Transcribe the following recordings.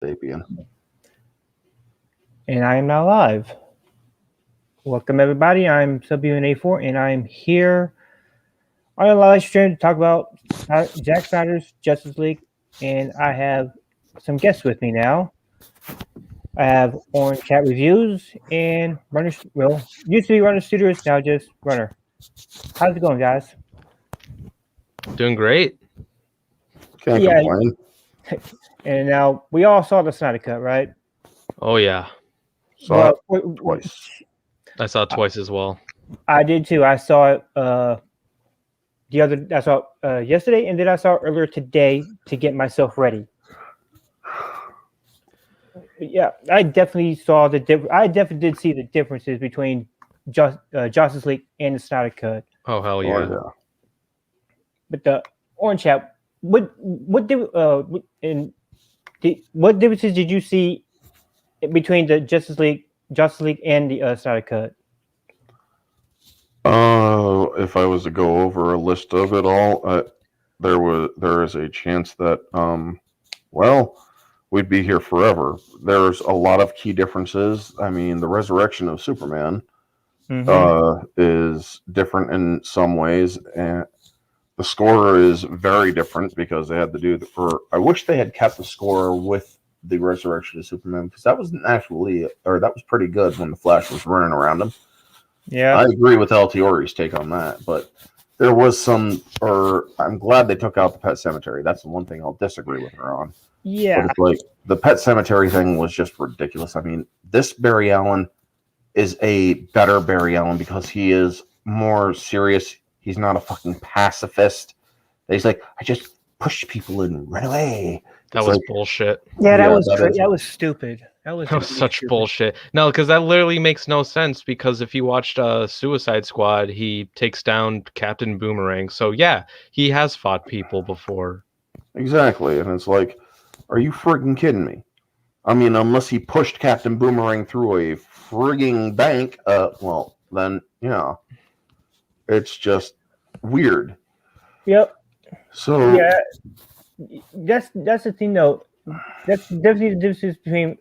Sapien. And I am now live. Welcome everybody. I'm WNA4 and I'm here on a live stream to talk about Zack Snyder's Justice League. And I have some guests with me now. I have Orange Cat Reviews and Runner. Well, used to be Runner Studios, now just Runner. How's it going, guys? Doing great. Can't Yeah. complain. And now we all saw the Snyder Cut, right? Oh yeah, Saw it twice. I saw it twice as well. I did too. I saw it I saw it yesterday, and then I saw it earlier today to get myself ready. Yeah, I definitely saw I definitely did see the differences between Justice League and the Snyder Cut. Oh hell yeah. Oh, yeah. But the Orange Hat, what differences did you see between the Justice League and the Snyder Cut? If I was to go over a list of it all, there is a chance that we'd be here forever. There's a lot of key differences. I mean, the resurrection of Superman is different in some ways, and the score is very different because they had to do I wish they had kept the score with the resurrection of Superman, because that was pretty good when the Flash was running around him. Yeah, I agree with Altiori's take on that, but there was I'm glad they took out the Pet Cemetery. That's the one thing I'll disagree with her on. Yeah, But it's like the Pet Cemetery thing was just ridiculous. I mean, this Barry Allen is a better Barry Allen because he is more serious. He's not a fucking pacifist. He's like, I just push people and run away. That was bullshit. Yeah, that was stupid. That was such stupid. bullshit. No, because that literally makes no sense. Because if you watched Suicide Squad, he takes down Captain Boomerang. So yeah, he has fought people before. Exactly, and it's like, are you friggin' kidding me? I mean, unless he pushed Captain Boomerang through a frigging bank, well, then it's just weird. Yep. So yeah, that's the thing though. That's definitely the difference between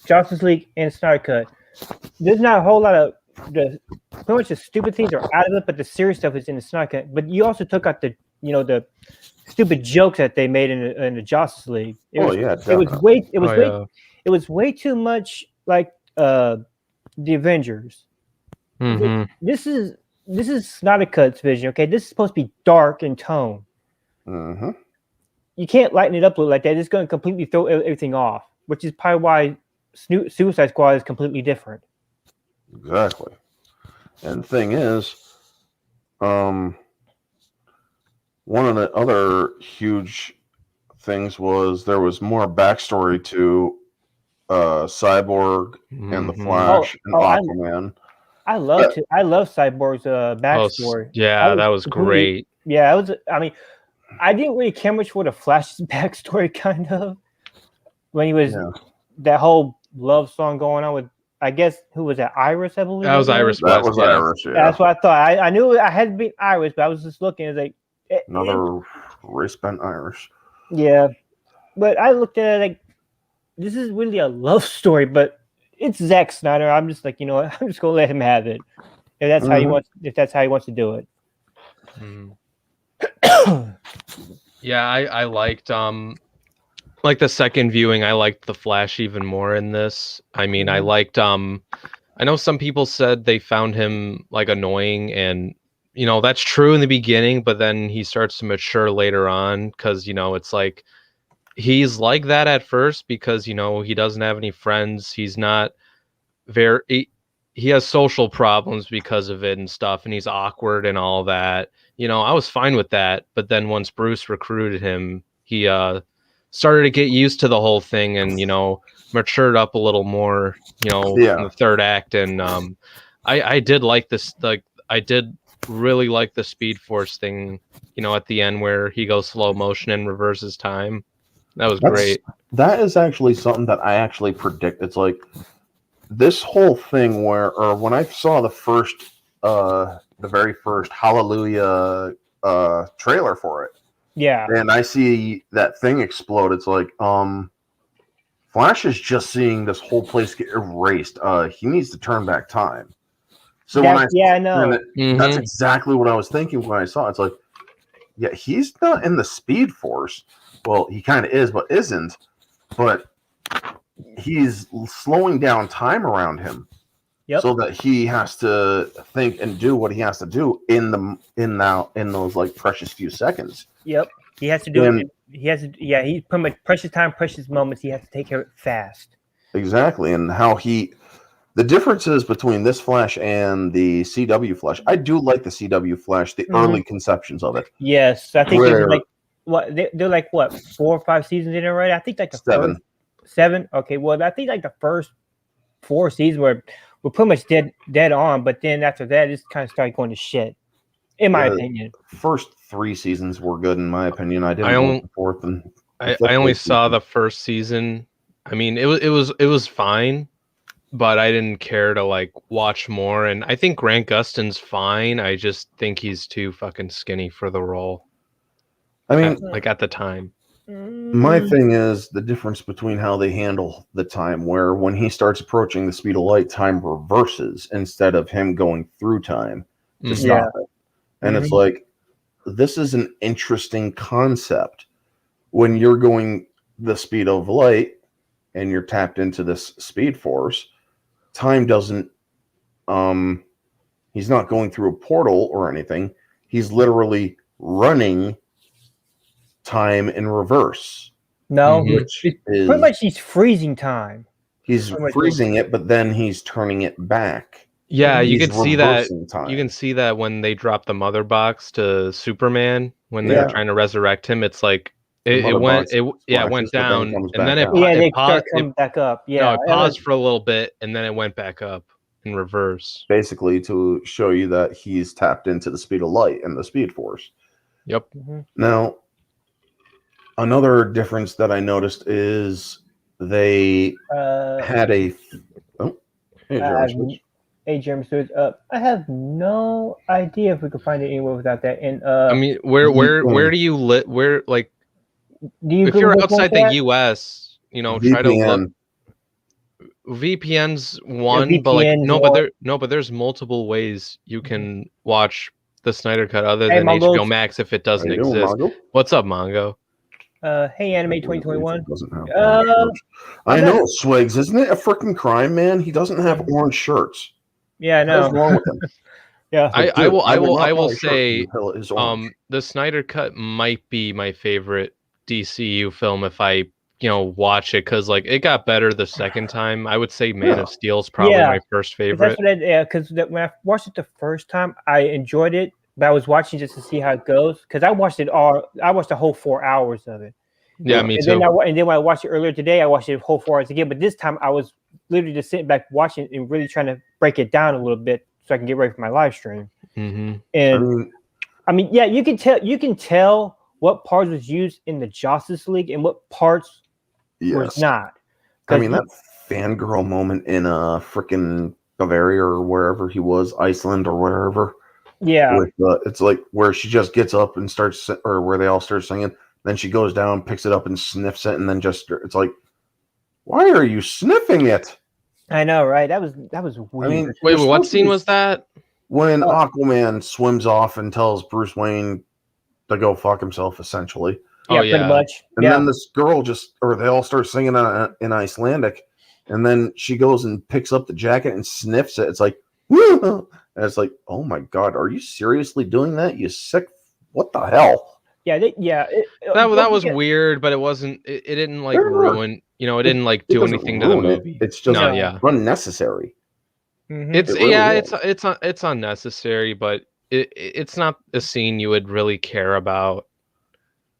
Justice League and Snyder Cut. There's not a whole lot of pretty much the stupid things are out of it, but the serious stuff is in the Snyder Cut. But you also took out the stupid jokes that they made in the Justice League. It was way too much like the Avengers. Mm-hmm. This is Snyder Cut's vision. Okay, this is supposed to be dark in tone. Mm-hmm. You can't lighten it up like that. It's going to completely throw everything off, which is probably why Suicide Squad is completely different. Exactly. And the thing is, one of the other huge things was there was more backstory to Cyborg and the Flash and Aquaman. I love Cyborg's backstory. That was great. Yeah, I didn't really care much for the Flash's backstory, kind of, when he was that whole love song going on with, I guess, who was that? Iris, I believe. That was Iris. Iris. Yeah, that's what I thought. I knew I had to be Iris, but I was just looking. It's like another race-bent Iris. Yeah, but I looked at it like this is really a love story, but it's Zack Snyder. I'm just like, I'm just gonna let him have it if that's how he wants. If that's how he wants to do it. Mm. Yeah, I liked like the second viewing, I liked the Flash even more in this. I mean, I liked I know some people said they found him like annoying, and that's true in the beginning, but then he starts to mature later on because it's like he's like that at first because he doesn't have any friends. He's not he has social problems because of it and stuff, and he's awkward and all that. I was fine with that, but then once Bruce recruited him, he started to get used to the whole thing and matured up a little more in the third act. And I did like this, like I did really like the Speed Force thing at the end where he goes slow motion and reverses time. That was great. That is actually something that I actually predict. It's like this whole thing or when I saw the very first Hallelujah trailer for it. Yeah. And I see that thing explode. It's like, Flash is just seeing this whole place get erased. He needs to turn back time. So I know. That's exactly what I was thinking when I saw it. It's like, yeah, he's not in the Speed Force. Well, he kind of is, but isn't. But he's slowing down time around him, so that he has to think and do what he has to do in those like precious few seconds. Yep, he has to do it. He has to. Yeah, he's pretty much precious time, precious moments. He has to take care of it fast. Exactly, and the differences between this Flash and the CW Flash. I do like the CW Flash, the early conceptions of it. Yes, I think they're like they're like 4 or 5 seasons in it, right? I think like the 7. First 7. Okay, well, I think like the first 4 seasons were pretty much dead on, but then after that, it's kind of started going to shit, in my opinion. First 3 seasons were good, in my opinion. I didn't. I only saw the first season. I mean, it was fine, but I didn't care to like watch more. And I think Grant Gustin's fine. I just think he's too fucking skinny for the role. I mean, like at the time. My thing is the difference between how they handle the time, where when he starts approaching the speed of light, time reverses instead of him going through time to stop it. And it's like, this is an interesting concept. When you're going the speed of light and you're tapped into this speed force, time doesn't, he's not going through a portal or anything. He's literally running time in reverse. No, pretty much he's freezing time. He's freezing it, but then he's turning it back. Yeah, you can see that. You can see that when they drop the mother box to Superman when they're trying to resurrect him. It's like it went down and then it paused. It back up. Yeah, no, it paused for a little bit and then it went back up in reverse. Basically, to show you that he's tapped into the speed of light and the Speed Force. Yep. Now, another difference that I noticed is they had a. Oh, hey, Jeremy Stewart. I have no idea if we could find it anywhere without that. And I mean, where do you live? Where like, if you're outside the U.S., you know, VPN. Try to look. VPN's one, but like but there's multiple ways you can watch the Snyder Cut other than HBO Max if it doesn't exist. What's up, Mongo? Hey, Anime 2021. I know, Swigs. Isn't it a freaking crime, man? He doesn't have orange shirts. Yeah, I know. What's wrong with him? Yeah, I will say the Snyder Cut might be my favorite DCU film if I watch it, because like it got better the second time. I would say Man of Steel is probably my first favorite. Because when I watched it the first time, I enjoyed it, but I was watching just to see how it goes, because I watched the whole 4 hours of it. Yeah, me too. And then when I watched it earlier today, I watched it the whole 4 hours again. But this time, I was literally just sitting back watching it and really trying to break it down a little bit so I can get ready for my live stream. And I mean, yeah, you can tell what parts was used in the Justice League and what parts was not. I mean, that fangirl moment in freaking Bavaria or wherever he was, Iceland or wherever. Yeah, it's like where she just gets up and starts, or where they all start singing. Then she goes down, picks it up, and sniffs it, and then it's like, why are you sniffing it? I know, right? That was weird. I mean, wait, what scene was that? When Aquaman swims off and tells Bruce Wayne to go fuck himself, essentially. Yeah, pretty much. And then this girl they all start singing in Icelandic, and then she goes and picks up the jacket and sniffs it. It's like, woo! And it's like, oh my god, are you seriously doing that? You sick? What the hell? Yeah, that was weird, but it wasn't. It didn't like ruin. It didn't like do anything to the movie. It's just unnecessary. It's unnecessary, but it's not a scene you would really care about.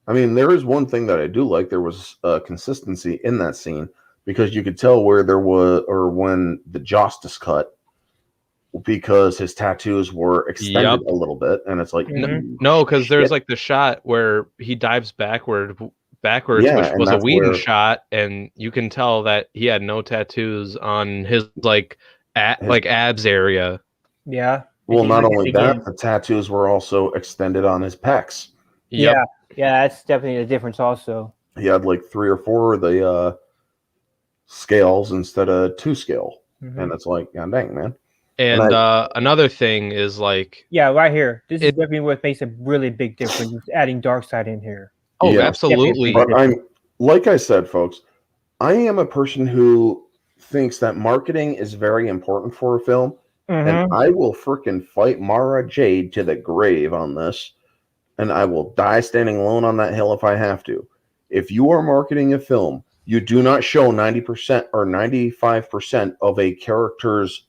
I mean, there is one thing that I do like. There was consistency in that scene, because you could tell where there was, or when the Justice cut, because his tattoos were extended a little bit, and it's like no, because there's like the shot where he dives backwards, which was a Whedon shot, and you can tell that he had no tattoos on his abs area. Yeah. Well, not only that, the tattoos were also extended on his pecs. Yep. Yeah, that's definitely a difference. Also, he had like 3 or 4 of the scales instead of 2 scale. Mhm. And it's like, god dang, man. And another thing is like, Yeah, right here. This is It- definitely what makes a really big difference. Is adding Darkseid in here. oh, Yeah. absolutely. But like I said, folks, I am a person who thinks that marketing is very important for a film. And I will freaking fight Mara Jade to the grave on this. And I will die standing alone on that hill if I have to. If you are marketing a film, you do not show 90% or 95% of a character's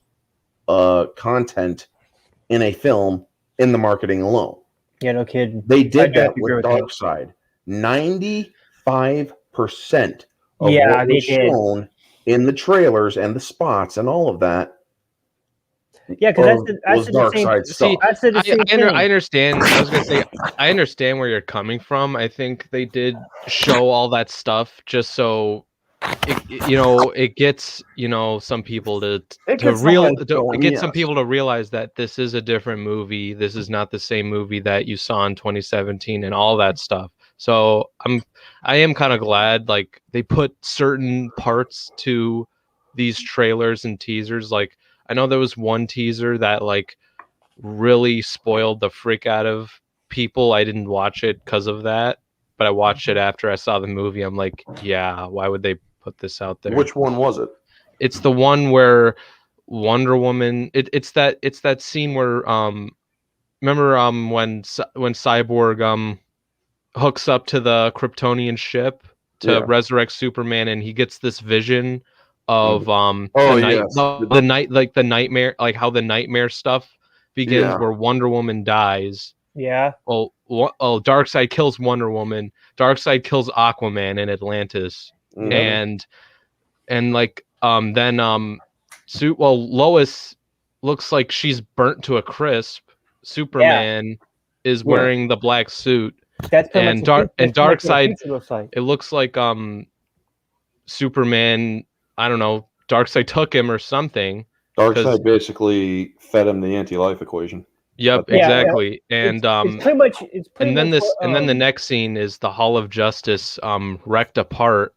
content in a film in the marketing alone. Yeah, no kidding. They did that agree with with you. Darkseid. 95% of Yeah, what they was did. shown in the trailers and the spots and all of that. Yeah, because I was said the same. Darkseid See, stuff. I said the same thing. I understand. I was gonna say I understand where you're coming from. I think they did show all that stuff just so it gets some people to get some people to realize that this is a different movie. This is not the same movie that you saw in 2017 and all that stuff. So I am kind of glad like they put certain parts to these trailers and teasers. Like I know there was one teaser that like really spoiled the freak out of people. I didn't watch it because of that, but I watched it after I saw the movie. I'm like, yeah, why would they put this out there? Which one was it? It's the one where Wonder Woman. It's that scene where remember when Cyborg hooks up to the Kryptonian ship to resurrect Superman, and he gets this vision of the nightmare, like how the nightmare stuff begins, where Wonder Woman dies. Yeah. Darkseid kills Wonder Woman. Darkseid kills Aquaman in Atlantis, and like then Lois looks like she's burnt to a crisp. Superman is wearing the black suit. That's Darkseid. Looks like. It looks like Superman. I don't know. Darkseid took him or something. Darkseid basically fed him the anti-life equation. Yep, exactly. And it's pretty much. And then the next scene is the Hall of Justice wrecked apart.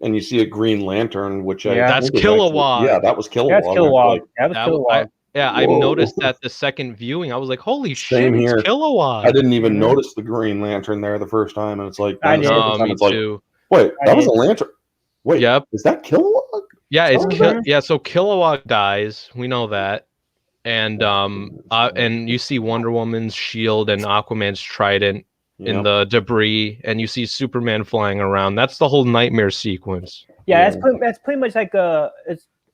And you see a Green Lantern, which that's Kilowog. Yeah, that was Kilowog. That's Kilowog. That was Kilowog. I noticed that the second viewing. I was like, "Holy shit, it's Kilowog!" I didn't even notice the Green Lantern there the first time, and it's like, me too. Wait, that was a lantern. Wait, is that Kilowog? Yeah, so Kilowog dies. We know that, and you see Wonder Woman's shield and Aquaman's trident in the debris, and you see Superman flying around. That's the whole nightmare sequence. Yeah, that's pretty much like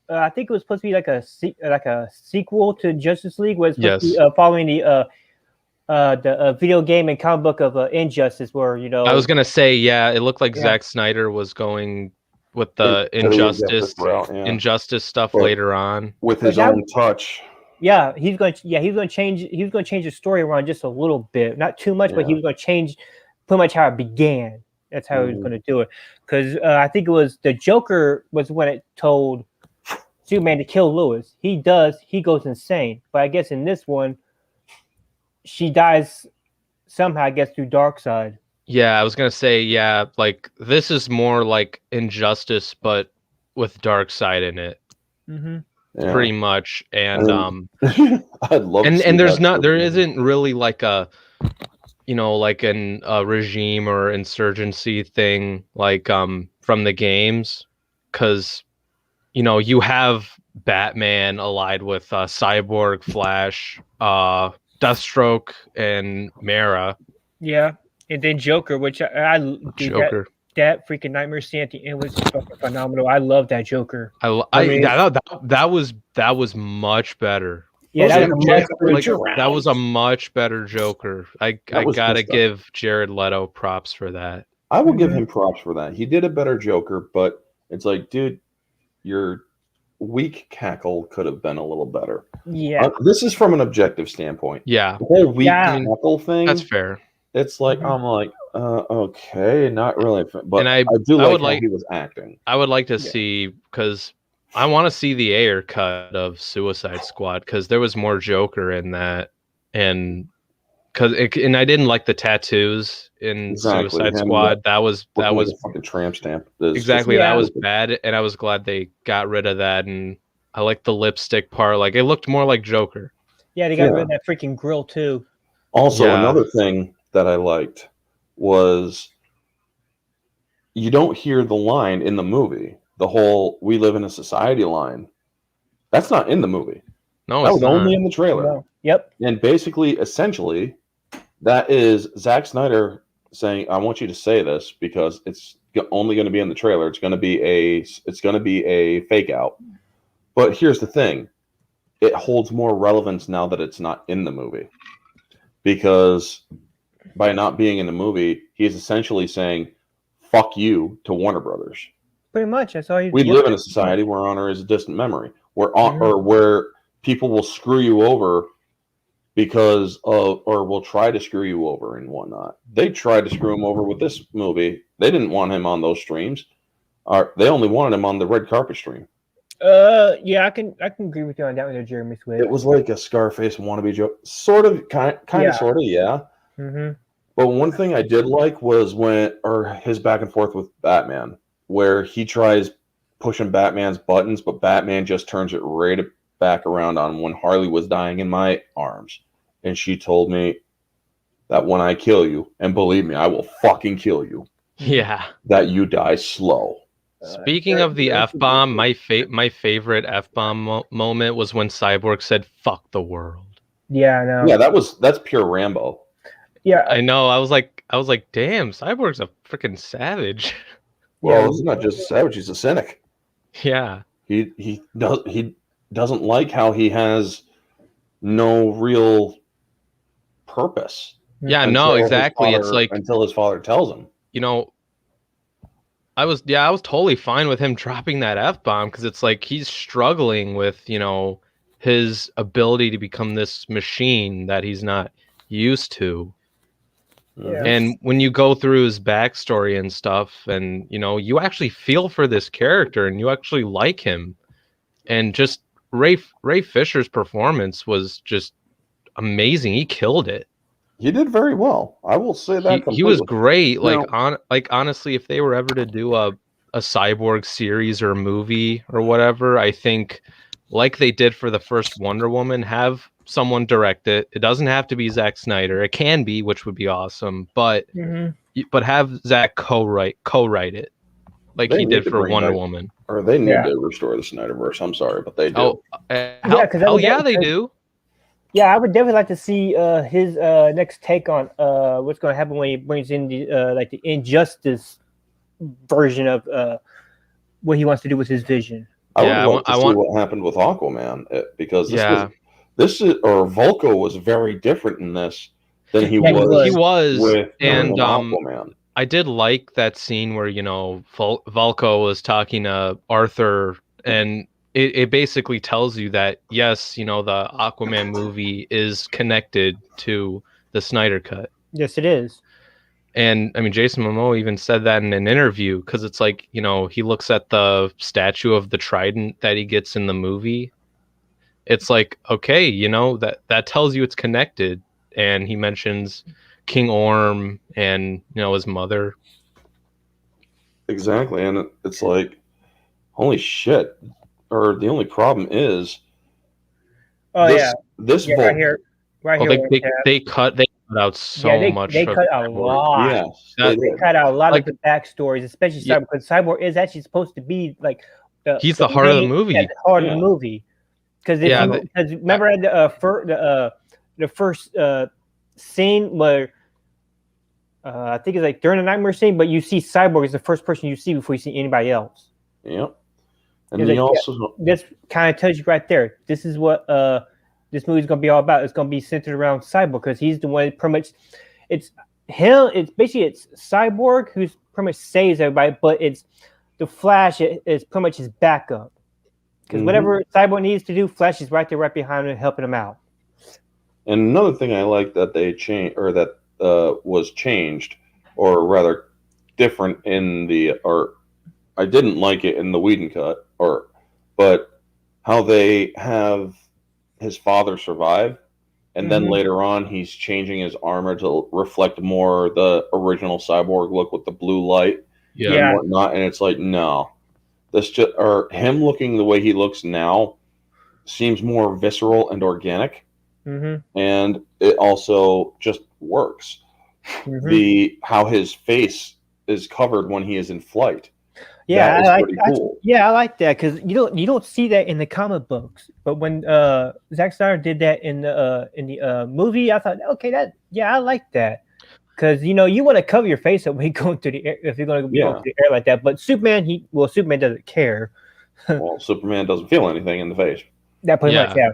I think it was supposed to be like a sequel to Justice League, where it's supposed to be following the video game and comic book of Injustice, where I was gonna say, it looked like Zack Snyder was going with the Injustice stuff later on with his own touch. Yeah, he was going to change the story around just a little bit, not too much, but he was going to change pretty much how it began. That's how he was going to do it, because I think it was the Joker was when it told Superman to kill Lois. He goes insane, but I guess in this one, she dies somehow. I guess through Darkseid. Yeah, I was gonna say, like this is more like Injustice, but with Darkseid in it. Pretty much, and I'd love. And there isn't really like a regime or insurgency thing like from the games, because you have Batman allied with Cyborg, Flash, Deathstroke, and Mara. Yeah, and then Joker, which Joker. That freaking nightmare scene at the end was fucking phenomenal. I love that Joker. That was much better. Yeah, that was a much better Joker. I gotta give Jared Leto props for that. I will give him props for that. He did a better Joker, but it's like, dude, your weak cackle could have been a little better. Yeah, this is from an objective standpoint. Yeah, the whole weak cackle thing. That's fair. It's like I'm like, okay, not really, but I do like how he was acting. I would like to see, because I want to see the Ayer cut of Suicide Squad, because there was more Joker in that, and and I didn't like the tattoos in Exactly. Suicide Him Squad. That was looking like a fucking tramp stamp. Is exactly just that was stupid. bad, and I was glad they got rid of that. And I like the lipstick part. Like it looked more like Joker. Yeah, they got rid of that freaking grill too. Also, Yeah. another thing that I liked was you don't hear the line in the movie. The whole "we live in a society" line. That's not in the movie. No, That it's was not. only in the trailer. No. Yep. And basically, essentially, that is Zack Snyder saying, "I want you to say this because it's only going to be in the trailer. It's going to be a fake out." But here's the thing: it holds more relevance now that it's not in the movie, because by not being in the movie, he's essentially saying, "Fuck you" to Warner Brothers. Pretty much. That's all you. We live in a society where honor is a distant memory, where people will screw you over because of, or will try to screw you over and whatnot. They tried to screw him over with this movie. They didn't want him on those streams. They only wanted him on the red carpet stream. Yeah, I can agree with you on that one, Jeremy Swift. It was like a Scarface wannabe joke, sort of, kind of, sort of, yeah. Mm-hmm. But one thing I did like was his back and forth with Batman, where he tries pushing Batman's buttons, but Batman just turns it right back around on when Harley was dying in my arms. And she told me that when I kill you, and believe me, I will fucking kill you. Yeah. That you die slow. Speaking of the F-bomb, my favorite F-bomb moment was when Cyborg said, "Fuck the world." Yeah, I know. Yeah, that's pure Rambo. Yeah, I know. I was like, damn, Cyborg's a freaking savage. Well, he's not just a savage; he's a cynic. Yeah. He doesn't like how he has no real purpose. Yeah, no, exactly. It's like until his father tells him. You know, I was totally fine with him dropping that F-bomb because it's like he's struggling with, his ability to become this machine that he's not used to. Yeah. And when you go through his backstory and stuff, and you actually feel for this character and you actually like him, and just Ray Fisher's performance was just amazing. He killed it. He did very well. I will say that he was great. Honestly, if they were ever to do a Cyborg series or movie or whatever, I think, like they did for the first Wonder Woman, have someone direct it. It doesn't have to be Zack Snyder. It can be, which would be awesome. But have Zack co-write it, like he did for Wonder Woman. Or they need to restore the Snyderverse. I'm sorry, but they do. Oh, they do. Yeah, I would definitely like to see his next take on what's going to happen when he brings in the Injustice version of what he wants to do with his vision. I would like to see what happened with Aquaman, because Vulko was very different in this than he was. He was with Aquaman. I did like that scene where Vulko was talking to Arthur, and it basically tells you that yes, the Aquaman movie is connected to the Snyder Cut. Yes, it is. And I mean, Jason Momoa even said that in an interview, because it's like, he looks at the statue of the trident that he gets in the movie. It's like, okay, that tells you it's connected. And he mentions King Orm and, his mother. Exactly. And it's like, holy shit. Or the only problem is this right here. They cut out so much. They cut a lot. Yes, they cut out a lot of the backstories, especially Cyborg, because Cyborg is actually supposed to be like he's the heart of the movie. The heart of the movie. Because remember at the first scene where I think it's like during the nightmare scene, but you see Cyborg is the first person you see before you see anybody else. Yep. And he also this kind of tells you right there. This is what this movie is going to be all about. It's going to be centered around Cyborg, because he's the one pretty much. It's him. It's Cyborg who's pretty much saves everybody, but it's the Flash is pretty much his backup. Because whatever Cyborg needs to do, Flash is right there, right behind him, helping him out. And another thing I like that they changed, or that was changed, or rather different I didn't like it in the Whedon cut, but how they have his father survive, and then Mhm. later on he's changing his armor to reflect more the original Cyborg look with the blue light Yeah. and Yeah. whatnot. And it's like, no, this just or him looking the way he looks now seems more visceral and organic, Mm-hmm. and it also just works. Mm-hmm. The how his face is covered when he is in flight. Yeah, That is pretty cool. I like that because you don't see that in the comic books, but when Zack Snyder did that in the movie, I thought, okay, I like that because you want to cover your face up when you're going through the air if you're going to be going Yeah. through the air like that. But Superman doesn't care. Well, Superman doesn't feel anything in the face. That pretty much, yeah.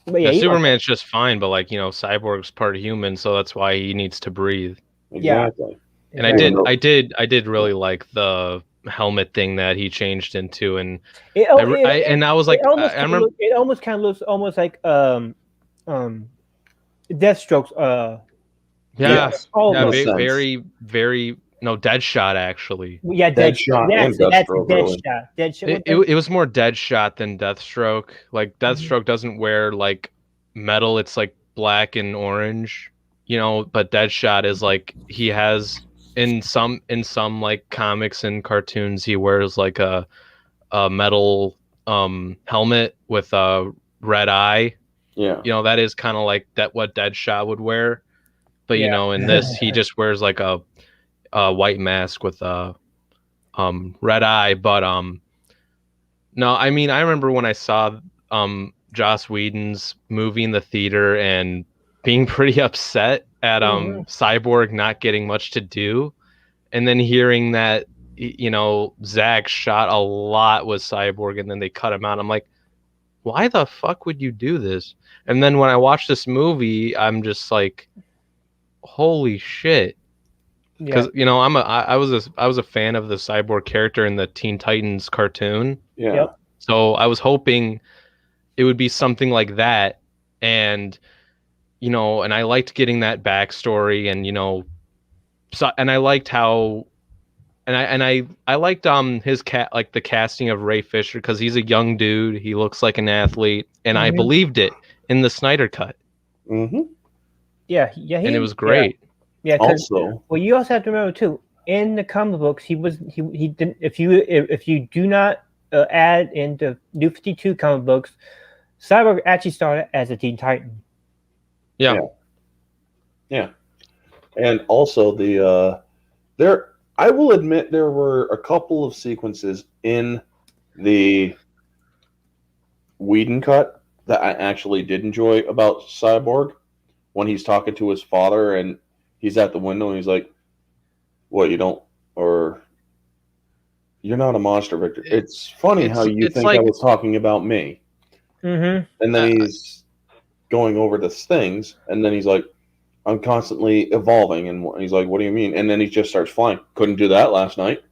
But Yeah, yeah, Superman's just fine, but like Cyborg's part human, so that's why he needs to breathe. Exactly. And exactly. I did really like the helmet thing that he changed into, and It I was like, I remember, it almost kind of looks almost like Deathstroke's yeah, Yes. almost. In a sense. very, very, no, Deadshot actually. Yeah, Deadshot and that's Deathstroke, really. Deadshot. Deadshot. It was more Deadshot than Deathstroke. Like Deathstroke doesn't wear like metal; it's like black and orange, But Deadshot is like he has in some like comics and cartoons he wears like a metal helmet with a red eye. Yeah. That is kind of like what Deadshot would wear. But in this he just wears like a white mask with a red eye. But no, I mean I remember when I saw Joss Whedon's movie in the theater and being pretty upset at Cyborg not getting much to do, and then hearing that Zack shot a lot with Cyborg and then they cut him out. I'm like, why the fuck would you do this? And then when I watch this movie, I'm just like, holy shit. Because I was a fan of the Cyborg character in the Teen Titans cartoon. Yeah. Yep. So I was hoping it would be something like that, and and I liked getting that backstory, and and I liked how, and I liked his the casting of Ray Fisher because he's a young dude, he looks like an athlete, and I believed it in the Snyder cut. Mm-hmm. Yeah, and it was great. Yeah. Also, well, you also have to remember too. In the comic books, he didn't. If you do not add into New 52 comic books, Cyborg actually started as a Teen Titan. Yeah. And also I will admit there were a couple of sequences in the Whedon cut that I actually did enjoy about Cyborg when he's talking to his father and he's at the window and he's like, "What, you don't, or you're not a monster, Victor." It's funny how you think I was talking about me. Mm-hmm. And then he's going over the things, and then he's like, "I'm constantly evolving," and he's like, "What do you mean?" And then he just starts flying. Couldn't do that last night.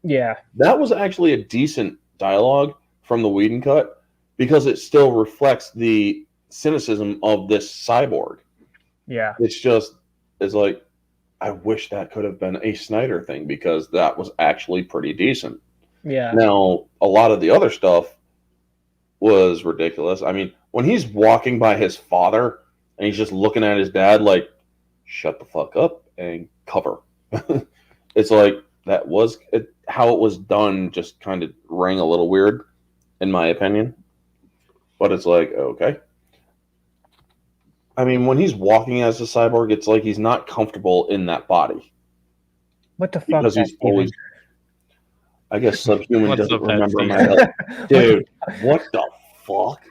Yeah. That was actually a decent dialogue from the Whedon cut because it still reflects the cynicism of this cyborg. Yeah. It's like, I wish that could have been a Snyder thing because that was actually pretty decent. Yeah. Now, a lot of the other stuff was ridiculous. I mean, when he's walking by his father and he's just looking at his dad like, shut the fuck up and cover. It's like, that was how it was done, just kind of rang a little weird, in my opinion. But it's like, okay. I mean, when he's walking as a cyborg, it's like he's not comfortable in that body. What the fuck? Because he's always, I guess Subhuman doesn't remember my head. Dude, what the fuck?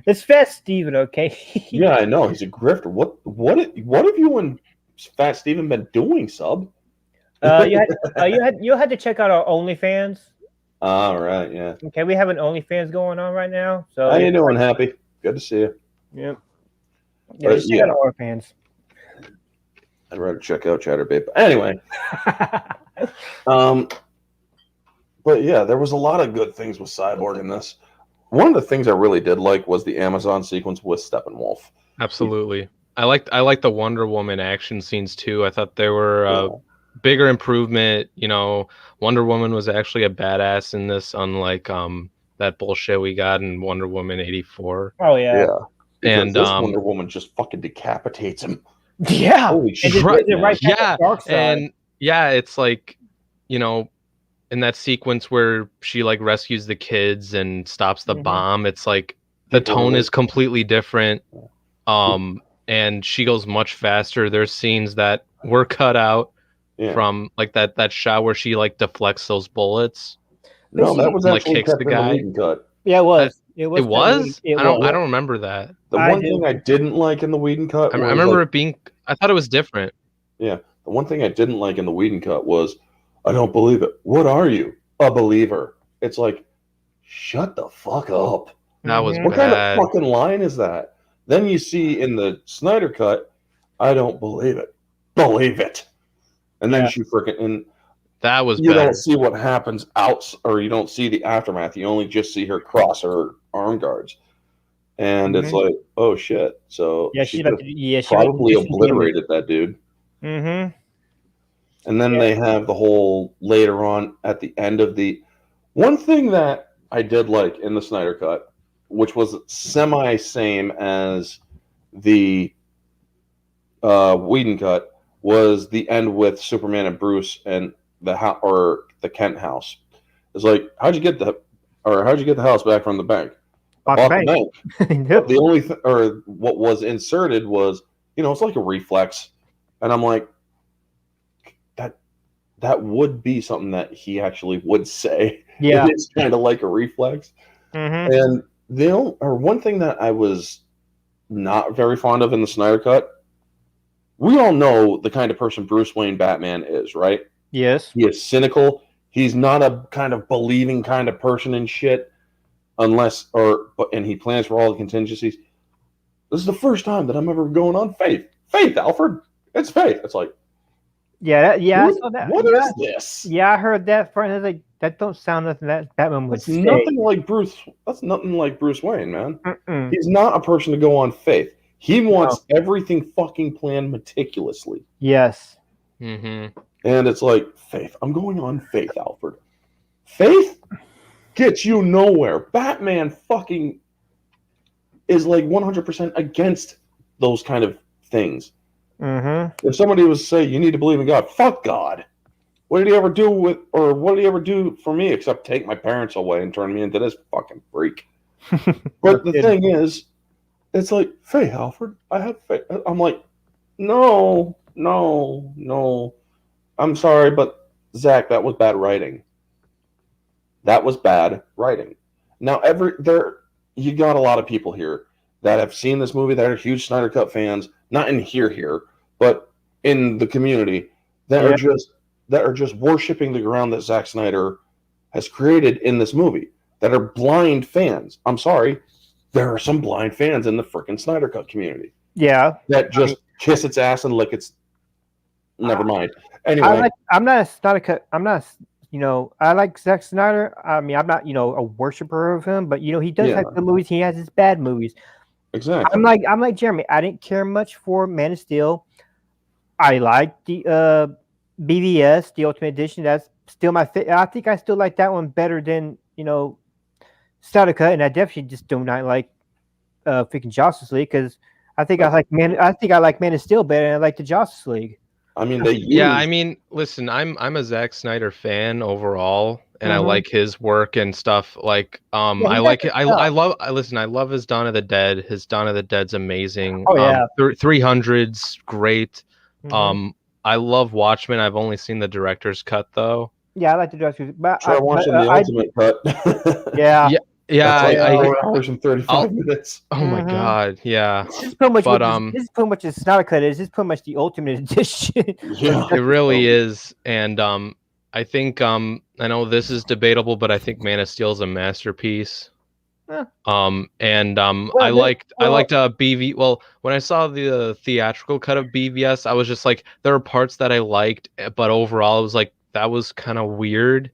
It's Fat Steven, okay? Yeah, I know. He's a grifter. What have you and Fat Steven been doing, Sub? You had to check out our OnlyFans. All right, yeah. Okay, we have an OnlyFans going on right now. So how you doing, Happy? Good to see you. Yep. Yeah, check out our fans. I'd rather check out Chatterbait. But anyway. But yeah, there was a lot of good things with Cyborg in this. One of the things I really did like was the Amazon sequence with Steppenwolf. Absolutely. I liked the Wonder Woman action scenes too. I thought they were bigger improvement. Wonder Woman was actually a badass in this, unlike that bullshit we got in Wonder Woman 84. Oh yeah. Because And this Wonder Woman just fucking decapitates him. Yeah. Holy And shit! just Right. right back Yeah, to dark side. and yeah, it's like, you know, in that sequence where she like rescues the kids and stops the Mhm. bomb, it's like the tone is completely different. And she goes much faster. There's scenes that were cut out from like that shot where she like deflects those bullets. No, that was Like, actually kicks kept the in the guy. Whedon cut. Yeah, it was. It was? It I don't remember that. The I one do. thing I didn't like in the Whedon cut I was remember like, it being. I thought it was different. yeah, the one thing I didn't like in the Whedon cut was, I don't believe it. What are you? A believer? It's like, shut the fuck up. That was Mhm. What kind of bad. fucking line is that? Then you see in the Snyder cut, I don't believe it. Believe it. And then Yeah. she freaking, and That was you better. don't see what happens out, or you don't see the aftermath. You only just see her cross her arm guards. And it's like, oh shit. So Yeah, she she's like, just probably obliterated that dude. Mm-hmm. And then they have the whole later on at the end of the one thing that I did like in the Snyder cut, which was semi same as the Whedon cut, was the end with Superman and Bruce and the the Kent house. It's like, how'd you get the house back from the bank? I bought the bank. Yep. The only or what was inserted was, it's like a reflex, and I'm like, that would be something that he actually would say. Yeah. It's kind of like a reflex. Mm-hmm. And one thing that I was not very fond of in the Snyder cut, we all know the kind of person Bruce Wayne Batman is, right? Yes. He is cynical. He's not a kind of believing kind of person in shit, and he plans for all the contingencies. This is the first time that I'm ever going on faith. Faith, Alfred. It's faith. It's like, yeah, I saw that. What is this? Yeah, I heard that. I was like, that don't sound nothing that Batman would say. Nothing like Bruce. That's nothing like Bruce Wayne, man. Mm-mm. He's not a person to go on faith. He wants everything fucking planned meticulously. Yes. Mm-hmm. And it's like, faith. I'm going on faith, Alfred. Faith gets you nowhere. Batman fucking is like 100% against those kind of things. Mm-hmm. If somebody was to say, you need to believe in God, fuck God. What did he ever do for me except take my parents away and turn me into this fucking freak? But the thing is, it's like, faith, Alfred, I have faith. I'm like, no. I'm sorry, but Zack, that was bad writing. That was bad writing. Now, you got a lot of people here that have seen this movie that are huge Snyder Cut fans, not in here, but in the community that are just worshiping the ground that Zack Snyder has created in this movie, that are blind fans. I'm sorry, there are some blind fans in the freaking Snyder Cut community. Yeah. That just kiss its ass and lick its. Never mind. Anyway, I'm not a Snyder Cut. I'm not. I like Zack Snyder. I mean, I'm not, a worshiper of him, but he does have good movies. He has his bad movies. Exactly. I'm like Jeremy. I didn't care much for Man of Steel. I like the BVS, the Ultimate Edition. That's still my favorite. I think I still like that one better than Snyder Cut, and I definitely just do not like freaking Justice League, because I think I like Man of Steel better than I like the Justice League. I mean, listen, I'm a Zack Snyder fan overall, and I like his work and stuff. Like, I like it. I love his Dawn of the Dead. His Dawn of the Dead's amazing. Oh yeah. 300's great. I love Watchmen. I've only seen the director's cut though. Yeah, I like the director's, but try watching the Ultimate cut. Yeah. Yeah, hours and 35 minutes. Oh my god, yeah. This is pretty much the Snyder Cut is. This is pretty much the Ultimate Edition. Yeah, it really is. And I think I know this is debatable, but I think Man of Steel is a masterpiece. I liked BV. Well, when I saw the theatrical cut of BVS, I was just like, there are parts that I liked, but overall, it was like that was kind of weird.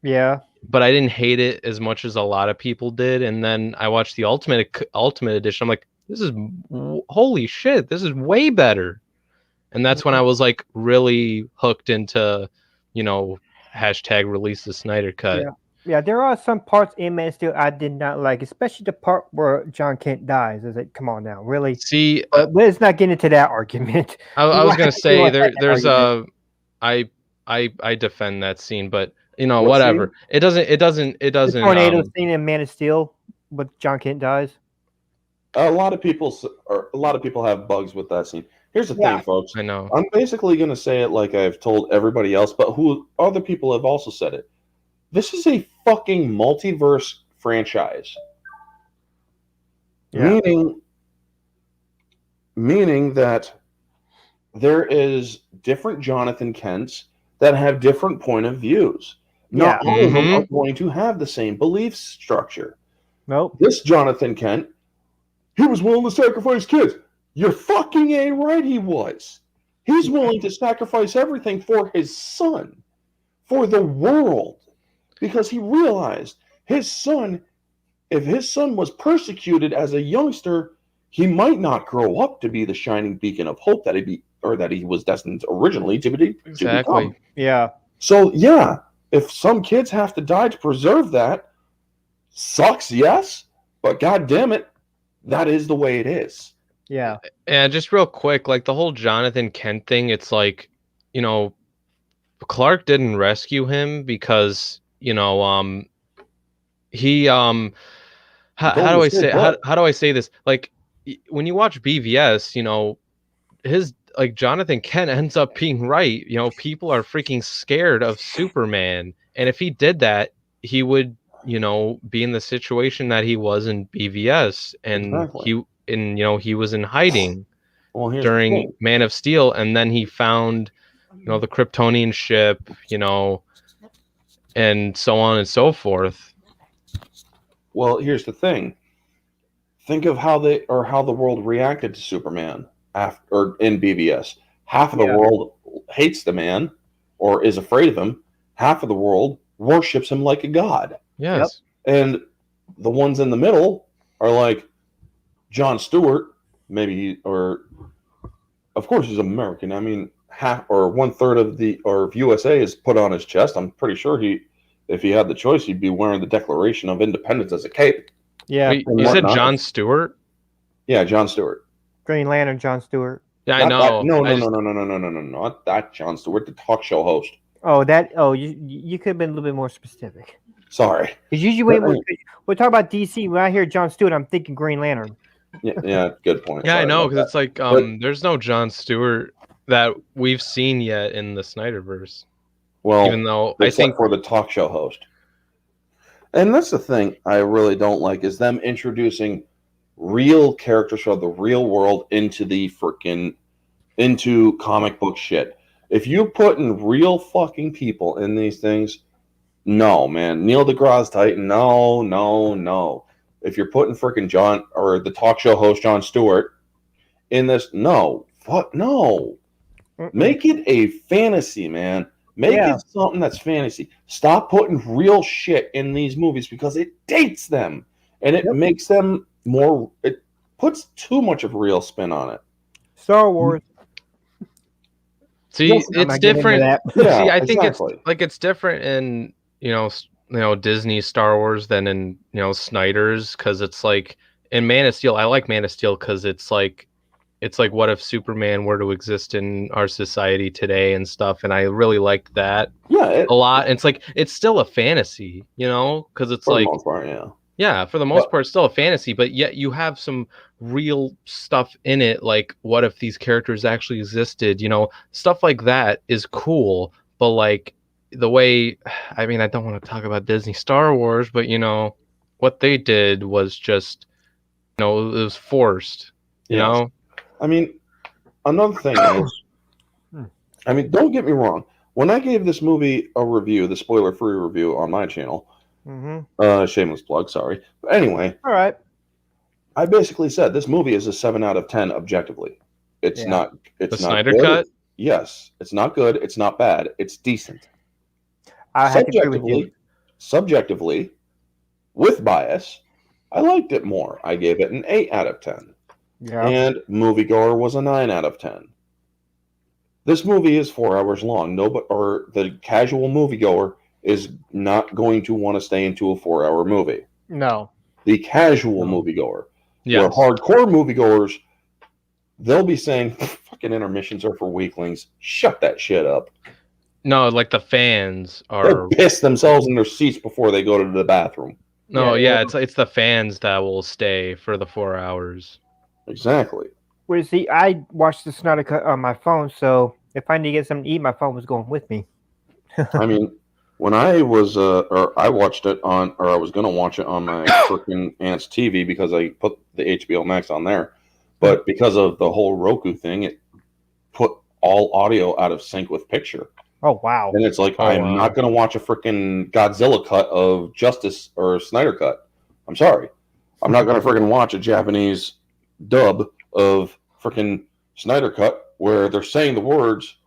Yeah. But I didn't hate it as much as a lot of people did. And then I watched the Ultimate Edition. I'm like, this is holy shit. This is way better. And that's when I was like really hooked into, # release the Snyder Cut. Yeah, there are some parts in Man of Steel I did not like, especially the part where John Kent dies. I was like, come on now, really? See, Let's not get into that argument. I was gonna say had that there's argument. I defend that scene, but you know, What whatever. scene? It The doesn't tornado scene in Man of Steel with John Kent dies. A lot of people have bugs with that scene. Here's the Yeah. thing, folks. I know. I'm basically going to say it like I've told everybody else, but who other people have also said it. This is a fucking multiverse franchise. Yeah. Meaning that there is different Jonathan Kents that have different point of views. Not Yeah. all of them Mhm. are going to have the same belief structure. Nope. This Jonathan Kent, he was willing to sacrifice kids. You're fucking A right he was. He's willing to sacrifice everything for his son, for the world, because he realized his son, if his son was persecuted as a youngster, he might not grow up to be the shining beacon of hope that he was destined originally to Exactly. become. Yeah. So yeah, if some kids have to die to preserve that, sucks, yes, but god damn it, that is the way it is. Yeah. And just real quick, like the whole Jonathan Kent thing, it's like, you know, Clark didn't rescue him because, you know, he how do I say how do I say this? Like when you watch BVS, you know, his like Jonathan Kent ends up being right. You know, people are freaking scared of Superman, and if he did that, he would, you know, be in the situation that he was in BVS, and Exactly. you know, he was in hiding Well, here's the during thing. Man of Steel, and then he found, you know, the Kryptonian ship, you know, and so on and so forth. Well, here's the thing. Think of how the world reacted to Superman after or in BVS. Half of the Yeah. world hates the man or is afraid of him. Half of the world worships him like a god. Yes. And the ones in the middle are like John Stewart, maybe or of course he's American. I mean, half or 1/3 of USA is put on his chest. I'm pretty sure if he had the choice, he'd be wearing the Declaration of Independence as a cape. Yeah. Wait, and you said whatnot. John Stewart? Yeah, John Stewart. Green Lantern, John Stewart. Yeah, I know. No, I just, not that John Stewart, the talk show host. Oh, that. Oh, you could have been a little bit more specific. Sorry. Because usually when we talk about DC, when I hear John Stewart, I'm thinking Green Lantern. Yeah, good point. yeah, I Sorry know, about because it's like But- there's no John Stewart that we've seen yet in the Snyderverse. Well, Even though I except think for the talk show host. And that's the thing I really don't like is them introducing real characters from the real world into comic book shit. If you put in real fucking people in these things, no, man. Neil deGrasse Tyson, no. If you're putting freaking John or the talk show host John Stewart in this, no. Fuck no. Make it a fantasy, man. Make it something that's fantasy. Stop putting real shit in these movies because it dates them and it makes them more. It puts too much of a real spin on it. Star Wars. see Yes, I'm it's not getting into different. that. Yeah, See, I think exactly. it's different in Disney Star Wars than in Snyder's, because it's like in Man of Steel. I like Man of Steel because it's like what if Superman were to exist in our society today and stuff, and I really liked that a lot. And it's like it's still a fantasy, because it's for like the most part, yeah, for the most part, it's still a fantasy, but yet you have some real stuff in it. Like, what if these characters actually existed? Stuff like that is cool, but like the way, I mean, I don't want to talk about Disney Star Wars, but what they did was just, it was forced, Yes. I mean, another thing is, I mean, don't get me wrong. When I gave this movie a review, the spoiler-free review on my channel, shameless plug, sorry. But anyway, all right. I basically said this movie is a 7 out of 10 objectively. It's not. It's the not Snyder good. cut. Yes, it's not good. It's not bad. It's decent. I have to agree with you. Subjectively, with bias, I liked it more. I gave it an 8 out of 10. Yeah. And moviegoer was a 9 out of 10. This movie is 4 hours long. The casual moviegoer is not going to want to stay into a 4-hour movie. No. The casual moviegoer. Yes. Where hardcore moviegoers, they'll be saying, fucking intermissions are for weaklings. Shut that shit up. No, like the fans They'll are. piss themselves in their seats before they go to the bathroom. No, yeah, it's the fans that will stay for the 4 hours. Exactly. Well, see, I watched the Snyder Cut on my phone, so if I need to get something to eat, my phone was going with me. I mean, when I was, or I watched it on, or I was going to watch it on my freaking aunt's TV because I put the HBO Max on there. But because of the whole Roku thing, it put all audio out of sync with picture. Oh, wow. And it's like, I'm not going to watch a freaking Godzilla cut of Justice or Snyder cut. I'm sorry. I'm not going to freaking watch a Japanese dub of freaking Snyder cut where they're saying the words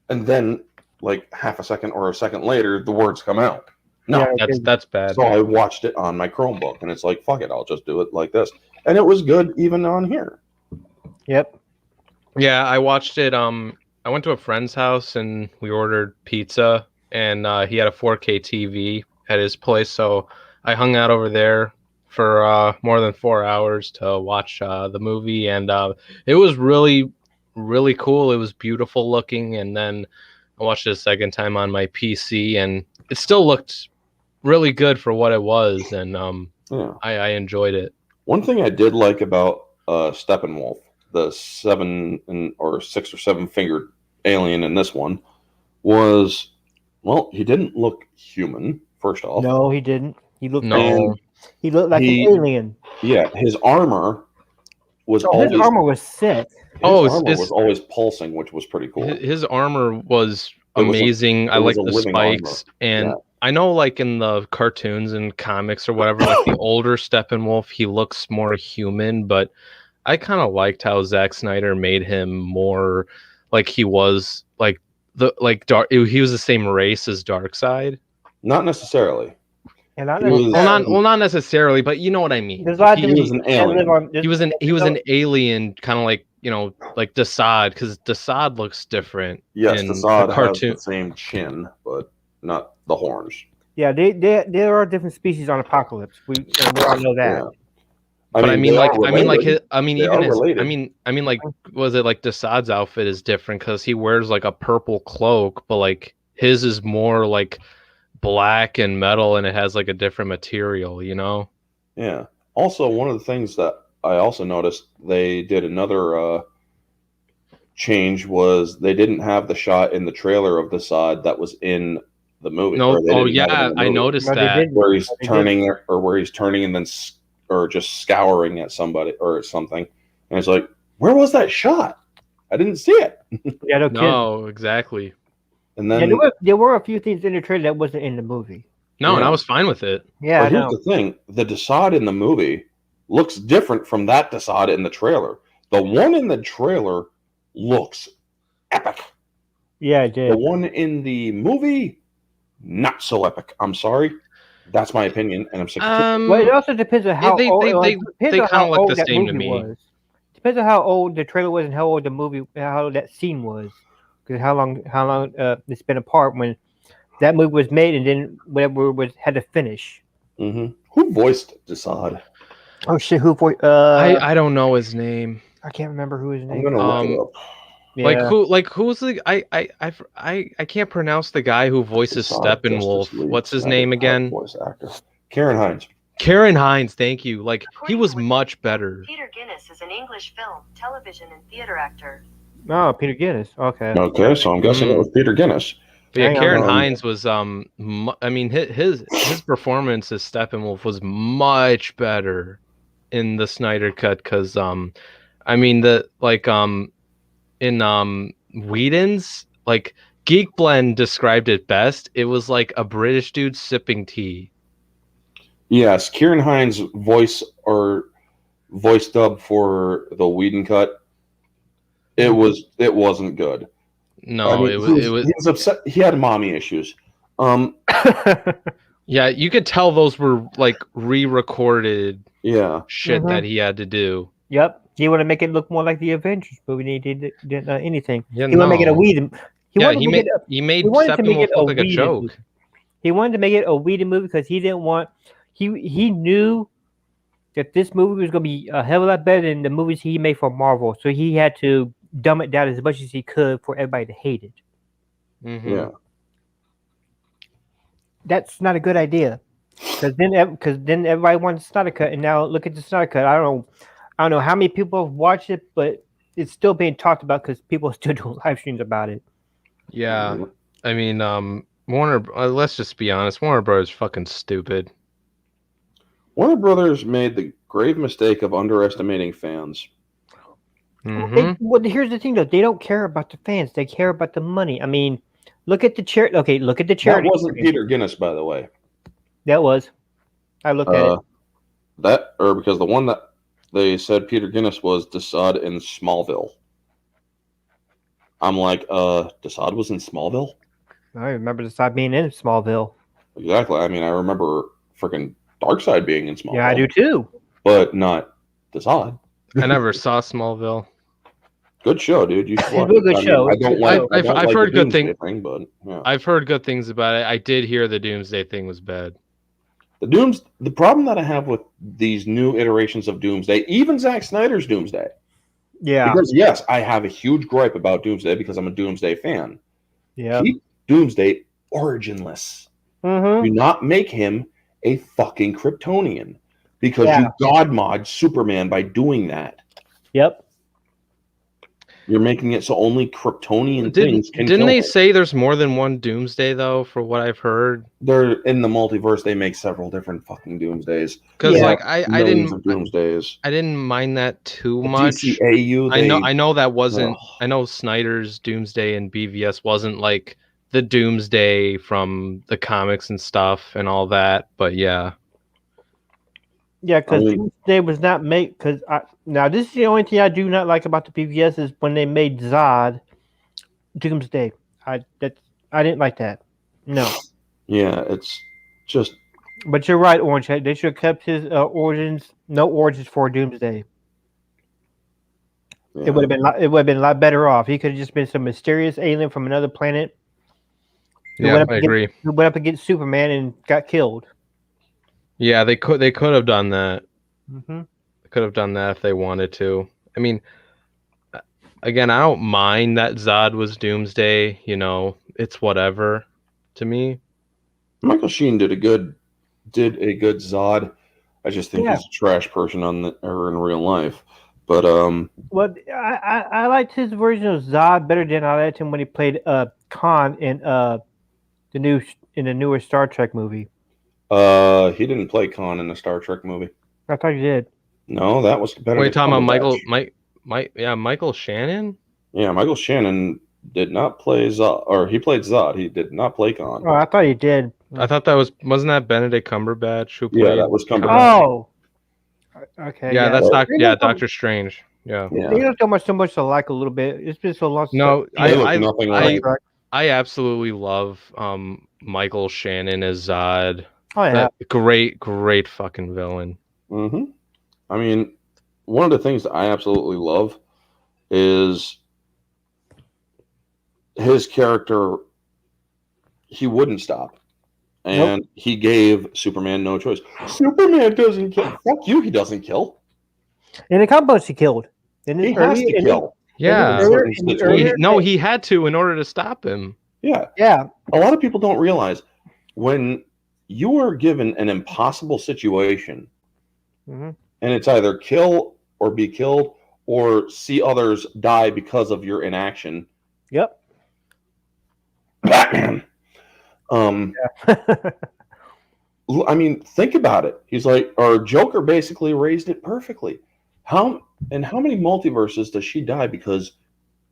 and then like half a second or a second later the words come out. No, that's bad. So I watched it on my Chromebook and it's like, fuck it, I'll just do it like this. And it was good even on here. Yep. Yeah, I watched it. I went to a friend's house and we ordered pizza, and he had a 4K TV at his place, so I hung out over there for more than 4 hours to watch the movie, and it was really, really cool. It was beautiful looking, and then I watched it a second time on my PC, and it still looked really good for what it was, and I enjoyed it. One thing I did like about Steppenwolf, the 7 or 6 or 7 fingered alien in this one, was, well, he didn't look human. First off, no, he didn't. He looked he looked like an alien. Yeah, his armor was always. His armor was sick. His armor was always pulsing, which was pretty cool. His armor was amazing. I like the spikes, and I know, like in the cartoons and comics or whatever, like the older Steppenwolf, he looks more human, but I kind of liked how Zack Snyder made him more like he was like he was the same race as Darkseid. Not necessarily. And not necessarily, but you know what I mean. There's a lot of he was an alien. He was an alien, kind of like, you know, like Desaad, because Desaad looks different. Yes, Desaad has the same chin, but not the horns. Yeah, there are different species on Apocalypse. We all know that. Yeah. But I mean, like, was it like Desaad's outfit is different because he wears like a purple cloak, but like his is more like black and metal, and it has like a different material, you know? Yeah. Also, one of the things that I also noticed they did another change was they didn't have the shot in the trailer of Desaad that was in the movie. No, I noticed that where he's turning or where he's turning and then or just scouring at somebody or something, and it's like, where was that shot? I didn't see it. Yeah, no, exactly. And then there were a few things in the trailer that wasn't in the movie. No, and I was fine with it. Yeah, but here's the thing: the Desaad in the movie looks different from that Desaad in the trailer. The one in the trailer looks epic. Yeah, it did. The one in the movie, not so epic. I'm sorry. That's my opinion, and I'm sick of it. Well, it also depends on how old. They kind of look the same to me. Was. Depends on how old the trailer was and how old the movie, how that scene was, because how long it's been apart when that movie was made, and then whatever had to finish. Mm-hmm. Who voiced Desaad? Oh shit! Who voiced? I don't know his name. I can't remember who his name. I'm gonna look it up. Yeah. Who's the I can't pronounce the guy who voices Steppenwolf. What's his name again? Voice actor. Karen Hines. Karen Hines, thank you. Like, he was much better. Peter Guinness is an English film, television, and theater actor. Oh, Peter Guinness. Okay. Okay, so I'm guessing it was Peter Guinness. But yeah, Karen Hines was I mean his performance as Steppenwolf was much better in the Snyder cut, because I mean in Whedon's, like, Geek Blend described it best. It was like a British dude sipping tea. Yes, Kieran Hines' voice dub for the Whedon cut. It wasn't good. No, I mean, it was. He was upset. He had mommy issues. Yeah, you could tell those were like re-recorded. Yeah, shit that he had to do. Yep. He want to make it look more like the Avengers, but we didn't anything. Yeah, he want to make it a Whedon. He made Steppenwolf look like a joke. He wanted to make it a Whedon movie because he didn't want. He knew that this movie was going to be a hell of a lot better than the movies he made for Marvel, so he had to dumb it down as much as he could for everybody to hate it. Mhm. Yeah. That's not a good idea, because then everybody wants Snyder cut, and now look at the Snyder cut. I don't know how many people have watched it, but it's still being talked about because people are still doing live streams about it. Yeah. I mean, Warner. Let's just be honest. Warner Brothers fucking stupid. Warner Brothers made the grave mistake of underestimating fans. Mhm. Well, here's the thing, though. They don't care about the fans. They care about the money. I mean, look at the charity. Okay, look at the That charity. wasn't Peter Guinness, by the way. That was. I looked at it. Because the one that they said Peter Guinness was Desaad in Smallville. I'm like, Desaad was in Smallville? I remember the side being in Smallville. Exactly. I mean, I remember freaking Darkseid being in Smallville. Yeah, I do too. But not Desaad. I never saw Smallville. Good show, dude. You should It's a watch real it. good I mean, show. I don't like. I don't I've like heard the good Doomsday thing, but yeah. I've heard good things about it. I did hear the Doomsday thing was bad. The problem that I have with these new iterations of Doomsday, even Zack Snyder's Doomsday, Yeah. because yes, I have a huge gripe about Doomsday because I'm a Doomsday fan. Yeah. Keep Doomsday originless. Mm-hmm. Do not make him a fucking Kryptonian because Yeah. you god mod Superman by doing that. Yep. You're making it so only Kryptonian things can Didn't kill they him. say there's more than one Doomsday though? For what I've heard, They're in the multiverse. They make several different fucking Doomsdays. because Yeah. like I Millions didn't of Doomsdays. I didn't mind that too The much. DCAU, I know that wasn't. Ugh. I know Snyder's Doomsday and BVS wasn't like the Doomsday from the comics and stuff and all that. But yeah, Yeah, because I mean- Doomsday was not made. Because now this is the only thing I do not like about the PBS is when they made Zod Doomsday. I didn't like that. No, Yeah, it's just but you're right, Orange. They should have kept his origins. No origins for Doomsday. yeah. It would have been. It would have been a lot better off. He could have just been some mysterious alien from another planet. Who yeah, went up I against- agree. Who went up against Superman and got killed. Yeah, they could have done that. Mm-hmm. They could have done that if they wanted to. I mean, again, I don't mind that Zod was Doomsday. You know, it's whatever to me. Michael Sheen did a good Zod. I just think Yeah. he's a trash person in real life. But Well, I liked his version of Zod better than I liked him when he played Khan in the newer Star Trek movie. he didn't play Khan in the Star Trek movie. I thought he did. No, that was better. Wait, you talking about Michael Shannon? Yeah, Michael Shannon did not play Zod, or he played Zod. He did not play Khan. Oh, I thought he did. I thought that wasn't that Benedict Cumberbatch who played? Yeah, that was Cumberbatch. Oh, okay. Yeah, that's Well, Doctor Strange. Yeah. Yeah. They don't so much to like a little bit. It's been so long. No, They look nothing like. I absolutely love Michael Shannon as Zod. Oh yeah. That great fucking villain. Mm-hmm. I mean, one of the things that I absolutely love is his character. He wouldn't stop, and he gave Superman no choice. Superman doesn't kill. Fuck you. He doesn't kill. In the comic books, he killed. He has to kill. Yeah. earlier- He had to in order to stop him. Yeah. Yeah. A lot of people don't realize when you are given an impossible situation, Mhm. and it's either kill or be killed or see others die because of your inaction. Yep. Batman. I mean, think about it. He's like, or Joker basically raised it perfectly. How many multiverses does she die because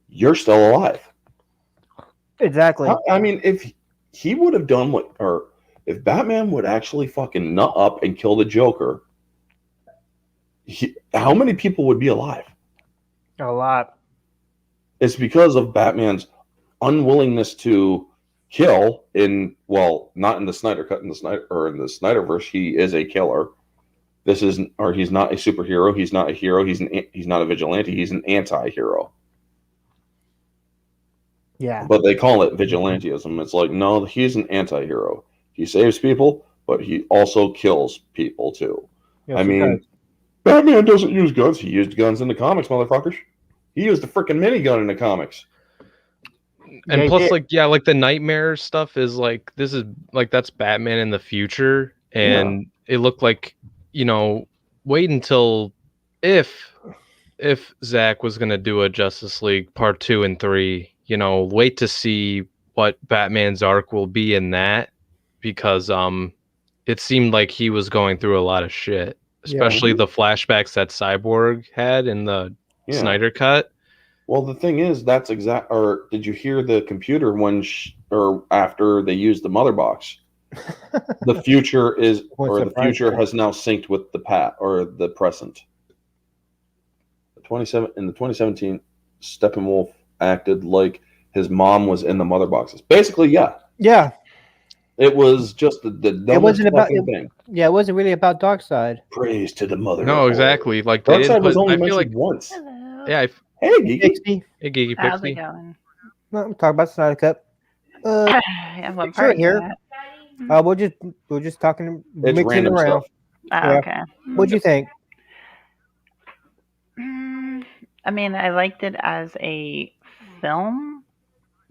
you're still alive? Exactly. I mean, if he would have done if Batman would actually fucking nut up and kill the Joker, how many people would be alive? A lot. It's because of Batman's unwillingness to kill not in the Snyder cut, in the Snyderverse, he is a killer. He's not a superhero. He's not a hero. He's not a vigilante. He's an anti-hero. Yeah. But they call it vigilantism. It's like, no, he's an anti-hero. He saves people, but he also kills people too. Yes, I he mean, does. Batman doesn't use guns. He used guns in the comics, motherfuckers. He used a freaking minigun in the comics. And Yeah, plus, yeah. like, yeah, like the nightmare stuff is like this is like that's Batman in the future, and it looked like, you know, wait until if Zack was gonna do a Justice League Part 2 and 3, you know, wait to see what Batman's arc will be in that, because it seemed like he was going through a lot of shit, Yeah. especially the flashbacks that Cyborg had in the Yeah. Snyder cut. Well, the thing is, that's exact. Or did you hear the computer when, or after they used the mother box? The future is, Won't or the surprise future me. has now synced with the or the present. In the 2017, Steppenwolf acted like his mom was in the mother boxes. Basically, yeah, Yeah. it was just the dumbest wasn't about- fucking thing. Yeah, it wasn't really about Darkseid. Praise to the mother. No, of exactly. all. Like they didn't Darkseid was put. only I feel like mentioned once. Hello. yeah. Hey, Geeky. Pixie. Hey, Geeky How's Pixie. it going? No, I'm talking about Snyder Cut. Yeah, what Sure, part is here. that? We're just talking, It's mixing random around. stuff. Oh, Yeah. okay. What'd you think? I mean, I liked it as a film,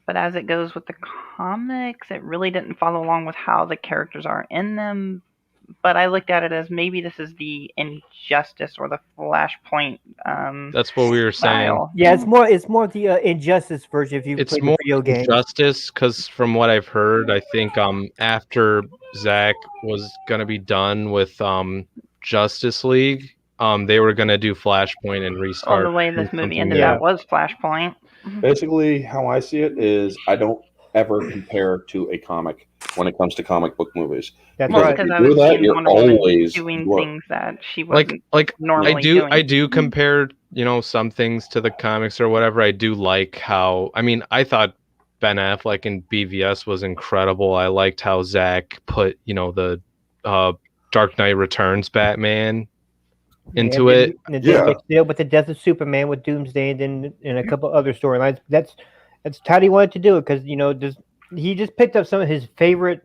but as it goes with the comics, it really didn't follow along with how the characters are in them. But I looked at it as maybe this is the Injustice or the Flashpoint That's what we were saying. style. Yeah, it's more the Injustice version if you It's play the more video game. Justice, because from what I've heard, I think after Zack was gonna be done with Justice League, they were gonna do Flashpoint and Well, restart. the way this from movie something ended new. up was Flashpoint. Basically, how I see it is, I don't ever compare to a comic when it comes to comic book movies. That's Well, right. because If I you was do that, seeing you're Wonder Woman always doing you are- things that she wasn't Like normally I doing. do compare, you know, some things to the comics or whatever. I do like how, I mean, I thought Ben Affleck in BVS was incredible. I liked how Zack put, you know, the Dark Knight Returns Batman into it. And then Yeah. mixed it up with the death of Superman with Doomsday and a couple other storylines. That's how he wanted to do it because he just picked up some of his favorite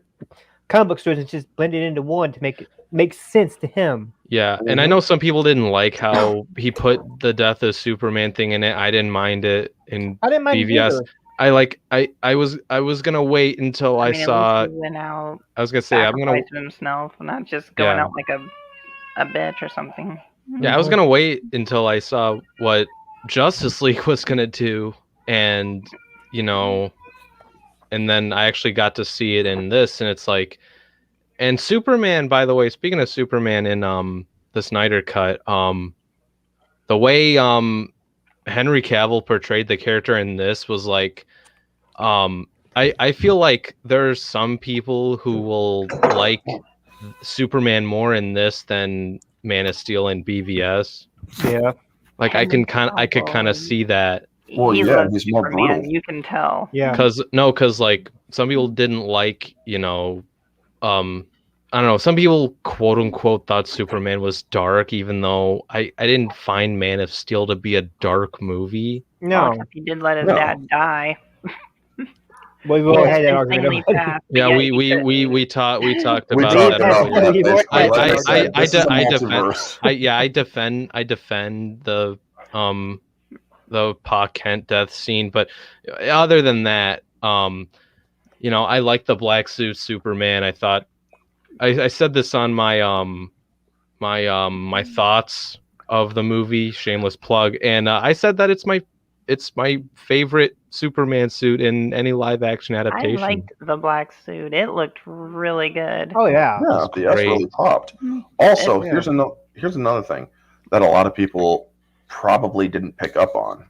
comic book stories and just blended into one to make sense to him. Yeah, and I know some people didn't like how he put the death of Superman thing in it. I didn't mind it in I didn't mind it BVS. either. I was gonna wait until I mean, at saw. least he went out I was gonna say I'm gonna. sacrificing himself, not just going Yeah. out like a bitch or something. Yeah, I was gonna wait until I saw what Justice League was gonna do, and you know, and then I actually got to see it in this, and it's like, and Superman. By the way, speaking of Superman in the Snyder cut, the way Henry Cavill portrayed the character in this was like, I feel like there's some people who will like Superman more in this than Man of Steel and BVS. Yeah. Like I could kind of see that, Well, He yeah, loves he's more Superman, brutal. you can tell. Yeah. because like some people didn't like, you know, I don't know, some people quote unquote thought Superman was dark, even though I didn't find Man of Steel to be a dark movie. No. Except he did let his No. dad die. We've all had that Insanely argument. fast. Yeah, But we he couldn't. we talked We about talked that about earlier. that. We've already Basically, had like that I said, I this is a defend- multiverse. I defend the Pa Kent death scene, but other than that, you know, I like the black suit Superman. I thought I said this on my my thoughts of the movie, shameless plug, and I said that it's my favorite Superman suit in any live action I adaptation. liked the black suit. It looked really good. Oh yeah. Yeah, the S great. really popped. Also, Yeah. here's another thing that a lot of people probably didn't pick up on.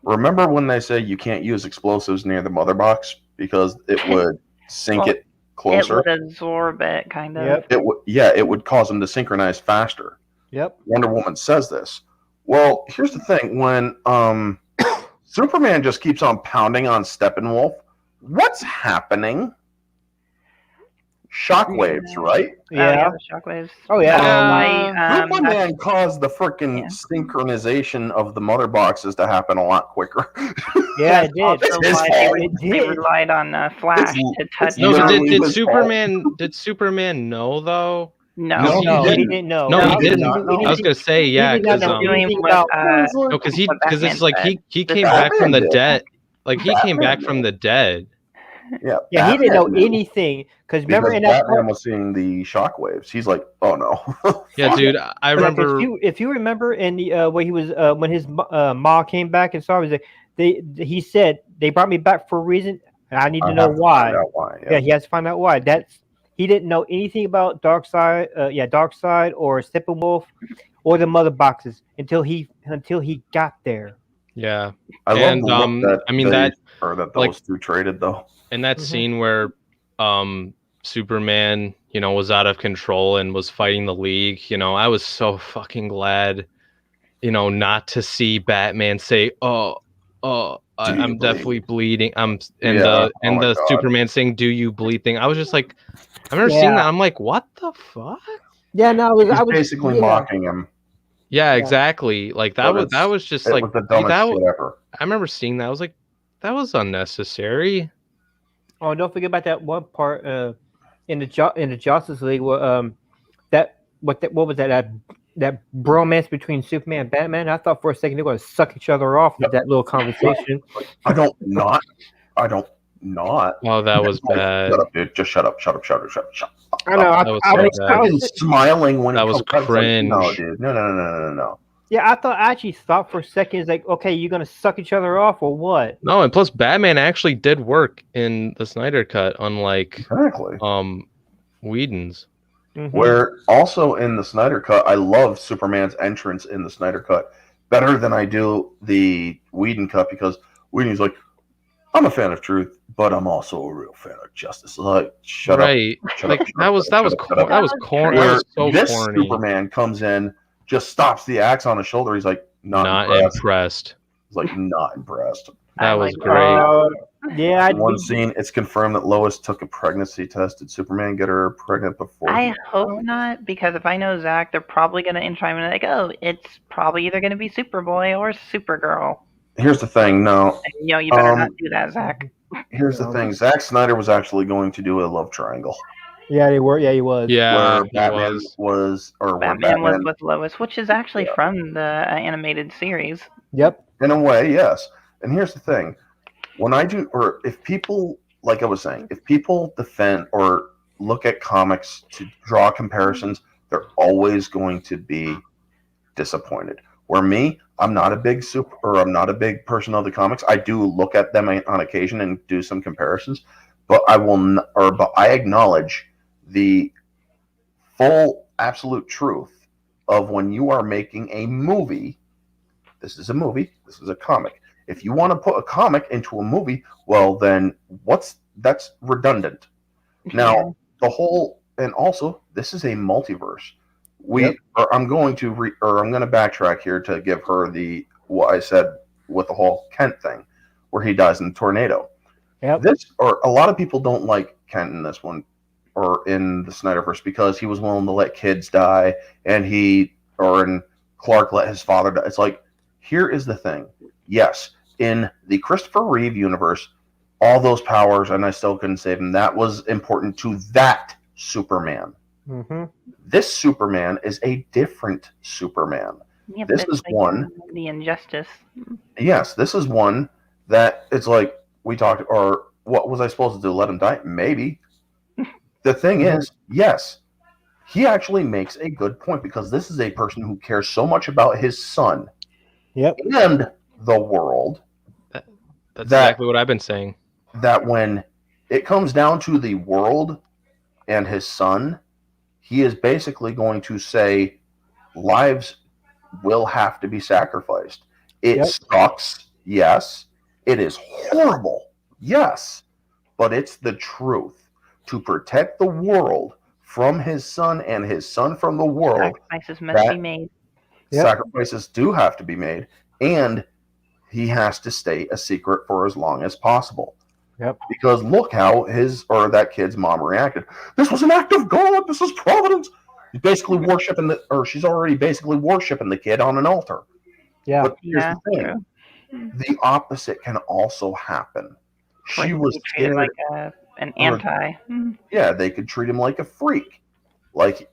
Remember when they say you can't use explosives near the mother box because it would sink Well, it closer? It would absorb it, kind of. Yep. It would cause them to synchronize faster. Yep. Wonder Woman says this. Well, here's the thing: when Superman just keeps on pounding on Steppenwolf, what's happening? shockwaves, right? Yeah. The shockwaves. Oh, yeah. Superman caused the freaking synchronization of the mother boxes to happen a lot quicker. Yeah, it did. It's his why fault. they relied on Flash to touch. No, but literally did his Superman know though? No, No, he he didn't know. No, he did didn't. not know. I was gonna say, yeah, did not because know anything with, about. no, because what it's Batman like said. he This came back from the Batman did. dead. Like he came Batman back from did. the dead. Yeah, Yeah, he didn't know Batman knew, anything because remember because in that Batman part. was seeing the shockwaves. He's like, "Oh no!" Yeah, Fuck. dude, I Like, remember. if you remember in the when he was when his ma came back and saw him, he said they brought me back for a reason and I need to know have why. find out why. Yeah, he has to find out why. He didn't know anything about Darkseid, Darkseid or Steppenwolf or the mother boxes until he got there. Yeah, I love and the look that I mean that like- those two traded though. in that Mhm. scene where Superman, was out of control and was fighting the League, I was so fucking glad, not to see Batman say, I'm definitely bleeding. And Yeah, the oh my God. Superman saying, "Do you bleed?" thing. I was just like, I remember seeing that. I'm like, what the fuck? Yeah, no, He's basically mocking him. Yeah, exactly. Like that But was just It like was the dumbest that. shit ever. I remember seeing that. I was like, that was unnecessary. Oh, don't forget about that one part in the Justice League where what was that bromance between Superman and Batman? I thought for a second they were going to suck each other off with that little conversation. I don't not. Oh, that was Like, bad. Shut up, dude. Just shut up. Shut up. I know. That was so I bad. was smiling when That it was comes out. It's like, cringe. no, dude. No. Yeah, I actually thought for a second it's like, okay, you're going to suck each other off or what? No, and plus Batman actually did work in the Snyder cut, unlike Exactly. Whedon's. Mhm. Where also in the Snyder Cut, I love Superman's entrance in the Snyder Cut better than I do the Whedon Cut, because Whedon's like, I'm a fan of truth, but I'm also a real fan of justice. Like, shut up. Right. Shut Like up, shut that up, was shut up, shut up. that was corny. That Where was so this corny. Superman comes in, just stops the axe on his shoulder. He's like, not impressed. He's like, not impressed. That I was like great. Yeah, In one scene, it's confirmed that Lois took a pregnancy test. Did Superman get her pregnant before? I hope not, because if I know Zack, they're probably going to intro him and like, oh, it's probably either going to be Superboy or Supergirl. Here's the thing. No, And, you better not do that, Zack. here's the thing. Zack Snyder was actually going to do a love triangle. Yeah, they were. Yeah, he was. Yeah, where Batman was with Lois, which is actually from the animated series. Yep. in a way, yes. And here's the thing: when I do, or if people, like I was saying, if people defend or look at comics to draw comparisons, they're always going to be disappointed. Where me, I'm not a big I'm not a big person of the comics. I do look at them on occasion and do some comparisons, but but I acknowledge the full absolute truth of when you are making a movie. This is a movie. This is a comic. If you want to put a comic into a movie, well, then that's redundant. Now, and also, this is a multiverse. I'm going to backtrack here to give her what I said with the whole Kent thing, where he dies in the tornado. Yep. A lot of people don't like Kent in this one, or in the Snyderverse, because he was willing to let kids die, and Clark let his father die. It's like, here is the thing. Yes, in the Christopher Reeve universe, all those powers, and I still couldn't save him, that was important to that Superman. Mm-hmm. This Superman is a different Superman. Yeah, this is like one. The injustice. Yes, this is one that it's like we talked, or what was I supposed to do? Let him die? Maybe. The thing is, yes, he actually makes a good point, because this is a person who cares so much about his son. Yep. And the world. That's exactly what I've been saying. That when it comes down to the world and his son, he is basically going to say lives will have to be sacrificed. It sucks, yes. It is horrible, yes. But it's the truth. To protect the world from his son and his son from the world, sacrifices must be made. Sacrifices do have to be made, and he has to stay a secret for as long as possible. Yep. Because look how his or that kid's mom reacted. This was an act of God. This is providence. He's basically worshiping she's already basically worshiping the kid on an altar. Yeah. But here's Yeah, the thing: true. the opposite can also happen. Where She he was could be treated scared. like an anti. Yeah, they could treat him like a freak, like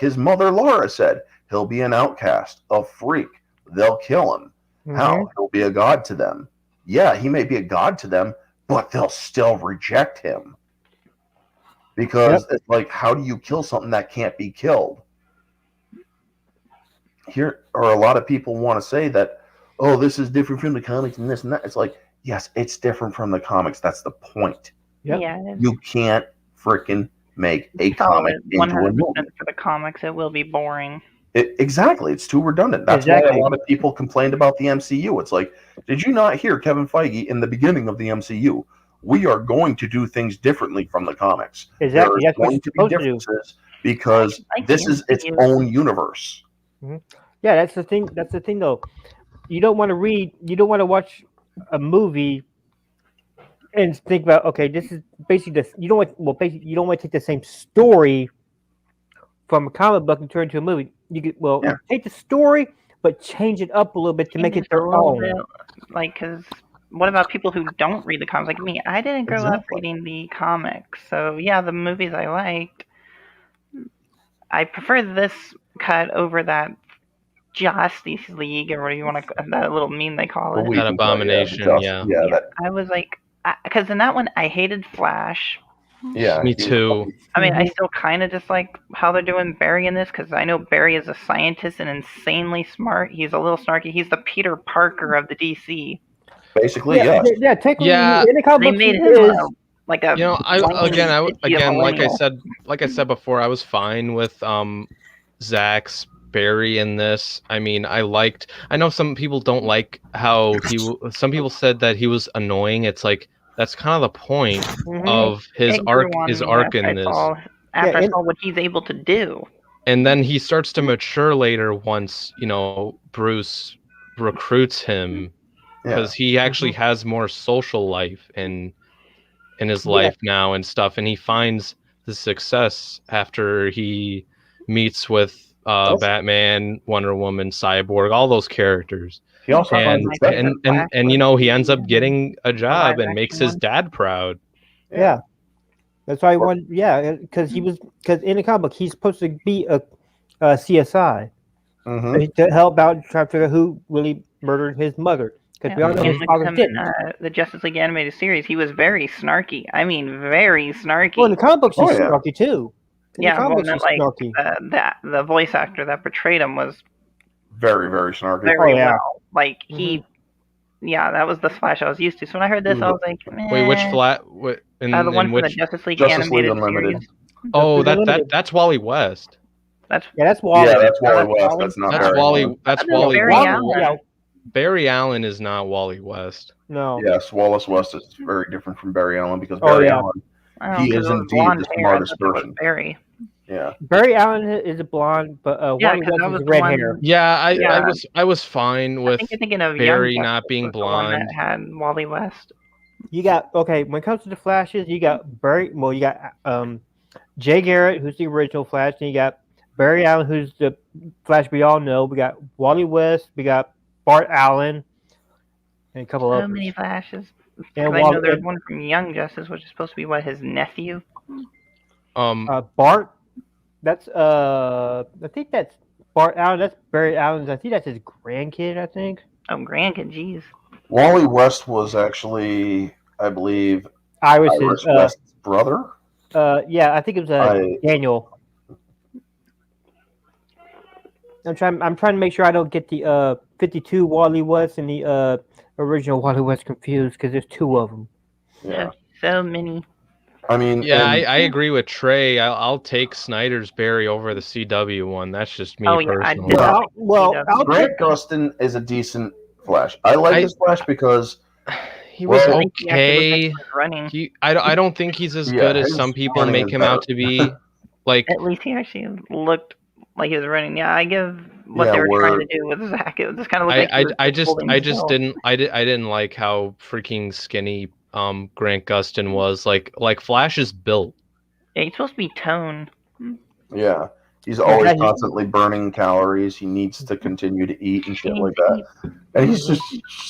his mother Laura said, he'll be an outcast, a freak. They'll kill him. How? He'll be a god to them. Yeah, he may be a god to them, but they'll still reject him. Because it's like, how do you kill something that can't be killed? Here are a lot of people want to say that, oh, this is different from the comics and this and that. It's like, yes, it's different from the comics. That's the point. Yep. Yeah, it is. You can't freaking make a Follow comic it into a 100% movie. for the comics. It will be boring. Exactly. It's too redundant. That's why a lot of people complained about the MCU. It's like, did you not hear Kevin Feige in the beginning of the MCU? We are going to do things differently from the comics. Exactly. There are That's what going you're to be supposed to do. differences because Like this the is its MCU. own universe. Yeah, that's the thing. That's the thing, though. You don't want to read. You don't want to watch a movie and think about, okay, this is basically this. You don't want. Well, basically, you don't want to take the same story from a comic book and turn it into a movie. You could take the story, but change it up a little bit to make it Just a their little own. bit, like, because what about people who don't read the comics like me? I didn't grow up reading the comics, so yeah, the movies I liked. I prefer this cut over that Justice League, or what do you want to, that little meme they call it. That abomination, yeah. I was like, because in that one I hated Flash. Yeah, Me too. I mean, I still kind of dislike how they're doing Barry in this, because I know Barry is a scientist and insanely smart. He's a little snarky. He's the Peter Parker of the DC. Basically, Yeah, technically, Yeah. in the comic They books, made he him is. like a like I said before, I was fine with Zack's Barry in this. I mean, I know some people don't like how some people said that he was annoying. It's like, that's kind of the point of his arc in this. After I saw what he's able to do. And then he starts to mature later once, Bruce recruits him, because he actually has more social life in his life now and stuff, and he finds the success after he meets with Batman, Wonder Woman, Cyborg, all those characters. He also and he ends up getting a job and makes his dad proud. Yeah. That's why I wanted. Yeah, because in the comic book he's supposed to be a CSI to help out and try to figure out who really murdered his mother. Because we all know his father didn't. The Justice League animated series, he was very snarky. I mean, very snarky. Well, in the comic books, he's snarky too. The voice actor that portrayed him was very, very snarky. Very well. Like that was the Flash I was used to. So when I heard this, I was like, wait, which Flash? The one from the Justice League animated series. Oh, that's Wally West. That's Wally. Yeah, that's Wally West. That's not Barry. That's Wally Allen. Barry Allen is not Wally West. No. Yes, Wallace West is very different from Barry Allen, because Barry Allen, he is indeed the smartest person. Barry. Yeah. Barry Allen is a blonde, but Wally West is red hair. Yeah, I was fine with of Barry not being blonde. That had Wally West. You got when it comes to the Flashes, you got Barry. Well, you got Jay Garrett, who's the original Flash, and you got Barry Allen, who's the Flash we all know. We got Wally West. We art Allen, and a couple of so many Flashes. And I know there's one from Young Justice, which is supposed to be his nephew. Bart. That's I think that's Bart Allen. That's Barry Allen. I think that's his grandkid. I think. Oh, grandkid, jeez. Wally West was actually, I believe, Iris West's brother. Yeah, I think it was Daniel. I'm trying to make sure I don't get the 52 Wally West and the original Wally West confused, because there's two of them. Yeah. So many. I mean, I agree with Trey. I'll take Snyder's Barry over the CW one. That's just me personally. Grant Gustin is a decent Flash. I like his Flash because he was okay. I don't think he's as good as some people make him out to be. Like, at least he actually looked like he was running. Yeah, I give what they were trying to do with Zack. It just kind of looked like I just didn't like how freaking skinny Grant Gustin was. Like Flash is built. Yeah, he's supposed to be tone. Yeah. He's always Yeah, he- constantly burning calories. He needs to continue to eat and shit He like needs to that. And he's just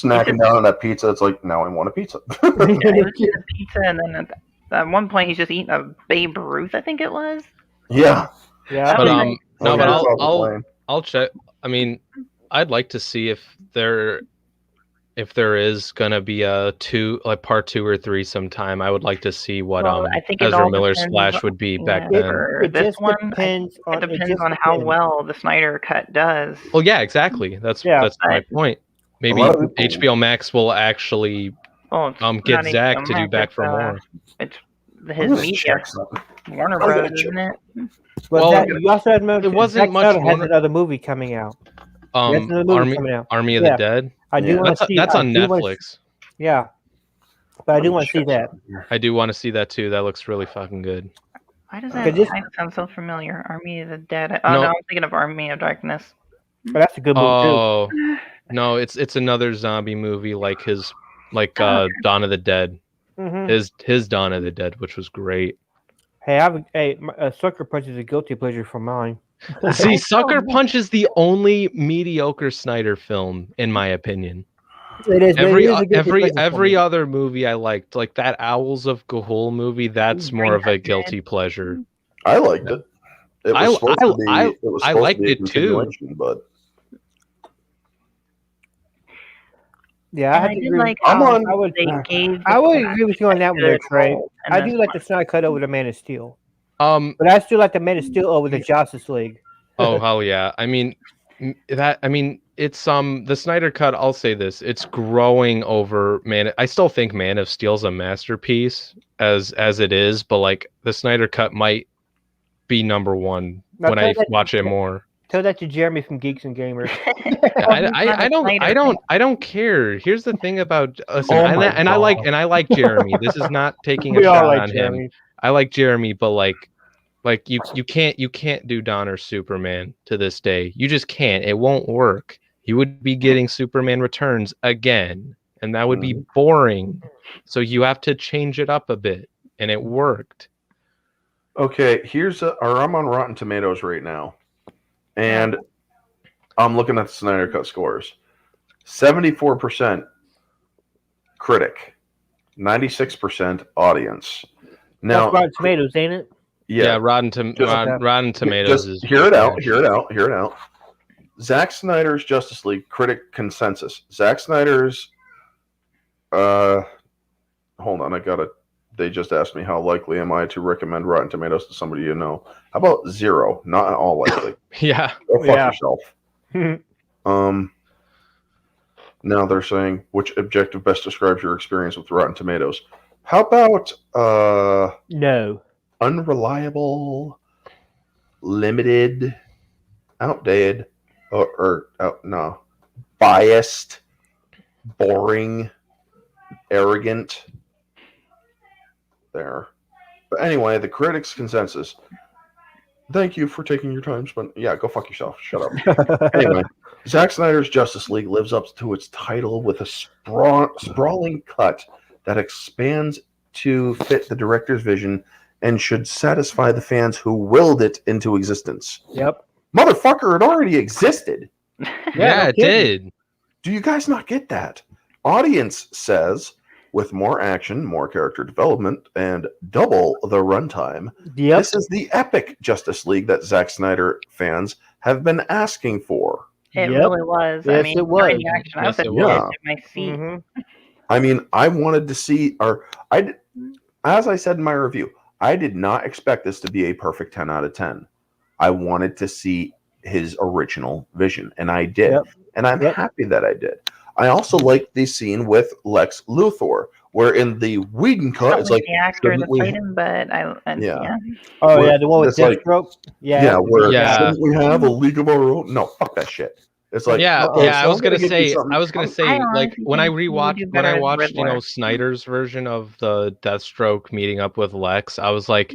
snacking down on that pizza. It's like, now I want a pizza. Yeah, he was eating a pizza, and then at one point he's just eating a Babe Ruth, I think it was. Yeah. Yeah. But Okay. no, Okay, but that's off the plane. I'll check. I mean, I'd like to see if there is gonna be a part 2 or 3 sometime. I would like to see what Well, I think it Ezra all Miller's depends Flash would be back yeah, then. for It this just one, depends on. it depends on how well the Snyder cut does. Well, yeah, exactly. That's my point. Maybe lot of people- HBO Max will actually Well, it's get not Zack HBO to do Max, Back it's, for More. It's I'm his gonna media, check something. Warner I'm gonna Bros, check. isn't it? But Well, that, you also have to remember it wasn't Zack much Snyder has Warner- another movie coming out. That's another movie coming out. Army of Yeah. the Dead. I do Yeah. want to see. That's I on do wanna- Netflix. Yeah, but I do Let me want to see check that. something here. I do want to see that too. That looks really fucking good. Why does Okay, that this- title sound so familiar? Army of the Dead. Oh No. no, I'm thinking of Army of Darkness. But that's a good movie Oh no, it's another zombie movie like his Dawn of the Dead. too. Mhm. His Dawn of the Dead, which was great. Hey, Sucker Punch is a guilty pleasure for mine. See, Sucker Punch is the only mediocre Snyder film, in my opinion. It is. but it is a guilty pleasure for Every me. other movie I liked, like that Owls of Ga'Hoole movie, that's more of a guilty pleasure. I liked it. It was supposed to be. It was I supposed liked to be a it too. continuation, but Yeah, I And had I to did agree. like I'm how on- they gave. I would the agree with you on that one, there, good Trey. role in I this do like the one. Snyder cut over the Man of Steel, Um. but I still like the Man of Steel over the Justice League. Oh hell yeah! I mean, it's the Snyder cut. I'll say this: it's growing over Man. I still think Man of Steel's a masterpiece as it is, but like the Snyder cut might be number one Now, when tell I that- watch it more. Tell that to Jeremy from Geeks and Gamers. I don't care. Here's the thing about listen, Oh my and I like Jeremy. This is not taking a We all shot like on him. Jeremy. I like Jeremy, but like you can't do Donner Superman to this day. You just can't. It won't work. You would be getting Superman Returns again, and that would be boring. So you have to change it up a bit, and it worked. okay. I'm on Rotten Tomatoes right now, and I'm looking at the Snyder Cut scores. 74% critic, 96% audience. Now, That's Rotten Tomatoes, ain't it? Yeah, Rotten Tomatoes just is hear it out. Zack Snyder's Justice League critic consensus. Zack Snyder's. Hold on, They just asked me how likely am I to recommend Rotten Tomatoes to somebody you know. How about 0? Not at all likely. Yeah. Go fuck Yeah. yourself. Now they're saying which objective best describes your experience with Rotten Tomatoes. How about No. unreliable, limited, outdated, no, biased, boring, arrogant. There. But anyway, the critics' consensus. Thank you for taking your time. Go fuck yourself. Shut up. Anyway, Zack Snyder's Justice League lives up to its title with a sprawling cut that expands to fit the director's vision and should satisfy the fans who willed it into existence. Yep. Motherfucker, it already existed. Yeah, no it kidding. did. Do you guys not get that? Audience says, with more action, more character development, and double the runtime, Yep. this is the epic Justice League that Zack Snyder fans have been asking for. It Yep. really was. Yes, I mean, it was. during action, I was Yes, at it the edge was. of my seat. Mhm. I mean, I wanted to see, as I said in my review, I did not expect this to be a perfect 10 out of 10. I wanted to see his original vision, and I did. Yep. And I'm Yep. happy that I did. I also liked the scene with Lex Luthor, where in the Whedon cut, Not it's with like, the actor that shouldn't we- played him, but Yeah. yeah. Oh Where yeah, the one with it's like- Deathstroke. where Yeah. shouldn't we have a league of our own? No, fuck that shit. It's like, yeah, uh-oh, so I was I'm gonna gonna give you say, something- like honestly when I think he would do when I better as watched, Riddler. Snyder's version of the Deathstroke meeting up with Lex, I was like,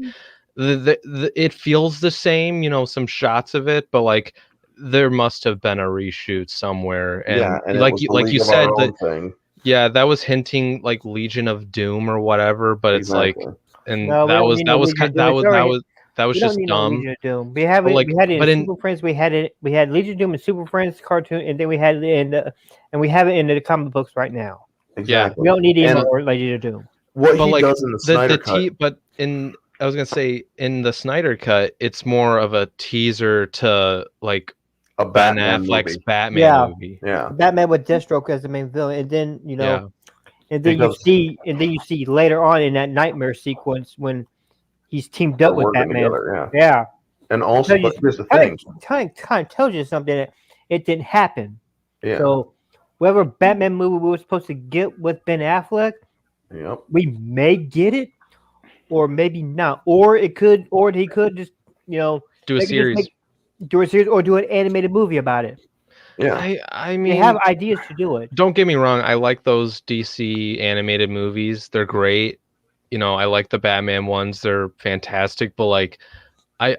it feels the same, some shots of it, but like there must have been a reshoot somewhere, and yeah, and it like was you the like League you of said Our that Own thing. Yeah, that was hinting like Legion of Doom or whatever, but it's like, Exactly. and No, we that don't was need that no was Legion of that Doom. was It's that already- was that was We don't just need no dumb. Legion of Doom. We have But, it. like, We had it in but in- Super Friends. We had it. We had Legion of Doom in Super Friends cartoon, and then we had it in, and we have it in the comic books right now. Exactly. We don't need any And more Legion of Doom. what But he like does in the Snyder cut, but in I was gonna say in the Snyder cut, it's more of a teaser to like a Ben Batman Affleck's movie. Batman Yeah. movie. Yeah, Batman with Deathstroke as the main villain, and then Yeah. and then Because- you see later on in that nightmare sequence when he's teamed they're up with working Batman. together. Yeah, Yeah, and also, Tell you- but here's the kind thing. of tells you something that it didn't happen. Yeah. So, whatever Batman movie we were supposed to get with Ben Affleck, Yep. we may get it, or maybe not, or he could just Do a they could just series. do a series or do an animated movie about it. Yeah. I They mean, have ideas to do it. don't get me wrong, I like those DC animated movies. They're great. I like the Batman ones. They're fantastic, but like I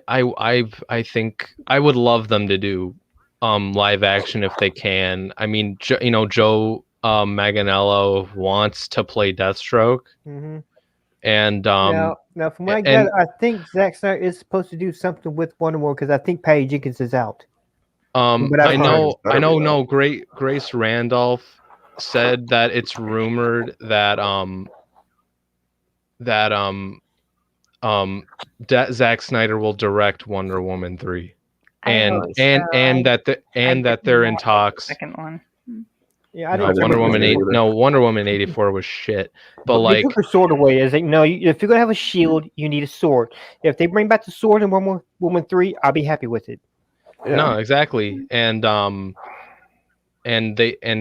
think I would love them to do live action if they can. I mean, Joe Manganiello wants to play Deathstroke, hmm and now, from what I and- gather, I think Zack Snyder is supposed to do something with Wonder Woman because I think Patty Jenkins is out. But I I've know heard. I know no Grace Randolph said that it's rumored that that Zack Snyder will direct Wonder Woman 3. I And hope and so. and that I they're didn't in watch the talks. Second one. Yeah, I No, didn't. Wonder think Woman it's 8 either. no Wonder Woman 84 was shit. But They like took her sword away. Is like, no, if you're gonna have a shield, you need a sword. If they bring back the sword in Wonder Woman 3, I'll be happy with it. Yeah. no, exactly. And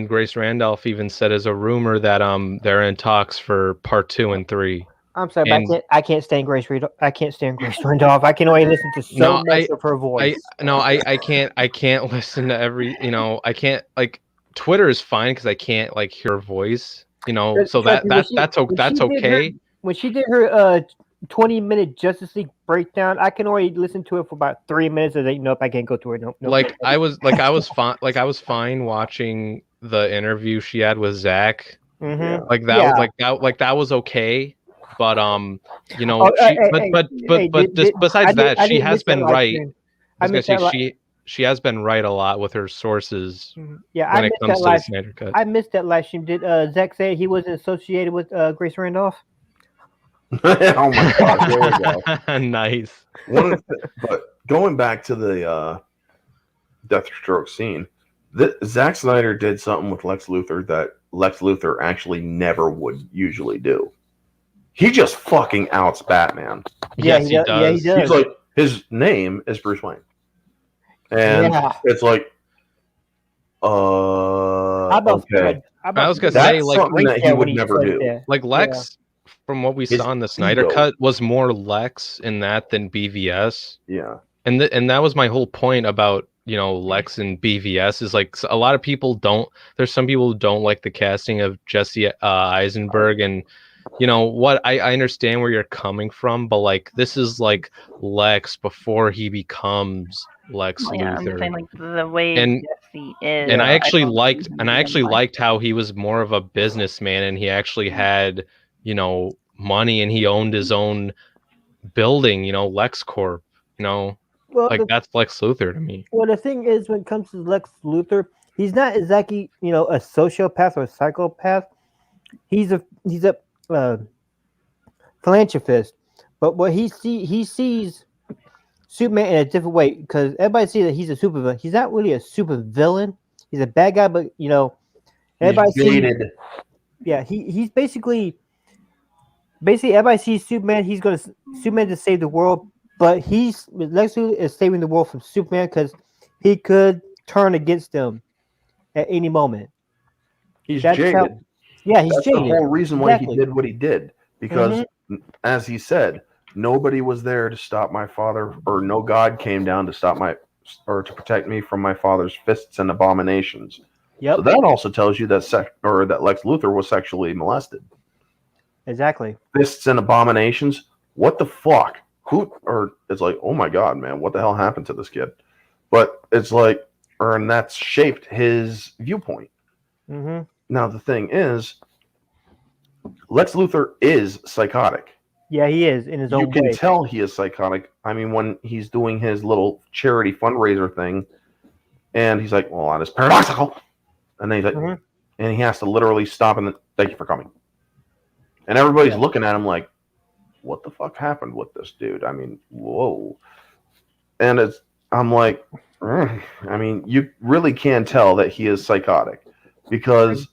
Grace Randolph even said as a rumor that they're in talks for part 2 and 3. I'm sorry, And- but I can't stand Grace Randolph. I can't stand Grace Randolph. I can only listen to so No, much of her voice. I can't listen to every I can't like Twitter is fine because I can't like hear her voice. So Trust me, that's okay. When she did her 20-minute Justice League breakdown, I can only listen to it for about 3 minutes and then nope, I can't go to it. Nope. Like I was fine watching the interview she had with Zack. Mhm. Like that Yeah. that was okay. But Oh, she, hey, besides that, I she didn't has miss that been live right. stream. I was gonna missed that say she has been right a lot with her sources Yeah, when I it missed comes that to the live. Snyder cut. I missed that live stream. Did Zack say he wasn't associated with Grace Randolph? Oh my god, there we go. Nice. But going back to the Deathstroke scene, Zack Snyder did something with Lex Luthor that Lex Luthor actually never would usually do. He just fucking outs Batman. Yes, he does. Yeah, he does. He's like, his name is Bruce Wayne, and Yeah. it's like, How about okay, I was gonna that's say, like, something that he Grayscale when would never said do. that. Like Lex, from what we His saw in the Snyder ego. cut, was more Lex in that than BVS. Yeah, And that was my whole point about Lex and BVS is like a lot of people don't. There's some people who don't like the casting of Jesse Eisenberg, and what I understand where you're coming from, but like this is like Lex before he becomes Lex Well, yeah, I'm just saying, Luthor. like the way And- Jesse is. And I actually don't liked, see him and I being actually like- liked how he was more of a businessman, and he actually had, money, and he owned his own building, LexCorp. Well, Like that's Lex Luthor to me. well, the thing is, when it comes to Lex Luthor, he's not exactly a sociopath or a psychopath. He's a philanthropist, but what he sees Superman in a different way because everybody sees that he's a supervillain. He's not really a supervillain. He's a bad guy, but everybody he's sees. jaded. Yeah, he's basically everybody sees Superman. He's going to Superman to save the world, but Lex Luthor is saving the world from Superman because he could turn against them at any moment. He's That's jaded. how- Yeah, he's That's jaded. the whole reason why Exactly. he did what he did. Because, as he said, nobody was there to stop my father, or no God came down to stop or to protect me from my father's fists and abominations. Yep, So that also tells you that that Lex Luthor was sexually molested. exactly. Fists and abominations. What the fuck? It's like, oh my god, man, what the hell happened to this kid? But it's like, and that's shaped his viewpoint. hmm Now the thing is, Lex Luthor is psychotic. Yeah, he is in his You own can way. tell he is psychotic. I mean, when he's doing his little charity fundraiser thing, and he's like, "Well, that is paradoxical," and then he's like, Mhm. and he has to literally stop and thank you for coming. And everybody's Yeah. looking at him like, "What the fuck happened with this dude?" I mean, whoa. And I'm like, I mean, you really can tell that he is psychotic because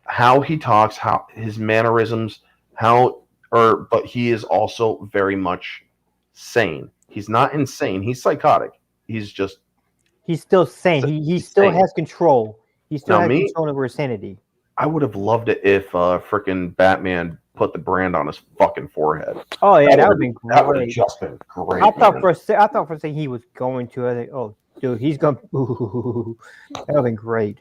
how he talks, how his mannerisms, but he is also very much sane. He's not insane. He's psychotic. He's just He's still sane. He he's still sane. has control. He still Now, has me- control over his sanity. I would have loved it if frickin' Batman put the brand on his fucking forehead. Oh yeah, that would have been That would have great. just been great. I thought man. for a second he was going to. I think, oh, dude, he's going. That would have been great.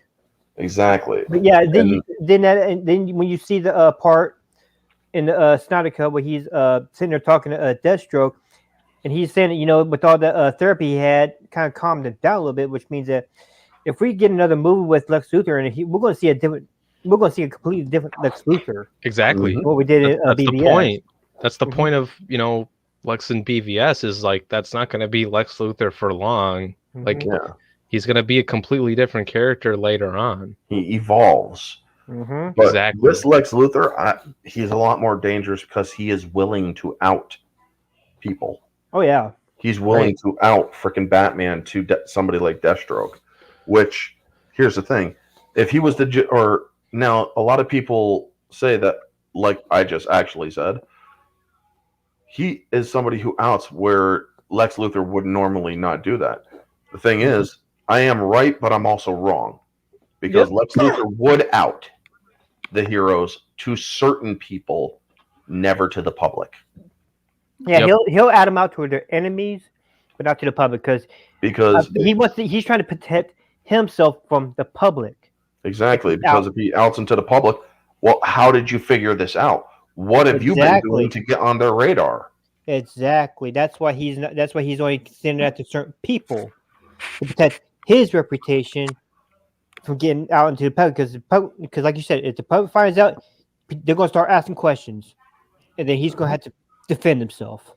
Exactly. But yeah, then And- then when you see the part in the Snyder Cut where he's sitting there talking to Deathstroke, and he's saying that, you know, with all the therapy he had, kind of calmed him down a little bit, which means that if we get another movie with Lex Luthor, and we're going to see a completely different Lex Luthor. Exactly. Mhm. What we did in That's BVS. the point. That's the Mhm. point of, you know, Lex and BVS is like, that's not going to be Lex Luthor for long. Like, Yeah, he's going to be a completely different character later on. he evolves. Mm-hmm. But Exactly. this Lex Luthor, he's a lot more dangerous because he is willing to out people. Oh yeah. He's willing to out freaking Batman to somebody like Deathstroke. Which, here's the thing: if he was now a lot of people say that, like I just actually said, he is somebody who outs where Lex Luthor would normally not do that. The thing is, I am right, but I'm also wrong because Yep. Lex Luthor would out the heroes to certain people, never to the public. Yeah, Yep. he'll add them out to their enemies, but not to the public because he's trying to protect himself from the public. Exactly, because if he outs into the public, well, how did you figure this out? What have you been Exactly. doing to get on their radar? Exactly. That's why he's not. That's why he's only sending that to certain people to protect his reputation from getting out into the public. Because like you said, if the public finds out, they're gonna start asking questions, and then he's gonna have to defend himself.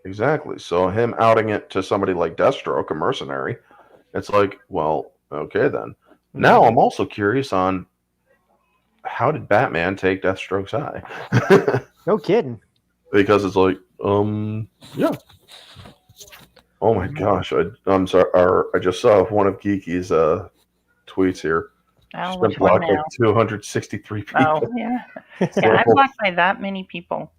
Exactly. So him outing it to somebody like Deathstroke, a mercenary, it's like, well, okay then. Now I'm also curious on how did Batman take Deathstroke's eye? No kidding. Because it's like, yeah. Oh my gosh, I'm sorry. I just saw one of Geeky's tweets here. Oh, She's been which one blocked by now? 263 people. Oh, yeah. Yeah, I'm blocked by that many people.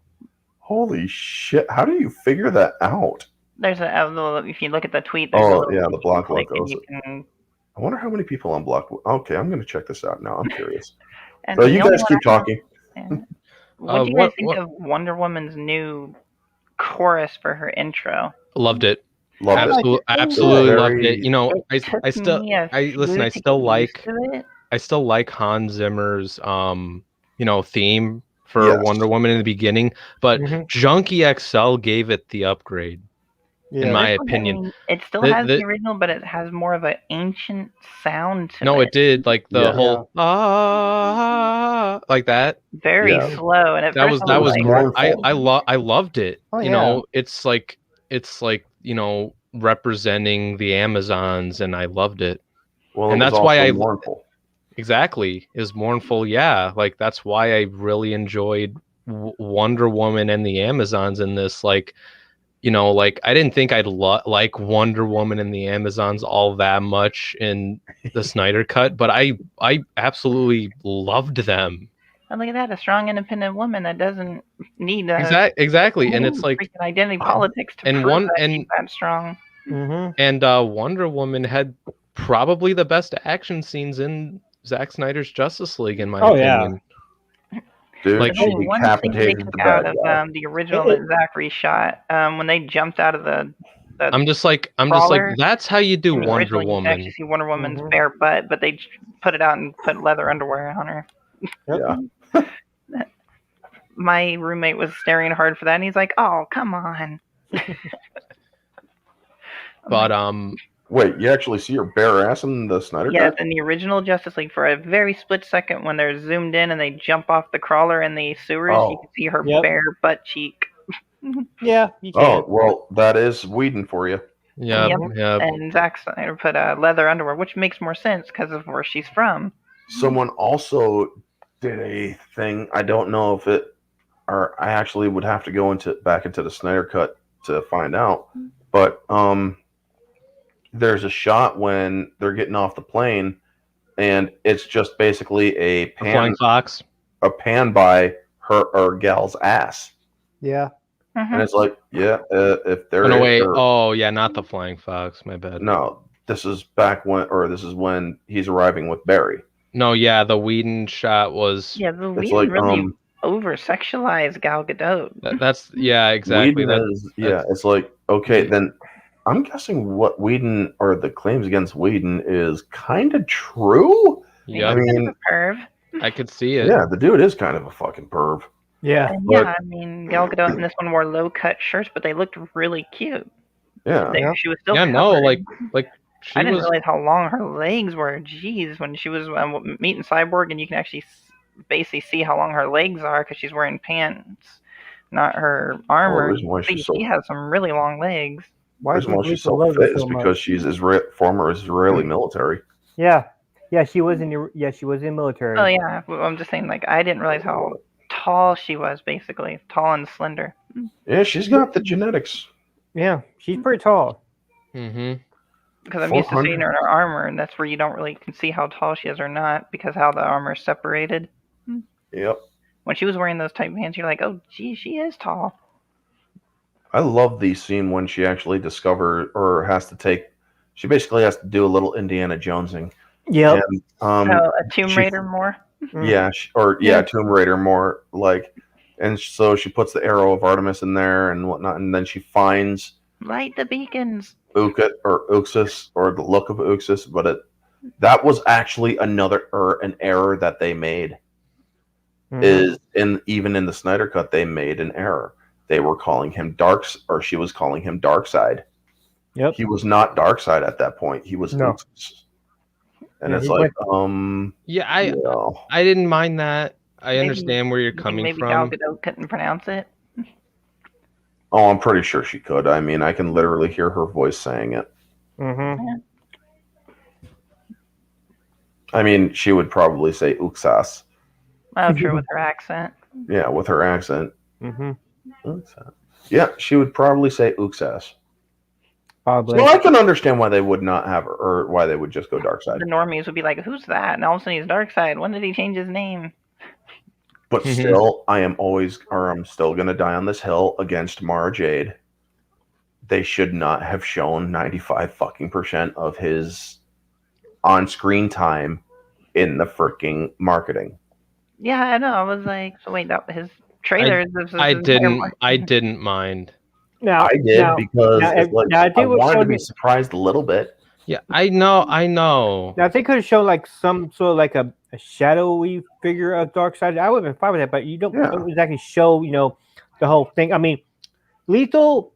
Holy shit! How do you figure that out? There's if you look at the tweet, there's a Oh little yeah, the block click logo. and you can. I wonder how many people I'm blocked with. Okay, I'm gonna check this out now. I'm curious. And So you know guys what keep I have- talking. Yeah. What do you guys what- think what- of Wonder Woman's new chorus for her intro? Loved it. Love it. Absolutely Very- loved it. You know, It took I still me a listen, few I to still get like used to it. I still like Hans Zimmer's you know, theme for Yes. Wonder Woman in the beginning, but Mhm. Junkie XL gave it the upgrade. Yeah. In my This one, I opinion. mean, it still The- has the- the original, but it has more of an ancient sound to No, it. it did like the Yeah. whole like that. Very Yeah. slow, and at That first was I that was was like, mournful. I loved it. Oh, you yeah. know, it's like you know, representing the Amazons, and I loved it. Well, And it was that's why also I- mournful. Exactly, is mournful. Yeah, like that's why I really enjoyed Wonder Woman and the Amazons in this. Like, you know, like I didn't think I'd like Wonder Woman and the Amazons all that much in the Snyder cut, but I absolutely loved them. oh, look at that, a strong, independent woman that doesn't need Exactly, and it's like freaking identity politics to and prove one- that and- she's that strong. Mm-hmm. and Wonder Woman had probably the best action scenes in Zack Snyder's Justice League, in my Oh, yeah. opinion. Dude, Like- she There's one thing they decapitated took the out bad of guy. the original It- that Zack reshot when they jumped out of the I'm just like Crawler. that's how you do in the Wonder original, you can actually Woman. see Wonder Woman's Mhm. bare butt, but they put it out and put leather underwear on her. Yeah. My roommate was staring hard for that, and he's like, "Oh, come on." But Wait, you actually see her bare ass in the Snyder Yes, Cut? in the original Justice League, for a very split second, when they're zoomed in and they jump off the crawler in the sewers, you Oh. can see her Yep. bare butt cheek. Yeah, you can. Oh, well, that is Whedon for you. Yep, Yep. yep. And Zack Snyder put leather underwear, which makes more sense because of where she's from. Someone also did a thing. I don't know if it, or I actually would have to go back into the Snyder Cut to find out. But there's a shot when they're getting off the plane, and it's just basically a Flying Fox. pan by her or gal's ass, Yeah. and it's like, yeah, if they're Oh, no, wait. Oh, yeah, not the Flying Fox. My bad. no, this is back when, or this is when he's arriving with Barry. No, yeah, the Whedon shot was. Yeah, the It's Whedon like really over-sexualized Gal Gadot. That's yeah, exactly. Whedon it's like, okay, then I'm guessing what Whedon or the claims against Whedon is kind of true. Yeah, I mean, a perv. I could see it. yeah, the dude is kind of a fucking perv. Yeah. And But- yeah, I mean, Gal Gadot in this one wore low-cut shirts, but they looked really cute. Yeah, She was still Yeah, no, covered. like she I didn't was. realize how long her legs were. Jeez, when she was meeting Cyborg, and you can actually basically see how long her legs are because she's wearing pants, not her armor. reason why she's She has some really long legs. Why the does reason why she's Lisa so love fit this is so much? because she's former Israeli military. Yeah. Yeah, she was in the she was in military. Oh yeah, I'm just saying, like, I didn't realize how tall she was. Basically, tall and slender. Yeah, she's got the genetics. Yeah, she's pretty tall. Mm-hmm. Because I'm used to 400. seeing her in her armor, and that's where you don't really can see how tall she is or not, because how the armor is separated. Yep. When she was wearing those tight pants, you're like, oh, gee, she is tall. I love the scene when she actually discovered or has to take. She basically has to do a little Indiana Jonesing. Yep. And, So a Tomb she- Raider more. yeah, Tomb Raider more like, and so she puts the arrow of Artemis in there and whatnot, and then she finds Light the beacons. Ukit or Uxus or the look of Uxus, but that was actually an error that they made. Mhm. Even in the Snyder Cut, they made an error. They were calling him she was calling him Darkseid. Yep. He was not Darkseid at that point. He was No. Uxus. And Yeah, it's he like, Yeah, yeah. I didn't mind that. I Maybe- understand where you're You think coming maybe Gal from. Gadot couldn't pronounce it. Oh, I'm pretty sure she could. I mean, I can literally hear her voice saying it. Mhm. I mean, she would probably say Uxas. Oh, true, with her accent. Yeah, with her accent. Mhm. Uxas. Yeah, she would probably say Uxas. Probably. So I can understand why they would not have her, or why they would just go Darkseid. The normies would be like, who's that? And all of a sudden he's Darkseid. When did he change his name? But Mhm. still, I'm still going to die on this hill against Mara Jade. They should not have shown 95% of his on-screen time in the freaking marketing. Yeah, I know. I was like, so wait, that his trailers. I didn't mind. Now, I did now, because now, it's like, now, I I think what wanted to showed be me- surprised a little bit. Yeah, I know. now if they could have shown like some sort of like a shadowy figure of Darkseid, I would have been fine with that. But you don't exactly show, the whole thing. I mean, Lethal.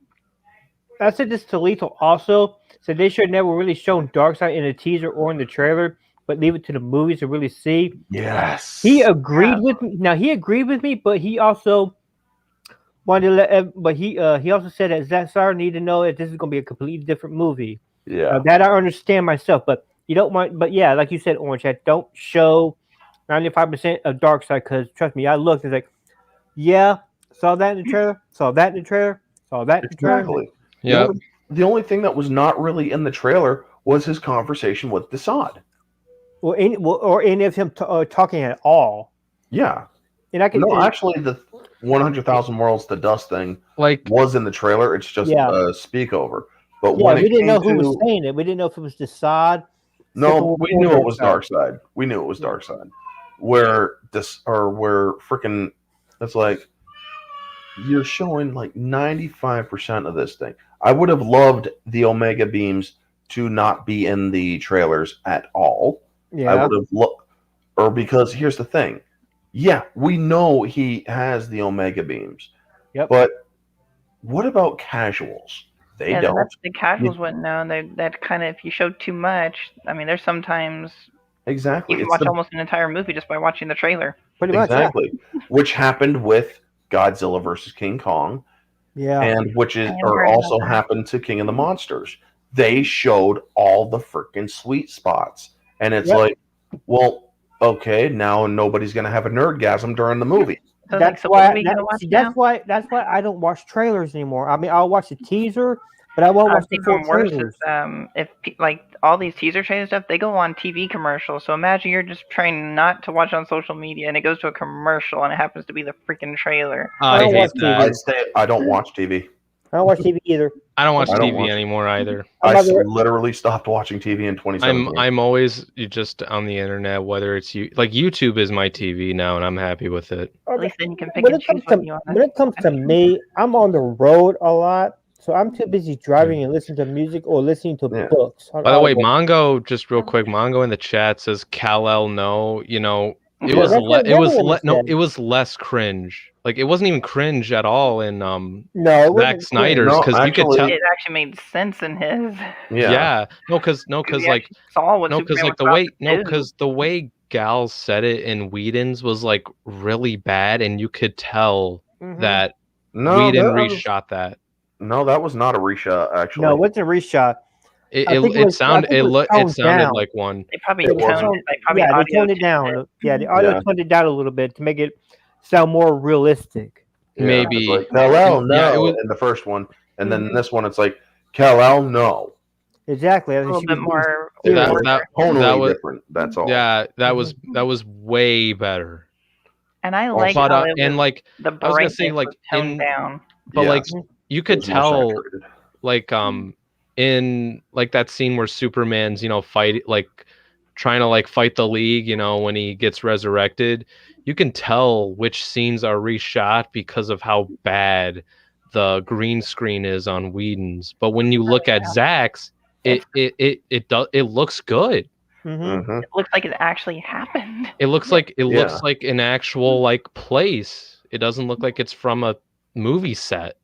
I said this to Lethal also. So they should have never really shown Darkseid in a teaser or in the trailer, but leave it to the movies to really see. Yes. He agreed with me. Now he agreed with me, but he also wanted to but he also said that Zack Snyder needed to know that this is going to be a completely different movie. Yeah. That I understand myself, but you don't want. But yeah, like you said, Orange Hat, don't show 95% of Darkseid because trust me, I looked. It's like, yeah, saw that in the trailer, saw that in the trailer, saw that in the trailer. Exactly. Yeah. The only thing that was not really in the trailer was his conversation with Desaad. Or any of him talking at all. Yeah. And I can No, actually, the 100,000 Worlds to Dust thing Like, was in the trailer. It's just a speak over. But yeah, when we it didn't know came who was saying it. We didn't know if it was Desaad. No, we knew it was Darkseid. We knew it was Darkseid. Where freaking, it's like you're showing like 95% of this thing. I would have loved the Omega beams to not be in the trailers at all. Yeah. I would have because here's the thing. Yeah, we know he has the Omega beams. Yep. But what about casuals? They Yeah, don't. the casuals wouldn't know. That kind of, if you show too much, I mean, there's sometimes Exactly. you can It's watch the almost an entire movie just by watching the trailer. Pretty much, yeah. exactly, which happened with Godzilla versus King Kong, Yeah. and which is I or heard about also that. happened to King of the Monsters. They showed all the freaking sweet spots, and it's Yep. like, well, okay, now nobody's gonna have a nerdgasm during the movie. So, That's so what why. are we gonna watch That's now? why I don't watch trailers anymore. I mean, I'll watch the teaser, but I won't watch the It's full even worse. trailers. Is, if like all these teaser trailer stuff, they go on TV commercials. So imagine you're just trying not to watch on social media, and it goes to a commercial, and it happens to be the freaking trailer. I don't hate watch that. I don't watch TV. I don't watch TV either. I don't watch I don't TV watch it. anymore either. I'm I either- literally stopped watching TV in 2017. I'm always just on the internet, whether it's like YouTube is my TV now, and I'm happy with it. At least then you can pick when and it choose comes to what you want. when it comes to me, I'm on the road a lot, so I'm too busy driving and listening to music or listening to Yeah. books. By the way, Mongo, just real quick, Mongo in the chat says Kal-El no. You know, it Yeah, was that's what the other woman no, said. it was less cringe. Like it wasn't even cringe at all in no, it wasn't Zack Snyder's No, because you could actually- tell. It actually made sense in his. Yeah, no, because You like actually saw what no, because Superman like the was about way to no, do. because the way Gal said it in Whedon's was like really bad, and you could tell Mhm. that No, Whedon that was, reshot that. no, that was not a reshot. Actually, No, it wasn't a reshot. It I think it it was- I sounded think it was it toned sounded down. like one. They probably It toned wasn't. it. They probably Yeah, they audio toned it tuned down. Yeah, the audio Yeah. toned it down a little bit to make it sound more realistic. Yeah, Maybe. it's like Kal-El, no, Yeah, it was- in the first one, and then Mhm. in this one, it's like Kal-El, no. Exactly. a little bit more. It That- was that- tonally was- different. That's all. Yeah, that was way better. And I like But how it and was, like the I was gonna brightness say like was toned in down. but Yeah. like you could It was more tell saturated. like in like that scene where Superman's trying to like fight the League, when he gets resurrected, you can tell which scenes are reshot because of how bad the green screen is on Whedon's. But when you look at Zack's, it looks good. Mm-hmm. Mhm. It looks like it actually happened. It looks like Yeah. looks like an actual like place. It doesn't look like it's from a movie set.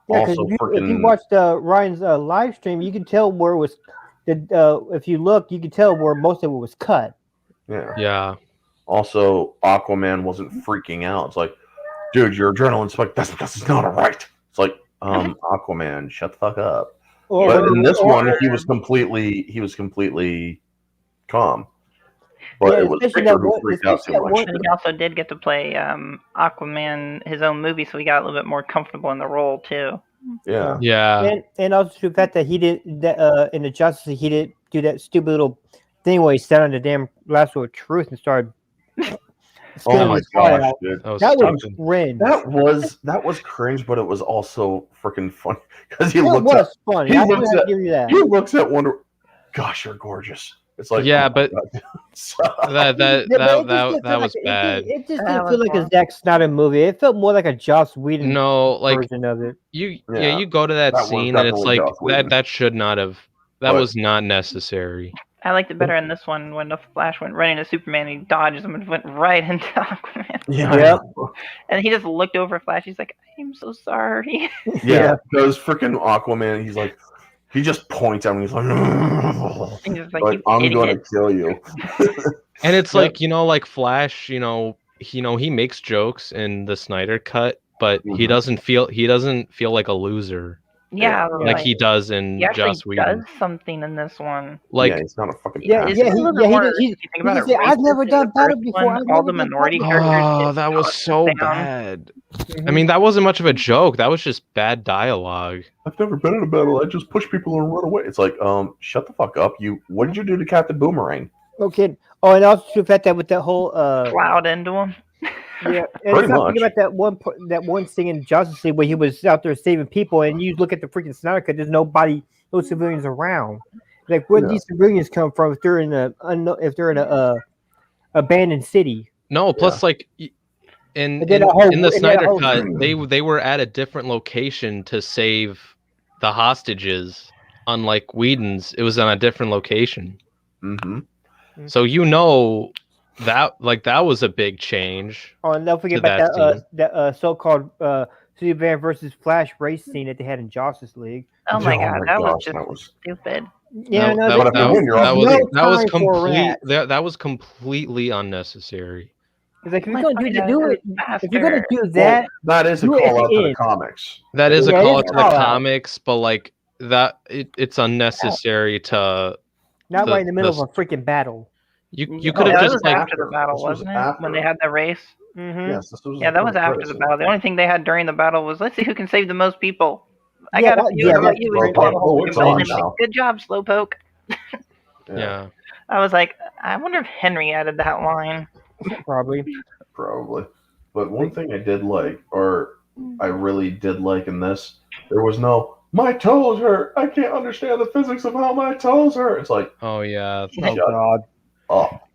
Yeah, because Also if you freaking- watched Ryan's live stream, you can tell where it was. If you look, you can tell where most of it was cut. Yeah. Yeah. Also, Aquaman wasn't freaking out. It's like, dude, your adrenaline spike. That's because it's not alright. It's like, Aquaman, shut the fuck up. But in this one, he was completely calm. But Yeah, it was especially Victor that who one- freaked out too especially that much. And he also did get to play Aquaman, his own movie, so he got a little bit more comfortable in the role too. Yeah. Yeah. And also the fact that he did that in the Justice League, he didn't do that stupid little thing where he sat on the damn lasso of truth and started. Oh spitting my his fire gosh, out. dude. That was stupid. cringe. That was cringe, but it was also freaking funny because he That looks at was funny. he I looks have to at- give you that. he looks at Wonder. Gosh, you're gorgeous. It's like Yeah, oh my but- God. that Yeah, but it just that didn't that feel was like, bad. It just That didn't was feel like a horrible. Zack Snyder movie. It felt more like a Joss Whedon No, like version of it. Yeah, you go to that that was scene and it's definitely like Joss Whedon. that should not have that But- was not necessary. I liked it better in this one when the Flash went running to Superman and he dodges him and went right into Aquaman. yeah, Yep. And he just looked over at Flash. He's like, I'm so sorry. yeah. Because freaking Aquaman, he's like, he just points at me. He's like, He's just like, like you I'm idiot. gonna kill you. And it's Yep. like, like Flash, he makes jokes in the Snyder cut, but he Mhm. doesn't feel like a loser Yeah, like he does in he actually Joss Whedon. does something in this one. Like yeah, he's not a fucking Yeah, passive. yeah, It's a he- little yeah, bit he more, did- he- if you think about he it, said, "I've racist never in done the battle first before. one. I've All never the done minority battle." characters. oh, get that was tossed so down. bad. I mean, that wasn't much of a joke. That was just bad dialogue. I've never been in a battle. I just push people and run away. It's like, shut the fuck up. What did you do to Captain Boomerang? Okay. Oh, and also the fact that with that whole Plowed into him. yeah, and Pretty stop thinking much. about that one thing in Justice League where he was out there saving people, and you look at the freaking Snyder cut. There's no civilians around. Like, where Yeah. these civilians come from if they're in a abandoned city? No, plus like in And then a whole- in the and then a Snyder whole- cut, they were at a different location to save the hostages. Unlike Whedon's, it was on a different location. Mm-hmm. So that was a big change. Oh, and don't forget To about that that so-called Superman versus Flash race scene that they had in Justice League. Oh my Yeah, god, that was gosh, just that was stupid. Yeah, no, But if you win, you're off the team. that was completely unnecessary. It's like if you're Let's gonna find do out do who's it, if you're gonna faster. do that, that is a do it at call out the to the end. comics. That is a Yeah, it call is out a to the call out. comics, but like it's unnecessary to Not right in the middle the- of a freaking battle. you Yeah, could have that just was like after the battle, This was wasn't it? after. When they had the race. Mm-hmm. Yes, this was Yeah, that was the after the battle. The only thing they had during the battle was let's see who can save the most people. I Yeah, got a that- few. yeah, How about that's you? great. You blow the whole Oh, it's thing, on and now. good job, Slowpoke. yeah. I was like, I wonder if Henry added that line. Probably. Probably. But one thing I did like, or I really did like in this, there was no, my toes hurt. I can't understand the physics of how my toes hurt. It's like, Oh yeah. Oh God. up.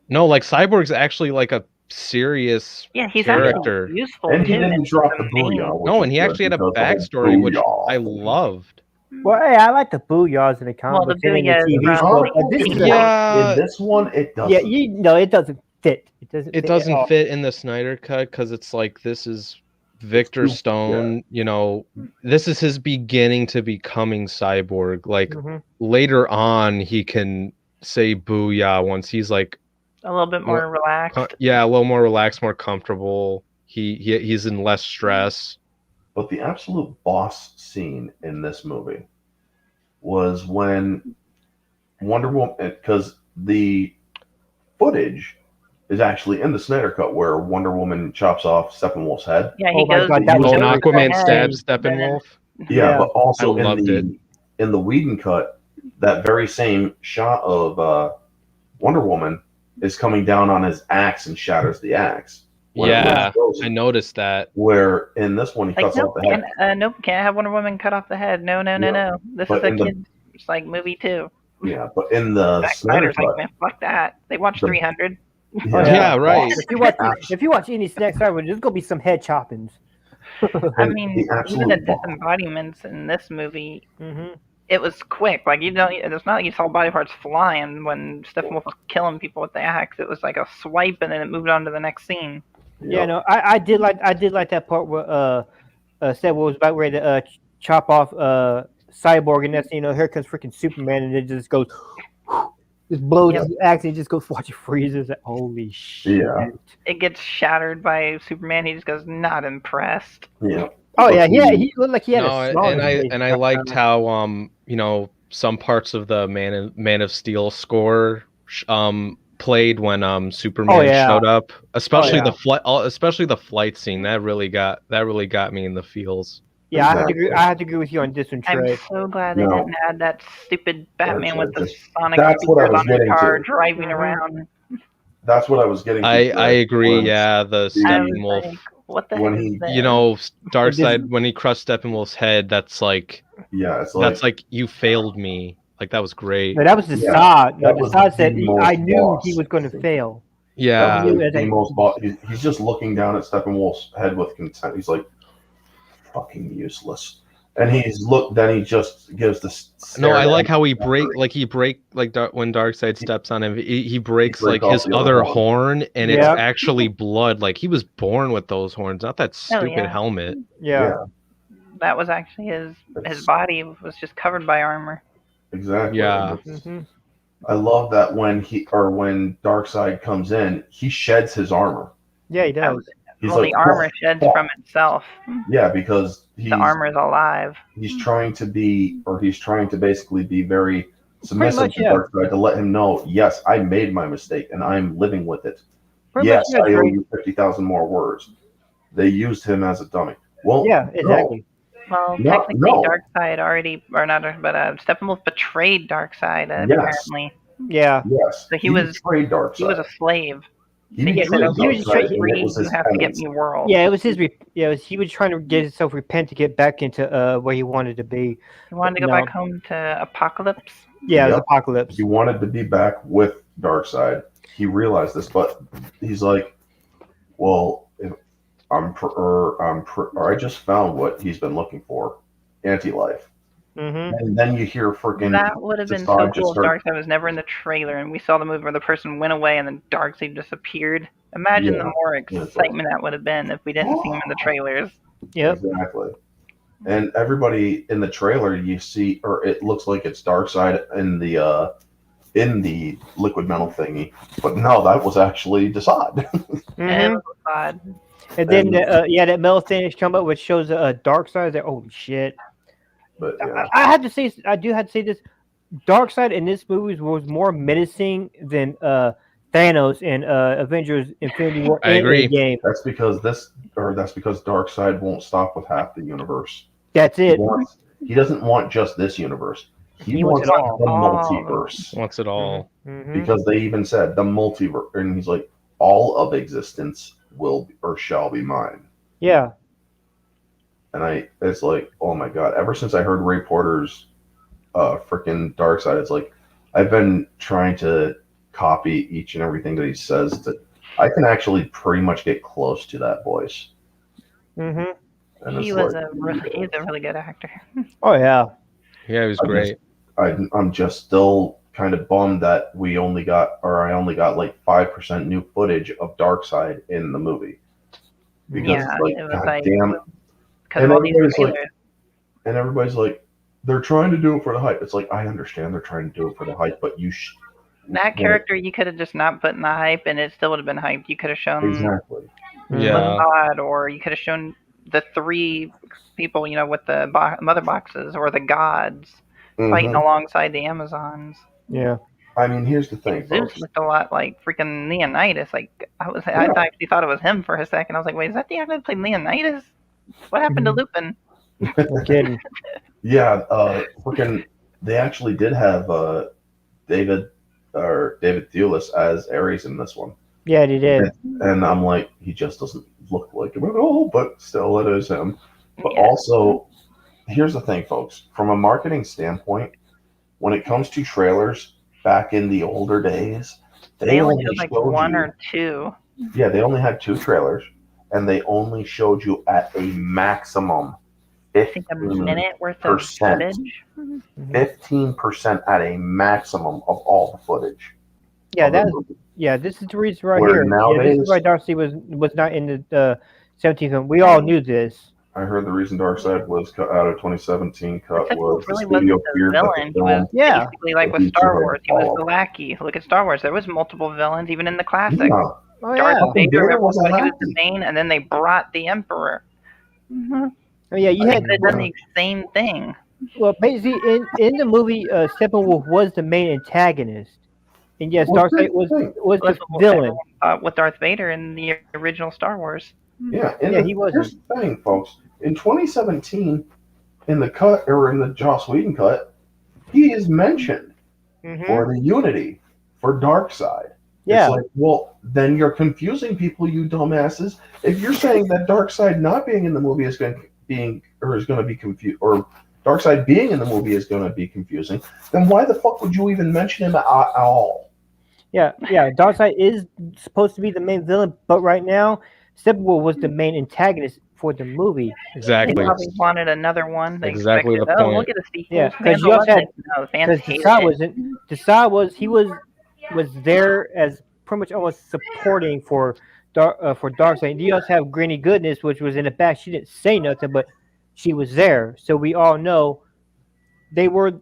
No, like Cyborg's actually like a serious Yeah, he's character. actually useful And he too. didn't and drop he's the main- booyah. which No, is and he good actually had a because the whole backstory, which booyah I thing. loved. Well, hey, I like the booyahs in the comic Well, the books and in the booyahs TV from, show, like, but this is a- Yeah, In this one, it doesn't. yeah, you know, it doesn't fit. It doesn't. it fit at doesn't all. fit in the Snyder cut because it's like this is Victor too- Stone. You know, this is his beginning to becoming Cyborg. Like Mhm. later on, he can say "booyah" once he's like, a little bit more relaxed. yeah, a little more relaxed, more comfortable. He's in less stress. But the absolute boss scene in this movie was when Wonder Woman, because the footage is actually in the Snyder Cut where Wonder Woman chops off Steppenwolf's head. Yeah, Oh he my goes. God, that Oh, was and so Aquaman good. stabs Then- Steppenwolf. Yeah, Yeah. but also I loved in the Whedon cut, that very same shot of Wonder Woman is coming down on his axe and shatters the axe. when it Yeah, was frozen. I noticed that. Where in this one he Like, cuts off nope, the head. can't have Wonder Woman cut off the head. No. This But is a in the- kid. It's like movie too. Yeah, but in the Zack Snyder Snyder's like, Cut, man, fuck that. They watched The- 300. Yeah, right. If you watch any Snack Cyber, there's gonna be some head choppings. I And mean, the even absolute the boss. disembodiments in this movie, Mm-hmm. it was quick. Like it's not like you saw body parts flying when Steppenwolf was killing people with the axe. It was like a swipe, and then it moved on to the next scene. Yeah, no, I did like that part where Steph was about ready to chop off Cyborg, and that's here comes freaking Superman, and it just goes, just blows Yep. his axe, and it just goes, watch it freezes. Like, holy shit! Yeah. It gets shattered by Superman. He just goes, not impressed. Yeah. Oh yeah, But yeah, he looked like he had No, a snarl in his face. and I liked how some parts of the Man of Steel score played when Superman yeah. showed up, especially yeah. especially the flight scene that really got me in the feels. Yeah, Exactly. I have to agree with you on this one, I'm Trey. so glad they No. didn't add that stupid Batman with the just- sonic that's what I speakers was on his getting car to. driving Mhm. around. That's what I was getting to. I agree. was Yeah, the I was Steppenwolf. like, what the when heck he- is this? You know, It just- Darkseid when he crushed Steppenwolf's head. That's like it's like you failed me. Like that was great. No, that was the Yeah, sod. No, that the was sod said the most I knew boss. he was going to fail. Yeah. knew that was that- the most boss. He's just looking down at Steppenwolf's head with contempt. He's like, fucking useless. And then he just gives this. No, I stare like down. how when Darkseid steps on him, he breaks He breaks like his off the other other horn, and it's Yeah. actually blood. Like he was born with those horns, not that Oh, stupid yeah. helmet. Yeah. That was actually his It's- body was just covered by armor. Exactly. Yeah. hmm I love that when Darkseid comes in, he sheds his armor. Yeah, he does. He's Well, like, the armor "Fuck, sheds fuck." from itself. Yeah, because The armor is alive. he's trying to basically be very submissive much, to yeah. Darkseid to let him know, yes, I made my mistake and I'm living with it. Pretty Yes, much, I owe Trey. you 50,000 more words. They used him as a dummy. Well, Yeah, exactly. Well, No, technically, no. Darkseid already, or not, but Steppenwolf betrayed Darkseid Yes. apparently. Yeah. Yes. So he was- betrayed Darkseid. He was a slave. He He betrayed said, "Okay, he was just trying- Darkseid, and free. it was You his have to get penance. me world." Yeah, it was his. He was trying to get himself repent to get back into where he wanted to be. He wanted to go No. back home to Apocalypse. Yeah, it was Yep. Apocalypse. He wanted to be back with Darkseid. He realized this, but he's like, well, if I just found what he's been looking for, anti-life. hmm And then you hear freaking That would have been so Zod just cool if start- Darkseid was never in the trailer and we saw the movie where the person went away and then Darkseid disappeared. Imagine Yeah. the more Yeah, it's excitement that would have been if we didn't see him in the trailers. Yep. Exactly. And everybody in the trailer, you see, or it looks like it's Darkseid in the liquid metal thingy, but no, that was actually Desaad. And it Mhm. was odd. And then And- that metal finish come up, which shows a dark side. That holy shit! But yeah, I have to say, I do have to say this: Darkseid in this movie was more menacing than Thanos in Avengers: Infinity War I and agree. Endgame. that's because Darkseid won't stop with half the universe. That's it. He doesn't want just this universe. He wants it all. the All. multiverse. Wants it all. Mhm. Because they even said the multiverse, and he's like, all of existence will or shall be mine. Yeah. And it's like, oh my god! Ever since I heard Ray Porter's freaking Darkseid, it's like I've been trying to copy each and everything that he says. That I can actually pretty much get close to that voice. Mhm. And He's it's a really good actor. Oh yeah. Yeah, it was I great. I'm just still kind of bummed that I only got like 5% new footage of Darkseid in the movie. Because Yeah, it's like, it was god like damn. because And of all these everybody's like- trailers. And everybody's like, they're trying to do it for the hype. It's like, I understand they're trying to do it for the hype, but That character you could have just not put in the hype, and it still would have been hyped. You could have shown Exactly. Yeah. God, or you could have shown the three people, with the mother boxes, or the gods fighting Mhm. alongside the Amazons. Yeah. I mean, here's the thing, Zeus folks. looked a lot like freaking Leonidas. Like I actually thought it was him for a second. I was like, wait, is that the actor that played Leonidas? What happened to Lupin? No kidding. Yeah, freaking. They actually did have David Thewlis as Ares in this one, Yeah, they did. and I'm like, he just doesn't look like him at all, but still, it is him. But Yeah. also, here's the thing, folks. From a marketing standpoint, when it comes to trailers, back in the older days, They only showed like showed one you- or two. Yeah, they only had 2 trailers, and they only showed you at a maximum I think a minute worth of 15%. footage. 15% at a maximum of all the footage. Yeah, of the that's movie. yeah. This is the reason right Where here. Yeah, this nowadays- is why Darcy was not in the 17th film. We all knew this. I heard the reason Darkseid was cut out of 2017 cut Except was he really the studio wasn't the feared that villain. the He was film. Yeah. basically like would with be Star too Wars. He was involved. the lackey. Look at Star Wars. There was multiple villains even in the classic. Yeah, Oh Darth yeah. Vader Vader was a was the lackey. main, and then they brought the Emperor. Mm-hmm. Oh yeah. You They had could have done the same thing. well basically in the movie, Steppenwolf was the main antagonist, and yes, Well, Darkseid was Well, the that's what villain. everyone thought with Darth Vader in the original Star Wars. yeah. Yeah, he wasn't. Here's the thing, folks. In 2017, in the cut or in the Joss Whedon cut, he is mentioned Mhm. for the Unity for Darkseid. Yeah. It's like, well, then you're confusing people, you dumbasses. If you're saying that Darkseid not being in the movie is going to be confused, or Darkseid being in the movie is going to be confusing, then why the fuck would you even mention him at all? Yeah. Darkseid is supposed to be the main villain, but right now, Steppenwolf was the main antagonist for the movie. They Exactly. probably wanted another one. They Exactly expected, the oh, we'll point. get a sequel. Yeah, 'cause Fans you also loved had- it. No, the fans Because hated it. Desaad was there as pretty much almost supporting for Darkseid. You also have Granny Goodness, which was in the back. She didn't say nothing, but she was there. So we all know they were.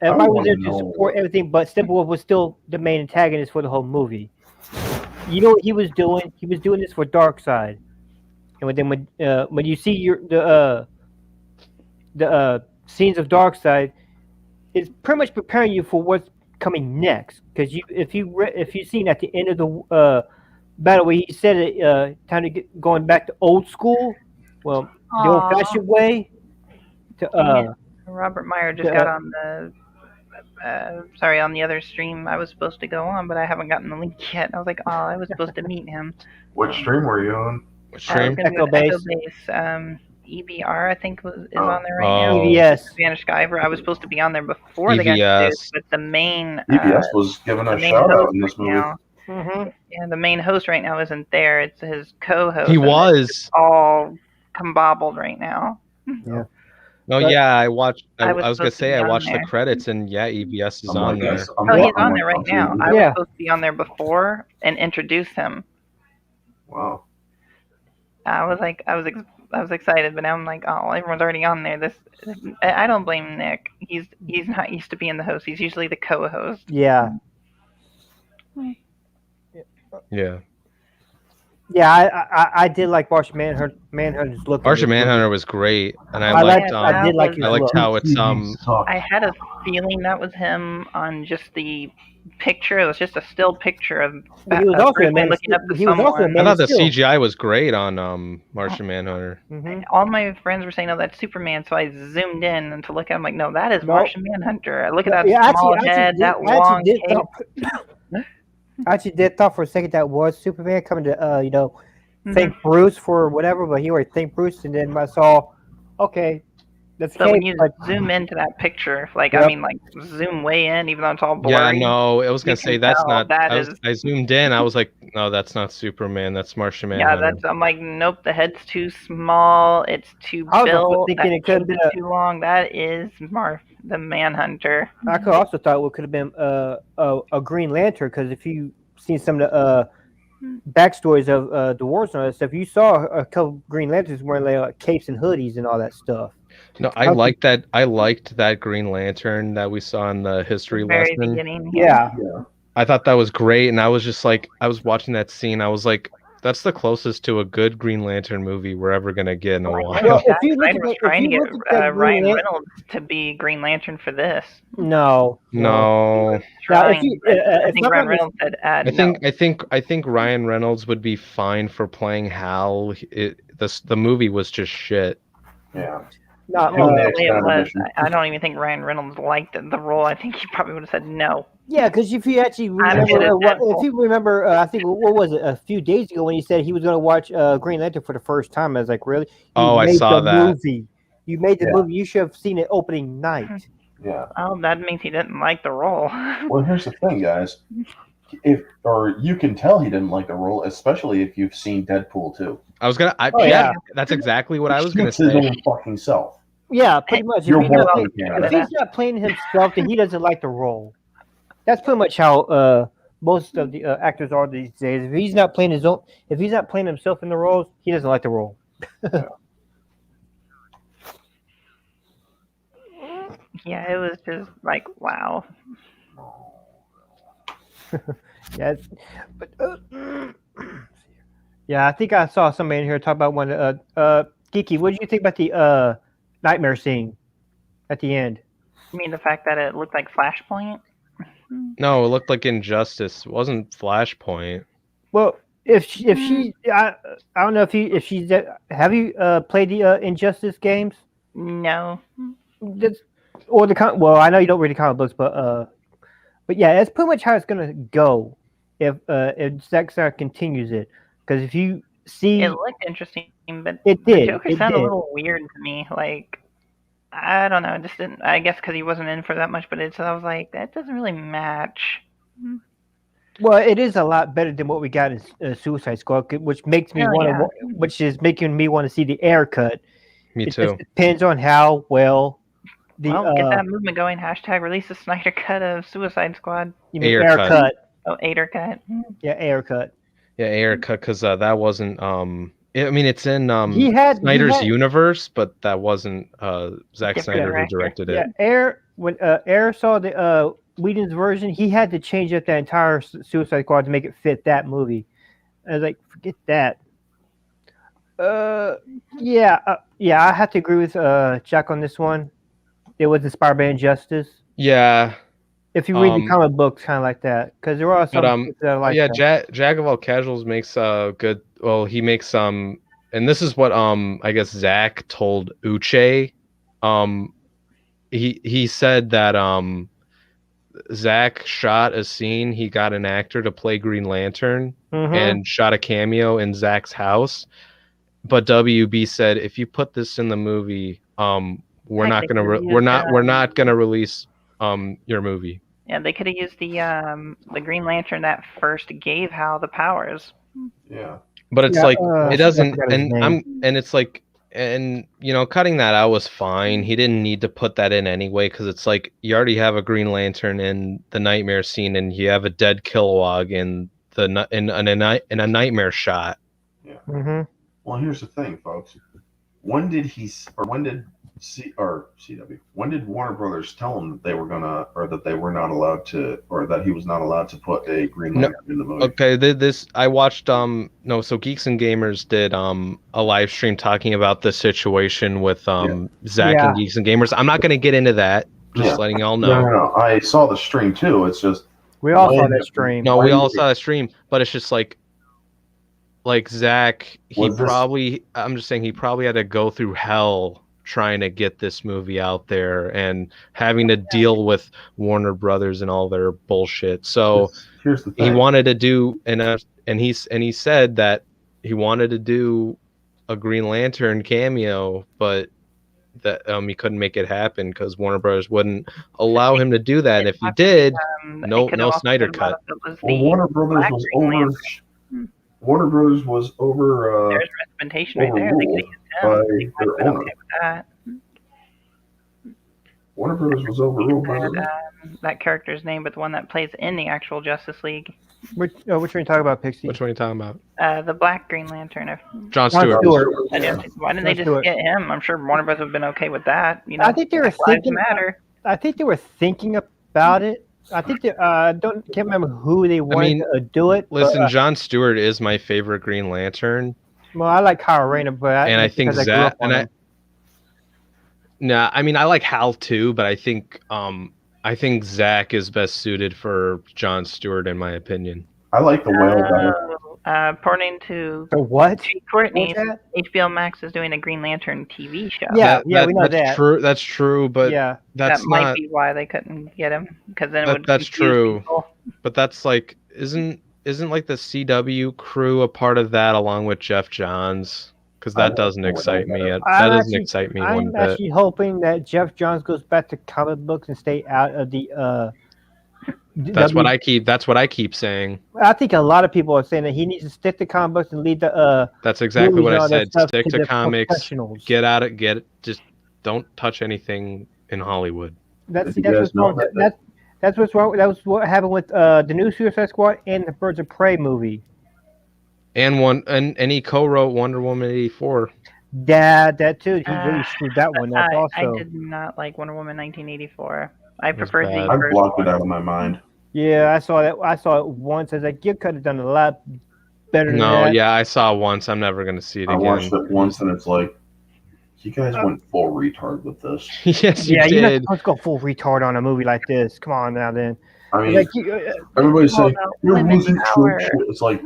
Everybody was there to wanna know support everything, but Steppenwolf was still the main antagonist for the whole movie. You know what he was doing? He was doing this for Darkseid. And then when you see the scenes of Darkseid, it's pretty much preparing you for what's coming next. Because if you've seen at the end of the battle where he said it, time to get going back to old school, well, the Aw. old-fashioned way. Dang it. Robert Meyer just the- got on on the other stream. I was supposed to go on, but I haven't gotten the link yet. I was like, oh, I was supposed to meet him. Which stream were you on? Which I was stream? gonna be Echo with Base. EBR, I think, is Oh. on there right now. Oh. EVS. Spanish Skyver. I was supposed to be on there before they got EVS. introduced, but the main EBS was giving the a main shout out host in this right movie. now, Mm-hmm. yeah, the main host right now isn't there. It's his co-host. He and was. all combobbled right now. Oh But- yeah, I watched. I I was was gonna supposed to say be I on watched the there. credits, and yeah, EVS is I'm on like, there. yes, I'm Oh, he's wa- I'm on there like, right now. I Yeah. was supposed to be on there before and introduce him. Wow. I was like, I was excited, but now I'm like, oh, everyone's already on there. I don't blame Nick. He's not used to being the host. He's usually the co-host. Yeah. Yeah. Yeah, I did like Martian Manhunter's look. in Martian this movie. Manhunter was great, and I I liked did like his I liked look. how it's I had a feeling that was him on just the picture. It was just a still picture of But he was also Bruce a man. looking up to He was also a someone. I man thought of the steel. CGI was great on Martian Manhunter. All my friends were saying, "Oh, that's Superman." So I zoomed in and to look at him, like, no, that is Nope. Martian Manhunter. I look at that Yeah, small head, that long cape. I actually did thought for a second that was Superman coming to Mm-hmm. thank Bruce for whatever, but he already thanked Bruce, and then I saw, okay, that's So Cape, when you but zoom into that picture, like Yep. I mean, like zoom way in, even though it's all Yeah, blurry. no, I was gonna you say can that's tell not. that I zoomed in. I was like, no, that's not Superman. That's Martian Yeah, Manhunter. I'm like, nope, the head's too small. It's too I was also built. thinking That it could have cape been is too long. That is the Manhunter. I could also thought it could have been a Green Lantern, because if you seen some of the backstories of the wars and all that stuff, you saw a couple Green Lanterns wearing like capes and hoodies and all that stuff. No, I liked that. I liked that Green Lantern that we saw in the history The very lesson. beginning. Yeah. I thought that was great, and I was just like, I was watching that scene. I was like, that's the closest to a good Green Lantern movie we're ever gonna get in a while. Well, if Zack you look Snyder at was that- if trying to you get look at that Green Ryan Lan- Reynolds to be Green Lantern for this. No. No, Now, Trying, if you, but I if think I'm Ryan not Reynolds said, I think Ryan Reynolds would be fine for playing Hal. The movie was just shit. Yeah. not, Well, the the way it extended was, edition. I don't even think Ryan Reynolds liked the role. I think he probably would have said no. yeah, because if you actually I'm remember, good at if Deadpool. you remember, I think what was it, a few days ago when he said he was going to watch Green Lantern for the first time, I was like, really? Oh, I made saw the that. movie. You made the Yeah. movie. You should have seen it opening night. Yeah. Well, that means he didn't like the role. Well, here's the thing, guys. You can tell he didn't like the role, especially if you've seen Deadpool 2. I was gonna. Oh, yeah. That's exactly what I was gonna Shoots his say. own fucking self. Yeah, pretty much. You're If he's, not welcome, playing, Canada. if he's not playing himself, then he doesn't like the role. That's pretty much how most of the actors are these days. If he's not playing if he's not playing himself in the roles, he doesn't like the role. Yeah, it was just like, wow. Yeah, but yeah, I think I saw somebody in here talk about one. Geeky, what did you think about the nightmare scene at the end? You mean the fact that it looked like Flashpoint? No, it looked like Injustice. It wasn't Flashpoint. Well, if she, I don't know if she's. Have you played the Injustice games? No. Or the well, I know you don't read the comic books, but yeah, that's pretty much how it's gonna go if Zack Snyder continues it. Because if you see, It looked interesting, but It the did, Joker it sounded did. a little weird to me. Like, I don't know, it just didn't. I guess because he wasn't in for that much, but I was like, that doesn't really match. well, it is a lot better than what we got in Suicide Squad, which makes me Oh, want yeah. to, which is making me want to see the air cut. Me It too. just depends on how well the Get that movement going. Hashtag release the Snyder cut of Suicide Squad. you mean Air air cut. cut. Oh, Ader cut. Yeah, air cut. Yeah, Erica, because that wasn't. I mean, it's in Snyder's had- universe, but that wasn't Zack Different Snyder who director. directed it. Yeah, when Air saw the Whedon's version, he had to change up the entire Suicide Squad to make it fit that movie. I was like, forget that. Yeah, I have to agree with Jack on this one. It was inspired by Injustice. Yeah, If you read the comic books, kind of like that, because there are some that are like yeah. that. Jag of all casuals makes good. Well, he makes and this is what I guess Zach told Uche. He said that Zach shot a scene. He got an actor to play Green Lantern and shot a cameo in Zach's house. But WB said, if you put this in the movie, we're not gonna release your movie. Yeah, they could have used the Green Lantern that first gave Hal the powers. Yeah. But it's Yeah, like I it doesn't, forgot his and it's like, and cutting that out was fine. He didn't need to put that in anyway, because it's like you already have a Green Lantern in the nightmare scene, and you have a dead Kilowog in a nightmare shot. Yeah. Mm-hmm. Well, here's the thing, folks. when did CW? When did Warner Brothers tell him that they were gonna, or that they were not allowed to, or that he was not allowed to put a Green Lantern in the movie? Okay, this I watched no, so Geeks and Gamers did a live stream talking about the situation with Zack Yeah. and Geeks and Gamers. I'm not going to get into that. Just letting y'all know. No. I saw the stream too. It's just We all saw when- that stream. No, Why we do all you- saw the stream, but it's just like Zack, Was this- I'm just saying he probably had to go through hell trying to get this movie out there and having to deal with Warner Brothers and all their bullshit. So here's the he thing. wanted to do and he said that he wanted to do a Green Lantern cameo, but that he couldn't make it happen because Warner Brothers wouldn't allow him to do that. And if he did, It no could have also Snyder been about cut. if it was Well, the Warner Brothers Black was Green over. Lantern. Warner Brothers was over. There's representation right there. They could have overruled used him. by They might have their been owner. okay with that. Warner Brothers was overruled by That, their. that character's name, but the one that plays in the actual Justice League. Which one are you talking about, Pixie? Which one are you talking about? The Black Green Lantern. John John Stewart. Stewart. Why didn't they Let's just do it. get him? I'm sure Warner Brothers would have been okay with that. You know, I think they were lives thinking. matter. I think they were thinking about it. I think they can't remember who they wanted to do it. Listen, but, John Stewart is my favorite Green Lantern, well, I like Kyle Rayner, but and I think because grew Zack up on him. Nah, I mean I like Hal too, but I think Zack is best suited for John Stewart in my opinion. I like the whale better. According to The what? Jay Courtney, What's that? HBO Max is doing a Green Lantern TV show. Yeah, we know that's that. true. That's true, but Yeah, that's that might not. be why they couldn't get him, because then it would. That's confuse true. people. But that's like isn't like the CW crew a part of that along with Jeff Johns? Because I that don't doesn't know what excite me. that That doesn't excite me one I'm bit. actually hoping that Jeff Johns goes back to comic books and stay out of the. That's what I keep saying. I think a lot of people are saying that he needs to stick to comic books and leave the. That's exactly movies what and I all that said. stuff Stick to the comics. professionals. Just don't touch anything in Hollywood. That's You that's guys what's know wrong. that- That's what's wrong. That was what happened with the new Suicide Squad and the Birds of Prey movie. And he co-wrote Wonder Woman 84. That too. He really screwed that one up. I Also, did not like Wonder Woman 1984. I prefer the bad. I first blocked one. it out of my mind. yeah, I saw that. I saw it once. I was like, you could have done a lot better than No, that. yeah, I saw it once. I'm never gonna see it I again. watched it once, and it's like, you guys went full retard with this. Yes, you Yeah, you're not did. supposed to go full retard on a movie like this. Come on now, then. I mean, Like, everybody's all saying about you're women's losing power. true shit. It's like,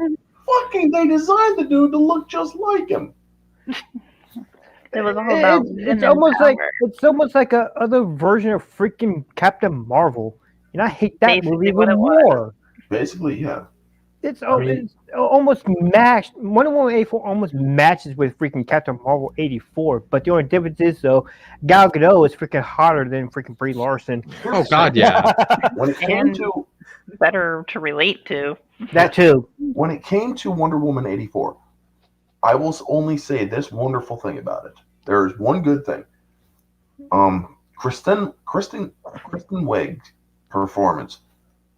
fucking, they designed the dude to look just like him. It was all about it's women's almost like power. a other version of freaking Captain Marvel, and I hate that Basically movie what even it was. more. Basically, yeah. It's, I mean- it's almost matched. Wonder Woman 84 almost matches with freaking Captain Marvel 84, but the only difference is though, Gal Gadot is freaking hotter than freaking Brie Larson. Oh God, yeah. When it came And- to Better to relate to. That too. when it came to Wonder Woman 84, I will only say this wonderful thing about it. There is one good thing. Kristen Wiig's performance,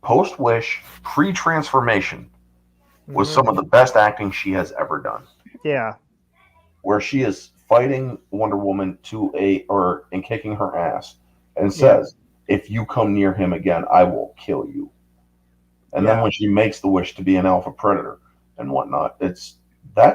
post Wish, pre transformation, was some of the best acting she has ever done. Yeah. Where she is fighting Wonder Woman and kicking her ass, and says, "If you come near him again, I will kill you." And then when she makes the wish to be an alpha predator and whatnot, that's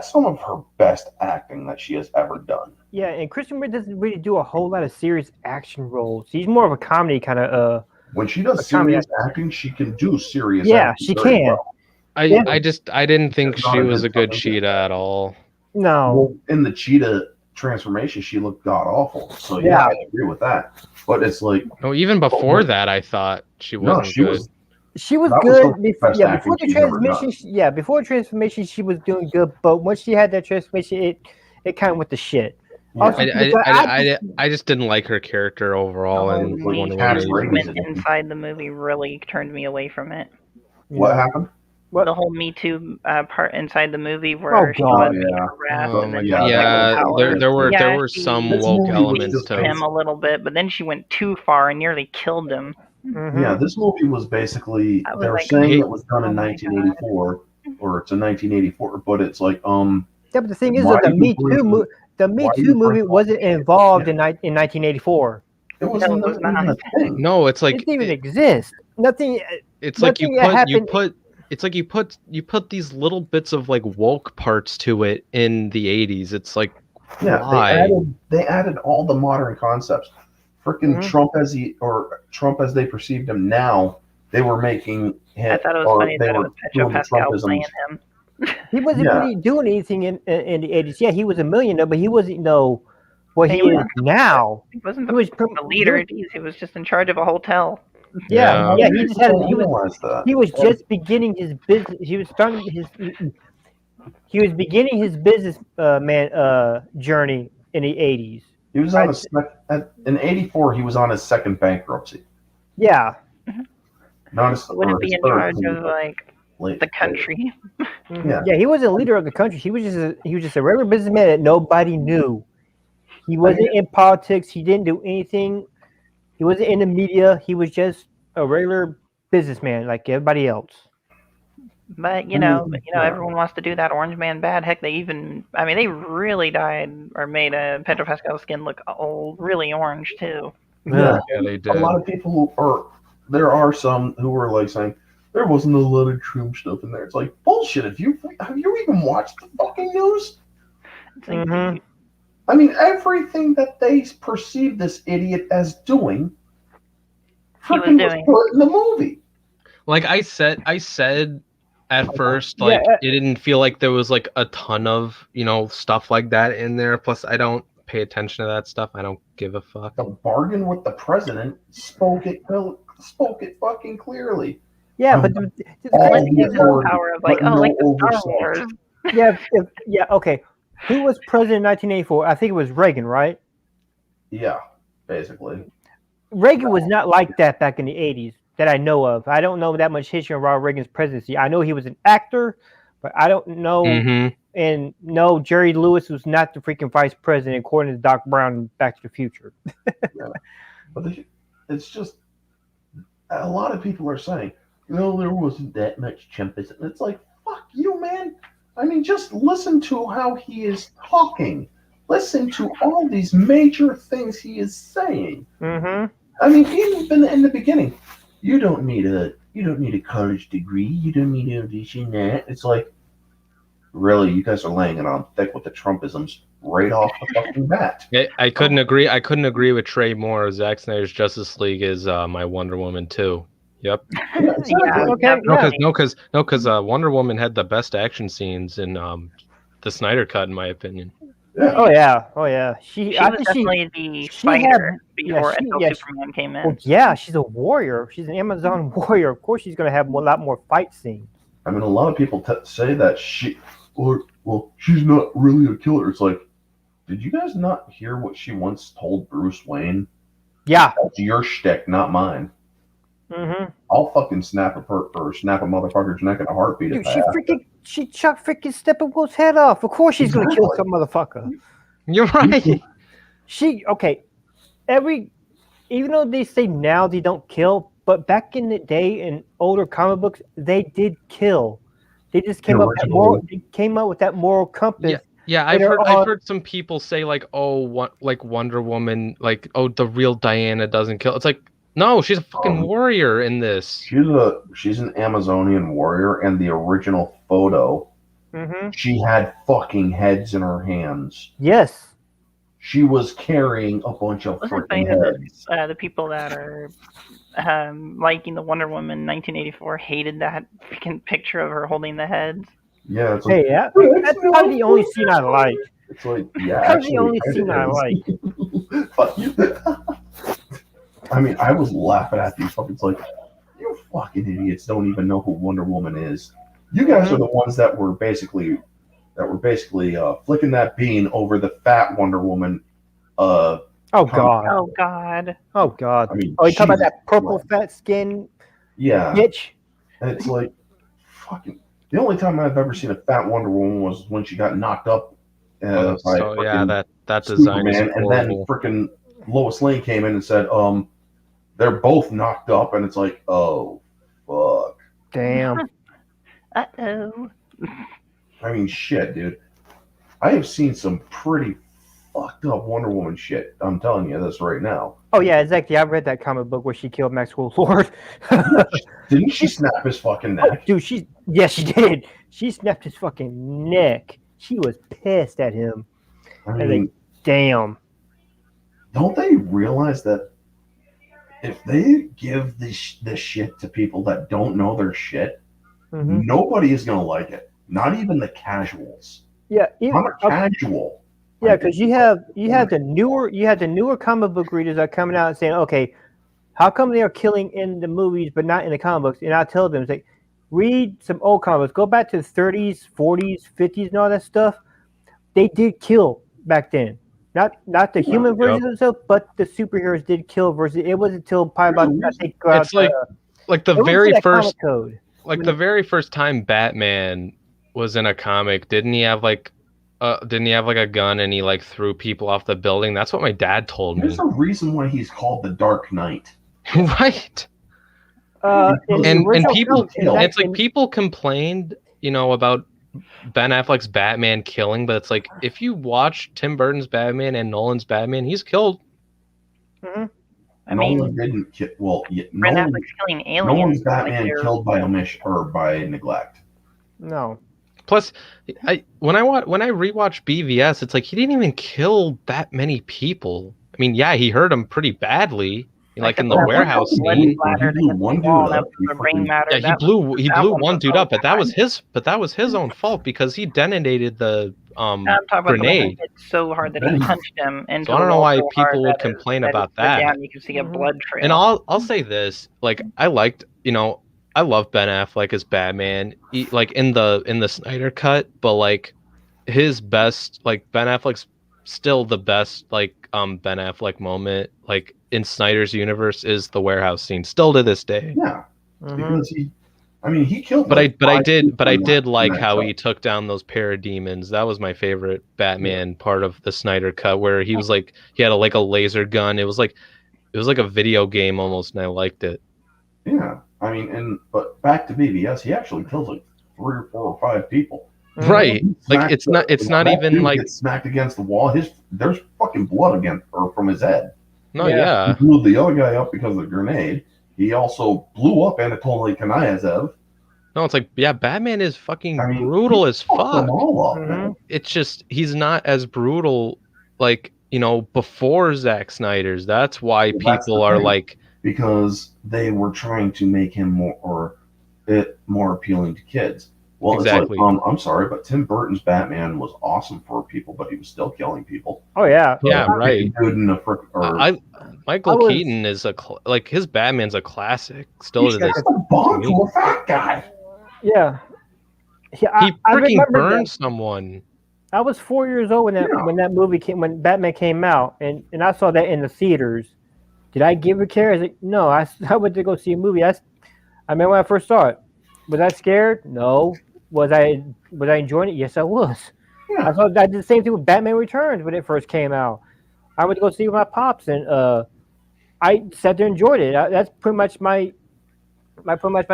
some of her best acting that she has ever done. Yeah, and Kristen Wiig doesn't really do a whole lot of serious action roles. She's more of a comedy kind of. When she does A comedy serious acting, she can do serious Yeah, acting. she very can. well. I didn't think It's not she a was good a good fucking cheetah at all. No. Well, in the cheetah transformation, she looked god awful. So yeah, Yeah. I agree with that. But it's like, No, even before that, I thought she no, wasn't she good. was. She was That was good the before, best before acting the she's ever transformation. done. Before transformation, she was doing good. But once she had that transformation, it kind of went to shit. Yeah. Also, I just didn't like her character overall Oh, in like Wonder Cat's Woman. Rabies. Went inside the movie really turned me away from it. What happened? What? The whole Me Too part inside the movie Oh, where she God. was being Yeah. harassed Oh and my then Yeah, God. she Yeah, got there power. there were she some This woke movie was elements just to him a little bit, but then she went too far and nearly killed him. Mhm. Yeah, this movie was basically, I was they're like, saying it was done oh in my 1984, or it's in 1984, but it's like, Yeah, but the thing is, Why though, the you Me bring- Too, The Me Why Too you movie bring wasn't up- involved in 1984. It was No, it was not even not. a thing. No, it's It like didn't even exist. Nothing. it's like nothing that happened. it's like you put these little bits of like woke parts to it in the 80s. It's like Yeah, why? they added all the modern concepts. Freaking Mhm. Trump as they perceived him now, they were making him. I thought it was or funny they that it were was Pedro doing the Pascal Trumpisms. playing him. He wasn't Yeah. really doing anything in the 80s. Yeah, he was a millionaire, but he wasn't what he He is wasn't now. He wasn't He was the leader. Geez, he was just in charge of a hotel. Yeah. Yeah. He just had. I realized that. He was just beginning his business. He was starting his. He was beginning his business journey in the 80s. He was on in '84. He was on his second bankruptcy. Yeah. Not his, He wouldn't or be his in third, charge he was of like late- the country. Yeah. Yeah, he was a leader of the country. He was just a regular businessman that nobody knew. He wasn't in politics. He didn't do anything. He wasn't in the media. He was just a regular businessman like everybody else. But Yeah. everyone wants to do that orange man bad. Heck, they really dyed or made Pedro Pascal's skin look old, really orange too. Yeah. Yeah, they A did. lot of people there are some who are like saying there wasn't a lot of Trump stuff in there. It's like bullshit. Have you even watched the fucking news? It's like, Mhm. I mean, everything that they perceive this idiot as doing, He was freaking doing. put in the movie. Like I said at first, Yeah, like it didn't feel like there was like a ton of, stuff like that in there. Plus I don't pay attention to that stuff. I don't give a fuck. The bargain with the president spoke it fucking clearly. Yeah, but the All crazy the thing is, authority, power of like, but no like the Star oversight. Wars. yeah, okay. Who was president in 1984? I think it was Reagan, right? Yeah, basically. Reagan was not like that back in the 80s that I know of. I don't know that much history around Reagan's presidency. I know he was an actor, but I don't know. Mm-hmm. And no, Jerry Lewis was not the freaking vice president, according to Doc Brown in Back to the Future. But it's just a lot of people are saying, there wasn't that much Trumpism. It's like, fuck you, man. I mean, just listen to how he is talking. Listen to all these major things he is saying. Mm-hmm. I mean, even in the beginning, you don't need a college degree. You don't need a this and that. It's like, really, you guys are laying it on thick with the Trumpisms right off the fucking bat. I couldn't agree. I couldn't agree with Trey more. Zack Snyder's Justice League is my Wonder Woman too. Yep. Yeah, exactly. Okay. Because Wonder Woman had the best action scenes in the Snyder cut, in my opinion. Yeah. Oh yeah. She I was think definitely the she had- fighter before yeah, she- until yeah, she- Superman came in. Well, yeah, she's a warrior. She's an Amazon warrior. Of course, she's gonna have a lot more fight scenes. I mean, a lot of people say that she's not really a killer. It's like, did you guys not hear what she once told Bruce Wayne? Yeah. That's your shtick, not mine. Mm-hmm. I'll fucking snap a motherfucker's neck in a heartbeat if Dude, I have to. she chopped freaking Steppenwolf's head off. Of course, she's gonna kill some motherfucker. You're right. Even though they say now they don't kill, but back in the day in older comic books, they did kill. They just came up with that moral compass. Yeah, I've heard some people say like, like Wonder Woman, like, the real Diana doesn't kill. It's like, no, she's a fucking warrior in this. She's an Amazonian warrior, and the original photo, she had fucking heads in her hands. Yes. She was carrying a bunch of freaking heads. The people that are liking the Wonder Woman 1984 hated that freaking picture of her holding the heads. Yeah, it's like, that's probably the only scene I like. It's like, yeah, that's the only scene I like. Fuck you. I mean, I was laughing at these fucking. It's like, you fucking idiots don't even know who Wonder Woman is. You guys are the ones that were basically flicking that bean over the fat Wonder Woman. Oh god. I mean, you talking about that purple fat skin? Yeah. Bitch. And it's like, fucking. The only time I've ever seen a fat Wonder Woman was when she got knocked up. That design is Superman, and then freaking Lois Lane came in and said, they're both knocked up, and it's like, oh, fuck. Damn. Uh-oh. I mean, shit, dude. I have seen some pretty fucked up Wonder Woman shit. I'm telling you this right now. Oh yeah, exactly. I read that comic book where she killed Maxwell Lord. Didn't she snap his fucking neck? Dude, she did. She snapped his fucking neck. She was pissed at him. I And mean, damn. don't they realize that if they give this shit to people that don't know their shit, nobody is gonna like it. Not even the casuals. Yeah, Not a casual. Yeah, because you have the newer comic book readers that are coming out and saying, okay, how come they are killing in the movies but not in the comic books? And I tell them, it's like, read some old comics. Go back to the 30s, 40s, 50s, and all that stuff. They did kill back then. Not the human version of stuff, but the superheroes did kill. Versus it wasn't until probably about I think it's like the very first code. Like the very first time Batman was in a comic, didn't he have like a gun and he like threw people off the building? That's what my dad told me. There's a reason why he's called the Dark Knight. Right. And people, it's like people complained, about Ben Affleck's Batman killing, but it's like if you watch Tim Burton's Batman and Nolan's Batman, he's killed. Mm-hmm. Nolan didn't kill. Well, Ben Affleck's killing aliens. Nolan's Batman killed by omission or by neglect. No. Plus, when I rewatch BVS, it's like he didn't even kill that many people. I mean, yeah, he hurt them pretty badly. Like in the warehouse scene. He blew one dude up. Yeah, he blew one dude up, but that was his own fault because he detonated the grenade. It's so hard that he punched him into. So I don't know why people would complain about that. Down, you can see a blood trail. And I'll say this, like I love Ben Affleck as Batman, like in the Snyder cut, but like his best, like Ben Affleck's still the best, like Ben Affleck moment, like in Snyder's universe is the warehouse scene, still to this day. Yeah, because he killed. But I did like how he took down those parademons. That was my favorite Batman part of the Snyder cut, where he was like he had a laser gun. It was like a video game almost, and I liked it. Yeah, but back to BVS, he actually kills like 3 or 4 or 5 people. Right, like it's not even like gets smacked against the wall. There's fucking blood from his head. No, yeah. He blew the other guy up because of the grenade. He also blew up Anatoly Kanayev. No, it's like, yeah, Batman is fucking brutal as fuck. Them all up, It's just he's not as brutal, like before Zack Snyder's. That's why people are like, because they were trying to make him more appealing to kids. Well, exactly. It's like, I'm sorry, but Tim Burton's Batman was awesome for people, but he was still killing people. Oh yeah, yeah, right. Michael was... Keaton is his Batman's a classic. Still to this. Bond to a fat guy. Yeah, he freaking burned someone. I was 4 years old when Batman came out, and I saw that in the theaters. Did I give a care? I was like, no, I went to go see a movie. I remember when I first saw it. Was I scared? No. Was I enjoying it? Yes, I was. Yeah. I did the same thing with Batman Returns when it first came out. I went to go see it with my pops, and I sat there and enjoyed it. That's pretty much my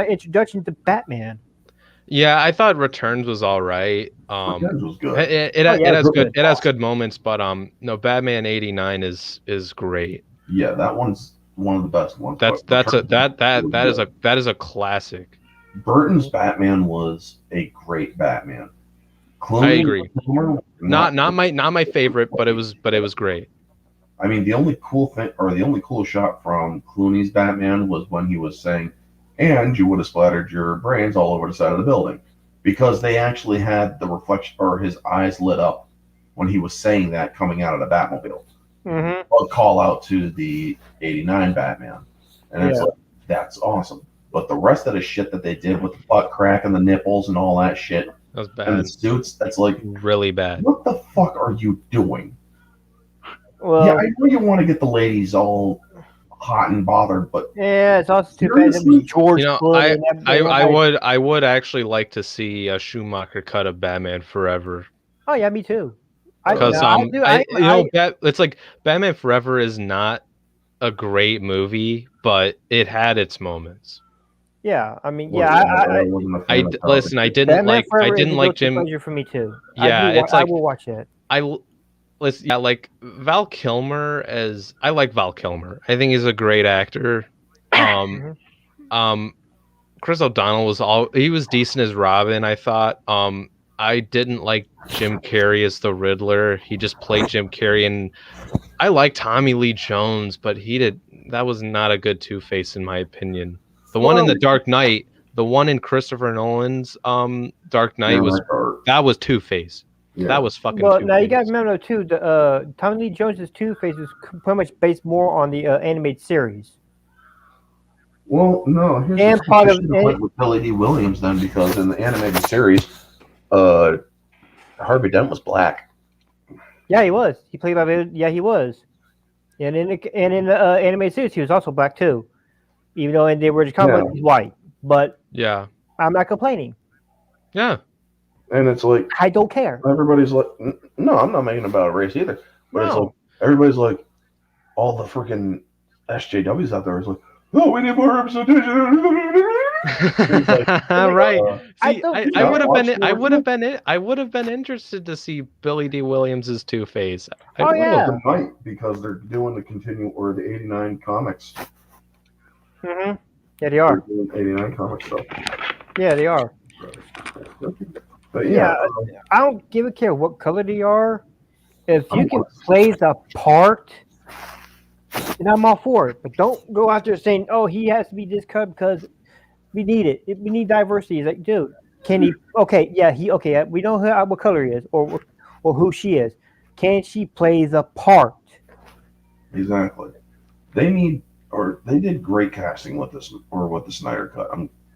introduction to Batman. Yeah, I thought Returns was all right. Returns was good. It has good moments, but no, Batman '89 is great. Yeah, that one's one of the best ones. That is a classic. Burton's Batman was a great Batman. I agree. Not my favorite, but it was great. I mean, the only cool shot from Clooney's Batman was when he was saying, "And you would have splattered your brains all over the side of the building," because they actually had the reflection or his eyes lit up when he was saying that coming out of the Batmobile. A call out to the '89 Batman, and it's like, that's awesome. But the rest of the shit that they did with the butt crack and the nipples and all that shit, that was bad. And the suits, that's like really bad. What the fuck are you doing? Well, yeah, I know you want to get the ladies all hot and bothered, but yeah, it's also too bad that was George. I would actually like to see a Schumacher cut of Batman Forever. Oh yeah, me too. Because it's like Batman Forever is not a great movie, but it had its moments. Yeah, I mean, listen. I didn't like Jim. Pleasure for me too. Yeah, I will watch it. I like Val Kilmer as I like Val Kilmer. I think he's a great actor. Chris O'Donnell he was decent as Robin, I thought. I didn't like Jim Carrey as the Riddler. He just played Jim Carrey, and I like Tommy Lee Jones, but that was not a good Two-Face in my opinion. The one in the Dark Knight, the one in Christopher Nolan's Dark Knight that was Two-Face. Yeah. That was fucking Well, Two-Face. now you got to remember too, the Tommy Lee Jones's Two-Face is pretty much based more on the animated series. Well, no, here's part of with Billy D. Williams then, because in the animated series, Harvey Dent was black. Yeah, he was. He played by. Yeah, he was. And in the animated series, he was also black too, even though in the original comic he's white. But yeah, I'm not complaining. Yeah, and it's like I don't care. Everybody's like, no, I'm not making it about race either. But it's like everybody's like, all the freaking SJWs out there is like, oh, we need more representation. Right. See, I would have been interested to see Billy D. Williams's Two-Face. Because they're doing the the 89 comics. Mm-hmm. Yeah, they are. 89 comics stuff. Yeah, they are. But I don't give a care what color they are. If you can play the part, and I'm all for it. But don't go out there saying, "Oh, he has to be this color because we need it. We need diversity." It's like, dude, can he? Okay, yeah, we know what color he is, or who she is. Can she play the part? Exactly. They did great casting with this, or with the Snyder Cut.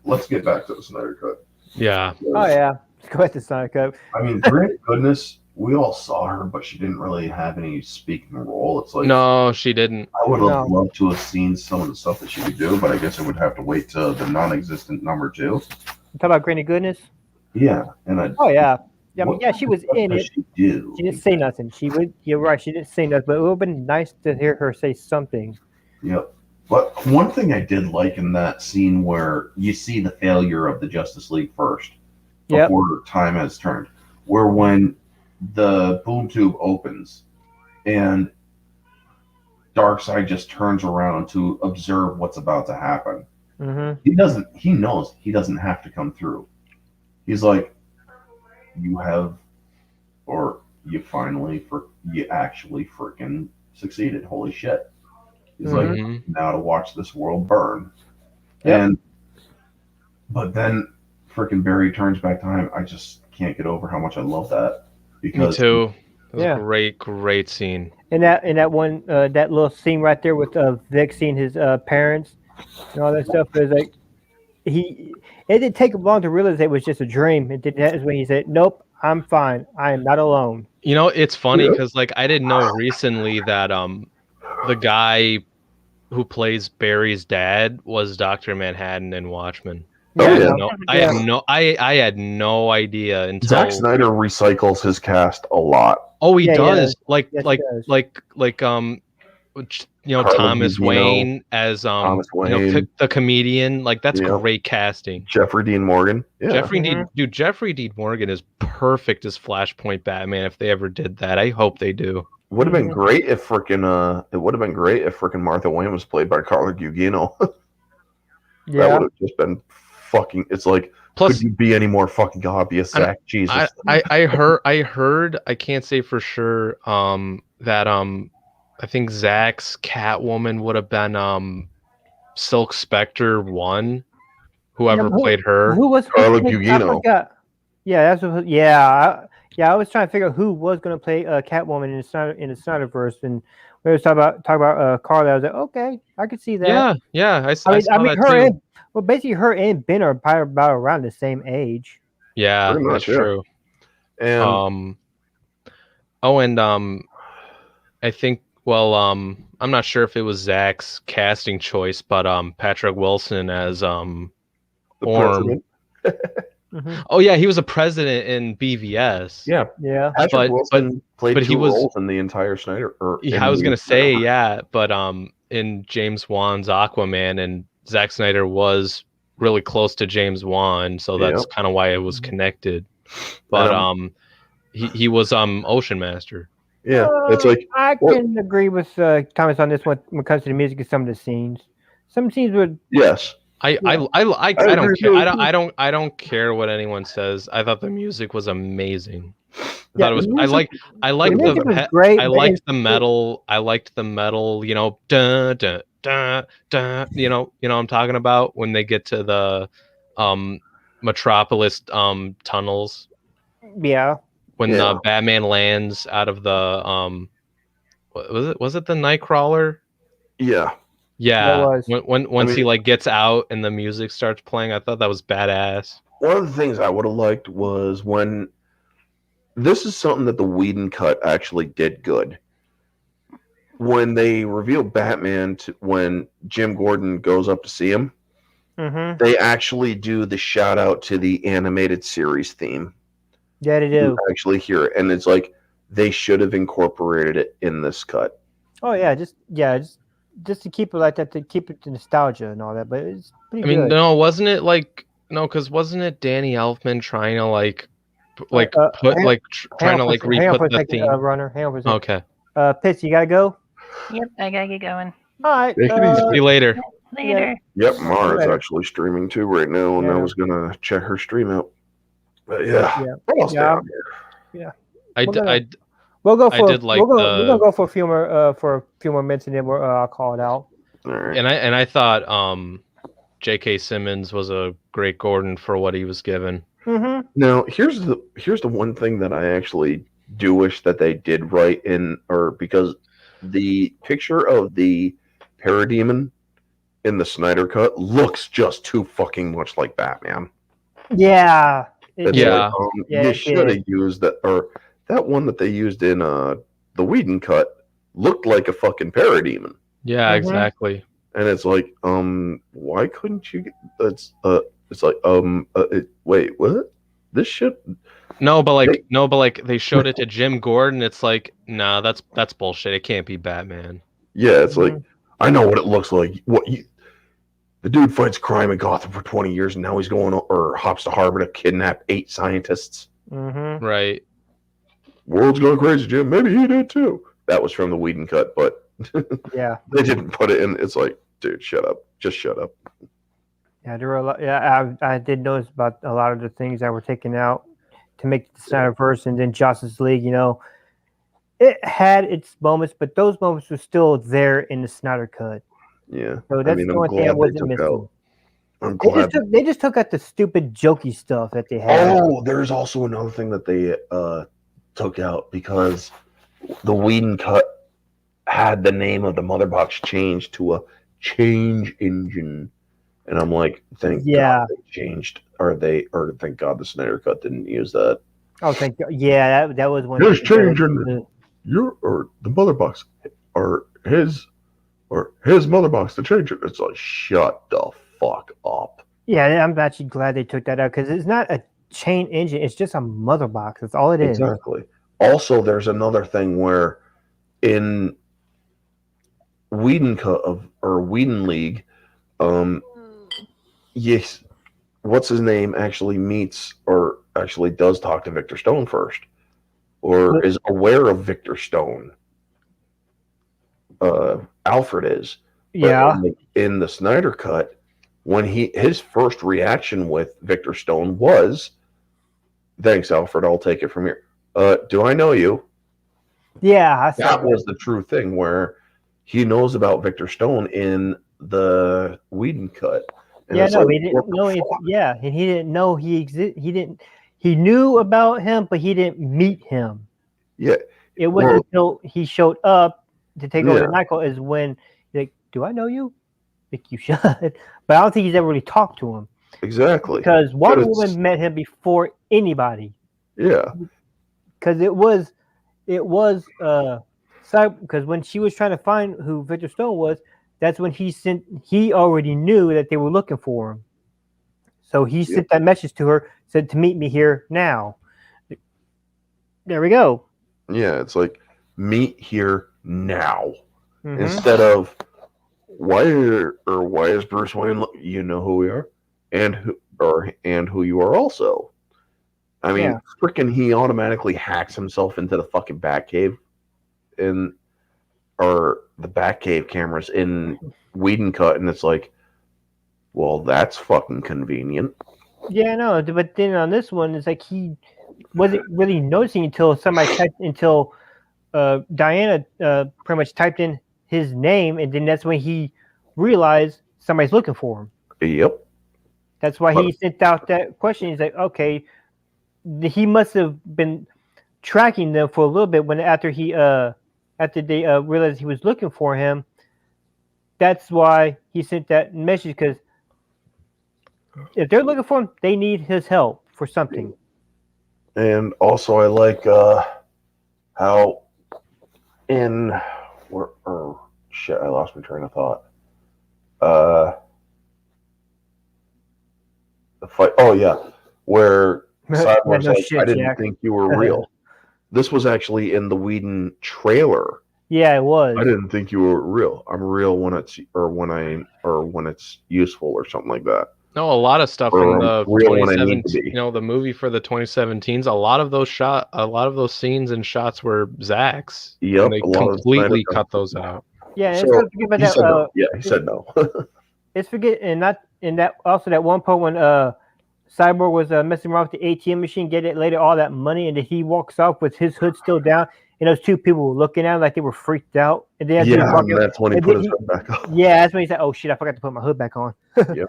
Let's get back to the Snyder Cut. Yeah. Oh yeah. Let's go ahead to Snyder Cut. I mean, great goodness. We all saw her, but she didn't really have any speaking role. It's like no, she didn't. I would have loved to have seen some of the stuff that she could do, but I guess I would have to wait to the non-existent number 2. You talk about Granny Goodness? Yeah, she was in it. She didn't say nothing. You're right. She didn't say nothing, but it would have been nice to hear her say something. Yep. But one thing I did like in that scene where you see the failure of the Justice League first, before time has turned, where when the boom tube opens and Darkseid just turns around to observe what's about to happen. Mm-hmm. He knows he doesn't have to come through. He's like, you actually freaking succeeded. Holy shit. He's like, now to watch this world burn. Yep. But then freaking Barry turns back time. I just can't get over how much I love that. Because, me too. It was a great scene. And that one, that little scene right there with Vic seeing his parents and all that stuff is like, it didn't take him long to realize it was just a dream. That is when he said, "Nope, I'm fine. I am not alone." You know, it's funny because I didn't know recently that the guy who plays Barry's dad was Dr. Manhattan in Watchmen. I had no idea until Zack Snyder recycles his cast a lot. Oh, he does. Thomas Wayne as the comedian. That's great casting. Jeffrey Dean Morgan. Yeah. Jeffrey Dean Morgan is perfect as Flashpoint Batman if they ever did that. I hope they do. Would have been great if freaking Martha Wayne was played by Carla Gugino. That would have just been fucking. It's like, plus, could you be any more fucking obvious, Zach? Jesus. I heard. I can't say for sure. That I think Zach's Catwoman would have been Silk Spectre 1. Whoever played her. Who was Carla Gugino? Yeah, I was trying to figure out who was going to play Catwoman in the Snyderverse, and we were talking about Carla. I was like, okay, I could see that. Yeah. I saw that her too. Basically, her and Ben are probably about around the same age. Yeah, that's true. And I think. Well, I'm not sure if it was Zach's casting choice, but Patrick Wilson as Orm. Oh yeah, he was a president in BVS. Yeah. Patrick Wilson played two roles in the entire Snyder. I was gonna say but in James Wan's Aquaman, and Zack Snyder was really close to James Wan, so that's kind of why it was connected. But he was Ocean Master. Yeah, it's like I what- can agree with Thomas on this one when it comes to the music and some of the scenes. Some scenes would. yes. I agree don't with care. you. I don't care what anyone says. I thought the music was amazing. I Yeah, thought it was. the I music- liked the music the was pe- great, I but liked it's- the metal. I liked the metal. You know, da da da da. You know. I'm talking about when they get to the, Metropolis tunnels Yeah. when Yeah. Batman lands out of the what was it? Was it the Nightcrawler? Yeah. Yeah. was. Once he mean- like gets out and the music starts playing, I thought that was badass. One of the things I would have liked was when this is something that the Whedon cut actually did good. When they reveal Batman when Jim Gordon goes up to see him, Mm-hmm. they actually do the shout out to the animated series theme. Yeah, they You do. actually hear it, and it's like they should have incorporated it in this cut. Oh yeah, just to keep it like that, to keep it the nostalgia and all that. But it's pretty I mean, good. no, wasn't it like no? Because wasn't it Danny Elfman trying to like put trying to like hang on for re-put a the second, theme? runner. Hang on for a second. Okay, Pitts, you gotta go. Yep, I gotta get going. All right. Take it easy. see you later. Later. Yep, Mara's Later. actually streaming too right now, and I Yeah. was gonna check her stream out. But yeah, Yeah. what else Yeah. down here? I, We're d- gonna- I d- We'll go I for. did like we're gonna the- go for a few more minutes, and then I'll call it out. All right. and I thought J.K. Simmons was a great Gordon for what he was given. Mm-hmm. Now here's the one thing that I actually do wish that they did right in, or because the picture of the Parademon in the Snyder cut looks just too fucking much like Batman. Yeah. It's Yeah. like, Yeah, you it should have did. used that, or that one that they used in the Whedon cut looked like a fucking Parademon. Yeah, Mhm. exactly. And it's like, why couldn't you get it's like, wait, what? This shit? No, but like they showed it to Jim Gordon. It's like, nah, that's bullshit. It can't be Batman. Yeah, it's like, Mhm. I know what it looks like. The dude fights crime in Gotham for 20 years, and now he's going or hops to Harvard to kidnap 8 scientists. Mm-hmm. Right. World's going crazy, Jim. Maybe he did too. That was from the Whedon cut, but Yeah. they didn't put it in. It's like, dude, shut up. Just shut up. Yeah, there were a lot. Yeah, I did notice about a lot of the things that were taken out to make the Snyderverse, and then Justice League. You know, it had its moments, but those moments were still there in the Snyder cut. Yeah. So that's the only thing I wasn't missing. I'm They glad. they just took out the stupid jokey stuff that they had. Oh, there's also another thing that they took out because the Whedon cut had the name of the mother box changed to a change engine, and I'm like, thank Yeah. God they changed, or thank God the Snyder cut didn't use that. Oh, thank you. Yeah, that was one. Here's change engine. Or the mother box, or his mother box to change it. It's like, shut the fuck up. Yeah, I'm actually glad they took that out because it's not a chain engine; it's just a mother box. That's all it is. Exactly. Also, there's another thing where in Whedon cut or Whedon League, yes, what's his name actually meets or actually does talk to Victor Stone first, or is aware of Victor Stone. Alfred is. But Yeah. in the Snyder cut, when his first reaction with Victor Stone was, "Thanks, Alfred. I'll take it from here." Do I know you? Yeah, I saw That was the true thing where he knows about Victor Stone in the Whedon cut. And Yeah, it's no, like, he didn't what the know. fuck? Yeah, and he didn't know he exist. He didn't. He knew about him, but he didn't meet him. Yeah, It wasn't until he showed up to take over Yeah. the Michael is when like, do I know you? Like you should, but I don't think he's ever really talked to him exactly. because Wonder it's- Woman met him before anybody. Yeah, Because it was because when she was trying to find who Victor Stone was, that's when he already knew that they were looking for him. So he sent that message to her, said to meet me here now. There we go. yeah. It's like meet here now Mhm. instead of why is Bruce Wayne? You know who we are, and who you are also. I mean, Yeah. freaking, he automatically hacks himself into the fucking Batcave. in or the Batcave cameras in Whedon cut, and it's like, well, that's fucking convenient. Yeah, no, but then on this one, it's like he wasn't really noticing until Diana pretty much typed in his name, and then that's when he realized somebody's looking for him. Yep. That's why he sent out that question. He's like, okay, he must have been tracking them for a little bit after they realized he was looking for him. That's why he sent that message, because if they're looking for him, they need his help for something. And also, I like how shit, I lost my train of thought. The fight. Oh yeah, where Cyborg's like, I didn't think you were real. This was actually in the Whedon trailer. Yeah, it was. I didn't think you were real. I'm real when it's useful or something like that. No, a lot of stuff Or in the real when I need 2017, to be. the movie for the 2017s. A lot of those scenes and shots were Zack's. Yep, And they a lot of completely Snyder cut those out. Yeah, and So, it's not forget about he that. said no. Yeah, he said no. It's forget and not in that also that one part when Cyborg was messing around with the ATM machine, getting later all that money, and then he walks off with his hood still down, and those two people were looking at him like they were freaked out. And then that's when he put his hood back on. Yeah, that's when he said, "Oh shit, I forgot to put my hood back on." Yep.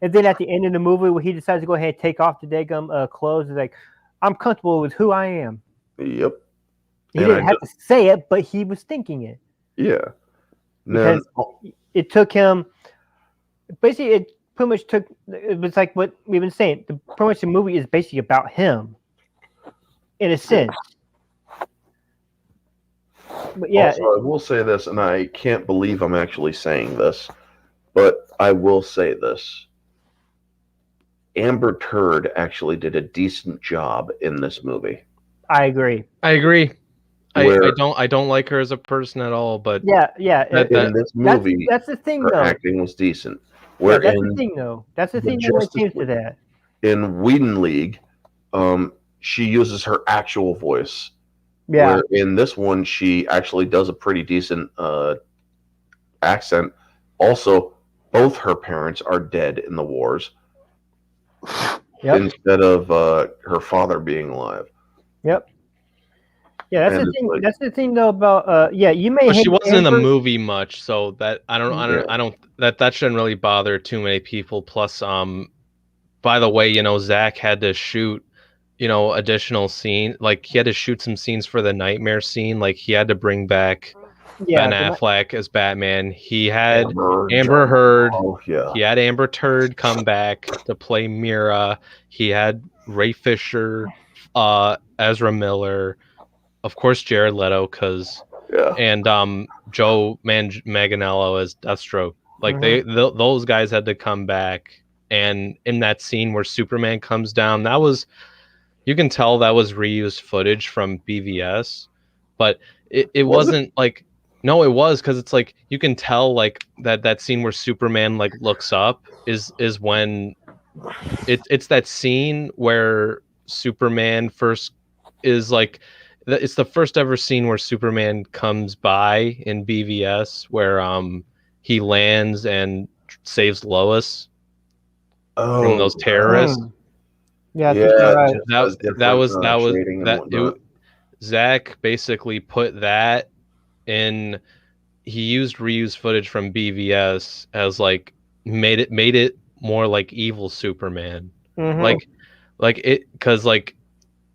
And then at the end of the movie, where he decides to go ahead and take off the daggum clothes, he's like, "I'm comfortable with who I am." Yep. He didn't have to say it, but he was thinking it. Yeah. Because it took him. Basically, it pretty much took. It was like what we've been saying. Pretty much the movie is basically about him, in a sense. But yeah, also, I will say this, and I can't believe I'm actually saying this, but I will say this. Amber Turd actually did a decent job in this movie. I agree. I don't like her as a person at all, but yeah. In this movie, that's the thing, her though. acting was decent. That's the thing, though. That's the thing when it comes to that. In Whedon League, she uses her actual voice. Yeah. Where in this one, she actually does a pretty decent accent. Also, both her parents are dead in the wars. Yep. Instead of her father being alive. Yep. Yeah, that's the thing. That's the thing, though. About you may. But she wasn't in the movie much, so that that shouldn't really bother too many people. Plus, by the way, Zack had to shoot, additional scene. Like he had to shoot some scenes for the nightmare scene. Like he had to bring back Ben Affleck as Batman. He had Amber Heard. Oh, yeah. He had Amber Turd come back to play Mira. He had Ray Fisher, Ezra Miller, of course Jared Leto, and Joe Manganiello as Deathstroke. Like those guys had to come back. And in that scene where Superman comes down, you can tell that was reused footage from BVS, but it wasn't like. No, it was, because it's like you can tell like that scene where Superman like looks up is when it's that scene where Superman first is like it's the first ever scene where Superman comes by in BVS where he lands and saves Lois from those terrorists. Yeah, right. Zack basically put that in. He used reused footage from BVS as like made it more like evil Superman. Like it, because like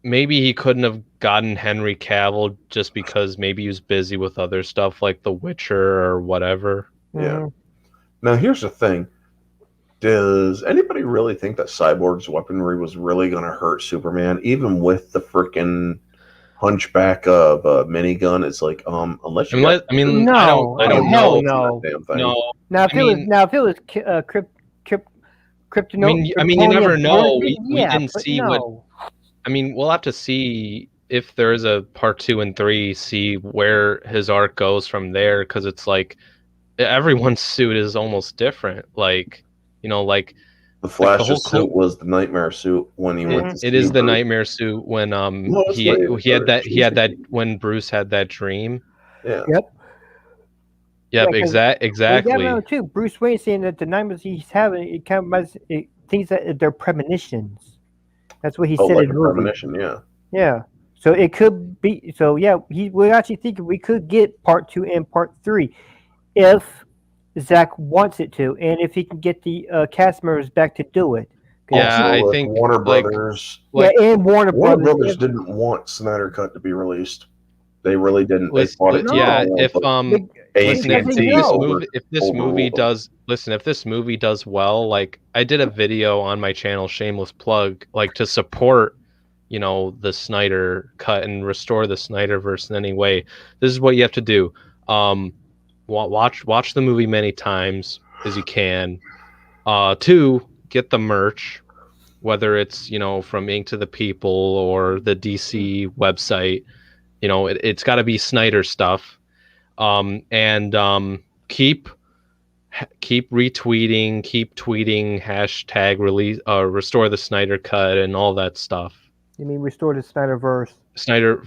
maybe he couldn't have gotten Henry Cavill just because maybe he was busy with other stuff like The Witcher or whatever. Yeah. Now here's the thing. Does anybody really think that Cyborg's weaponry was really going to hurt Superman, even with the freaking hunchback of a minigun? It's like, unless you. No, I don't know. No. Now, if it was Kryptonite, I mean, you never know. We didn't see what. I mean, we'll have to see if there is a part 2 and 3. See where his arc goes from there, because it's like everyone's suit is almost different. Like, like the Flash's suit was the nightmare suit when he went. It is the nightmare suit when he had that when Bruce had that dream. Yeah. Yep. Yep, Yeah, 'cause- exactly. Yeah, too. Bruce Wayne saying that the nightmares he's having, it kind of thinks that they're premonitions. That's what he Oh, said like in a the movie. premonition, yeah. Yeah. So it could be. So yeah, we're actually thinking we could get part 2 and part 3 if Zack wants it to, and if he can get the cast members back to do it. 'Cause Yeah, Also, I if think, Warner like- Brothers, Like, yeah, and Warner Warner Brothers. Brothers didn't want Snyder Cut to be released. They really didn't. They listen, fought it. yeah, tooth and nail, if but listen, if AT&T no. this movie does, listen, if this movie does well, like I did a video on my channel, shameless plug, like to support, the Snyder Cut and restore the Snyderverse in any way. This is what you have to do. Watch the movie many times as you can. 2, get the merch, whether it's from Ink to the People or the DC website. It's got to be Snyder stuff. And keep retweeting, keep tweeting hashtag release restore the Snyder Cut and all that stuff. You mean restore the Snyderverse? Restore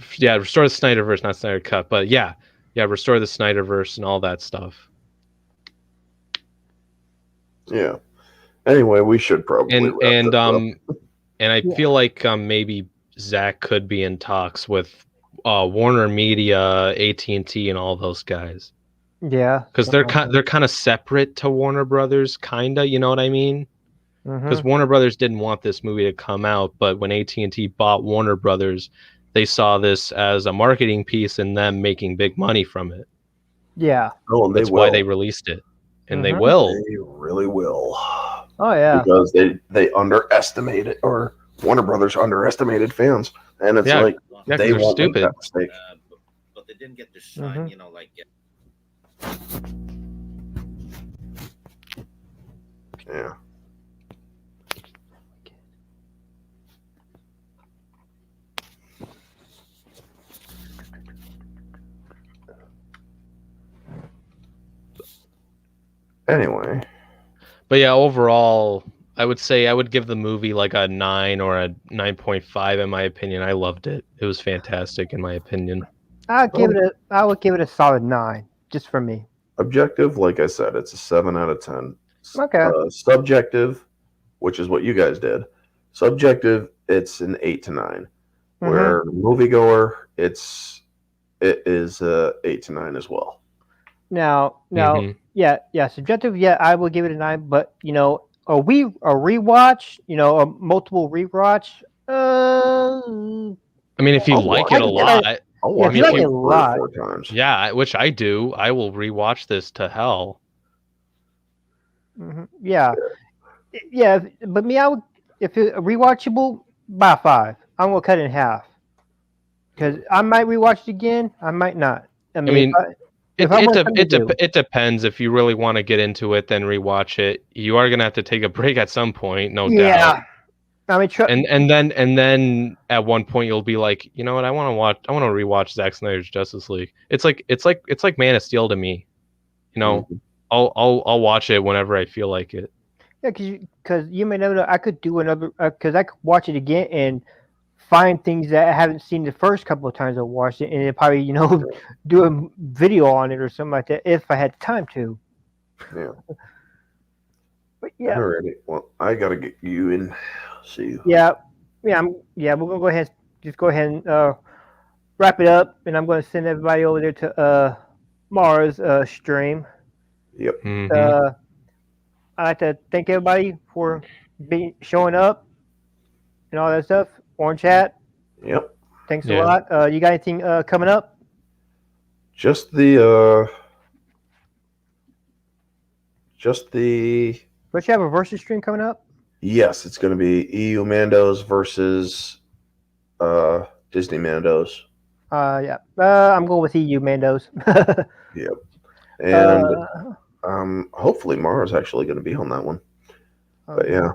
the Snyderverse, not Snyder Cut, but yeah, restore the Snyderverse and all that stuff. Yeah. Anyway, we should probably And wrap this up. and I feel like maybe Zack could be in talks with Warner Media, AT&T, and all those guys. Yeah. Because they're kind of separate to Warner Brothers, kinda. You know what I mean? Because Warner Brothers didn't want this movie to come out, but when AT&T bought Warner Brothers, they saw this as a marketing piece and them making big money from it. Yeah. Oh, and That's why they released it, and they will. They really will. Oh yeah. Because they underestimated, or Warner Brothers underestimated fans, and it's like Yeah, they they're won't make stupid. that mistake. But they didn't get to shine, like. Yeah. Anyway, But yeah, overall, I would say I would give the movie like a 9 or a 9.5 in my opinion. I loved it. It was fantastic in my opinion. I would give it a solid 9, just for me. objective, like I said, it's a 7 out of 10. Okay. Subjective, which is what you guys did. Subjective, it's an 8 to 9. Where moviegoer, it is 8 to 9 as well. Now, Mhm. yeah, subjective. Yeah, I will give it a 9. But a rewatch, a multiple rewatch. I mean, if you I'll like watch it a it. lot, I'll watch if you it like like it a 3 lot. or 4 times. yeah, which I do. I will rewatch this to hell. Yeah, yeah. But me, I would, if it's rewatchable, by 5. I'm gonna cut it in half because I might rewatch it again. I might not. I mean, if I want something to do. It depends. If you really want to get into it, then rewatch it. You are gonna have to take a break at some point, no doubt. Yeah. I mean, And then at one point you'll be like, you know what? I want to rewatch Zack Snyder's Justice League. It's like Man of Steel to me. I'll watch it whenever I feel like it. Yeah, because you may never know. I could do another because I could watch it again and find things that I haven't seen the first couple of times I watched it, and it probably do a video on it or something like that if I had time to. Yeah. But yeah. Alrighty. Well, I gotta get you in. See you. Yeah. We're gonna go ahead and wrap it up, and I'm gonna send everybody over there to Mara's stream. Yep. Mhm. I'd like to thank everybody for showing up and all that stuff on chat. Yep. Thanks Yeah. a lot. You got anything coming up? Just the Don't you have a versus stream coming up? yes, it's going to be EU Mandos versus Disney Mandos. Yeah. I'm going with EU Mandos. Yep. And hopefully Mara's actually going to be on that one. But yeah.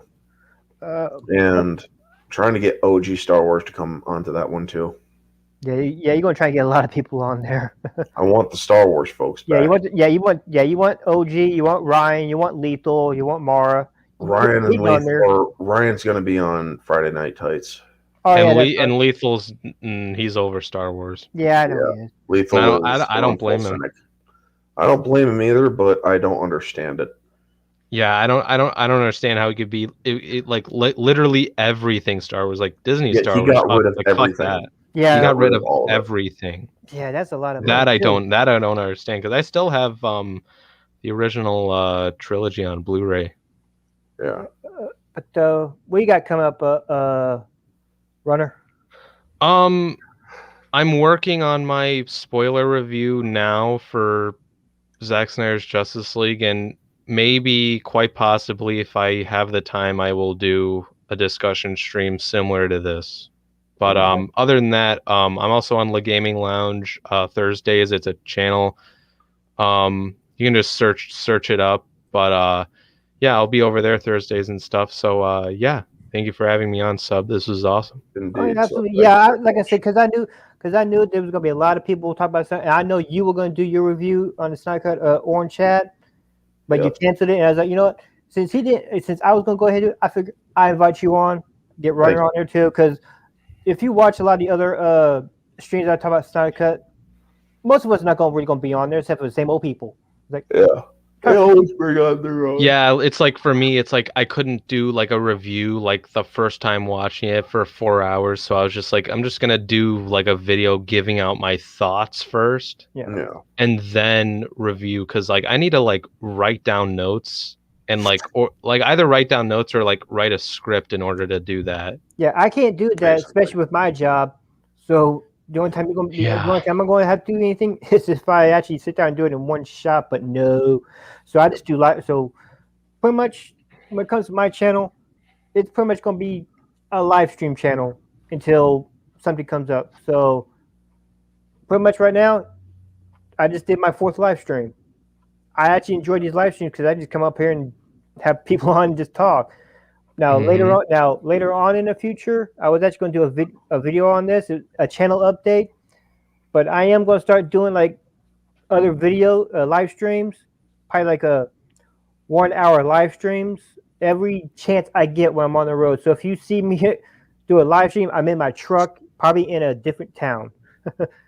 And trying to get OG Star Wars to come onto that one too. Yeah, you're gonna try and get a lot of people on there. I want the Star Wars folks back. You want OG, you want Ryan, you want Lethal, you want Mara. Ryan and Lethal on there. Lethal. Ryan's going to be on Friday Night Tights. Oh yeah, and that's right. Lethal's he's over Star Wars. Yeah, I know he is. Lethal And is I don't going full blame him. cynic. I don't blame him either, but I don't understand it. Yeah, I don't understand how he could be literally everything Star Wars, like Disney Yeah, Star he Wars. got rid of Cut everything. that. Yeah, He got rid of all of it. everything. yeah, that's a lot of That money, I too. don't understand because I still have the original trilogy on Blu-ray. Yeah. But what you got coming up, Runner? I'm working on my spoiler review now for Zack Snyder's Justice League, and maybe, quite possibly, if I have the time, I will do a discussion stream similar to this. But other than that, I'm also on the Gaming Lounge Thursdays. It's a channel. You can just search it up. But yeah, I'll be over there Thursdays and stuff. So yeah, thank you for having me on, Sub. This was awesome. Indeed. Oh, yeah, So absolutely. thank Yeah, you very like I much. said, because I knew there was gonna be a lot of people talking about something. And I know you were gonna do your review on the Snyder Cut Orange Chat, but you Yep. canceled it. And I was like, you know what? Since I was gonna go ahead and do it, I figured I invite you on, get Runner Thank on there too. Because if you watch a lot of the other streams I talk about Snyder Cut, most of us are not really gonna be on there except for the same old people. Like, Yeah. They always bring on their own. Yeah, it's like for me, it's like I couldn't do like a review like the first time watching it for 4 hours. So I was just like, I'm just gonna do like a video giving out my thoughts first Yeah. and then review, because like I need to like write down notes and or either write down notes or like write a script in order to do that. yeah, I can't do that, Basically. especially with my job. So the only time the Yeah. only time I'm going to have to do anything is if I actually sit down and do it in one shot. But no, so I just do live. So pretty much when it comes to my channel, it's pretty much going to be a live stream channel until something comes up. So pretty much right now, I just did my 4th live stream. I actually enjoy these live streams because I just come up here and have people on and just talk. Now later on in the future, I was actually going to do a video on this, a channel update. But I am going to start doing like other video live streams, probably like a 1 hour live streams every chance I get when I'm on the road. So if you see me do a live stream, I'm in my truck, probably in a different town.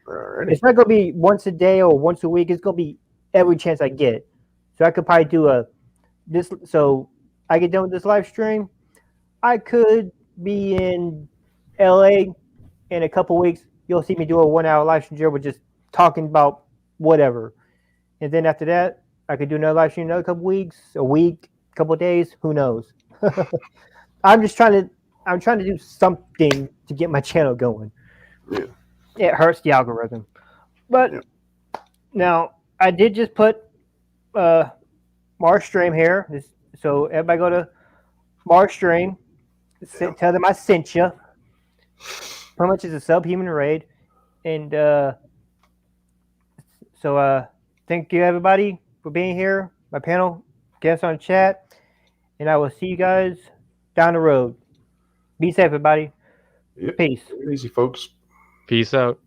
Alrighty. It's not going to be once a day or once a week. It's going to be every chance I get. So I could probably do this. So I get done with this live stream. I could be in LA in a couple weeks. You'll see me do a 1 hour live stream with just talking about whatever. And then after that, I could do another live stream another couple weeks, a week, a couple days, who knows. I'm trying to do something to get my channel going. Yeah. It hurts the algorithm. But now I did just put Mark Stream here. So everybody go to Mark Stream. Tell them I sent you. Pretty much it's a subhuman raid. And so thank you everybody for being here. My panel guests on chat. And I will see you guys down the road. Be safe, everybody. Yep. Peace. Easy, folks. Peace out.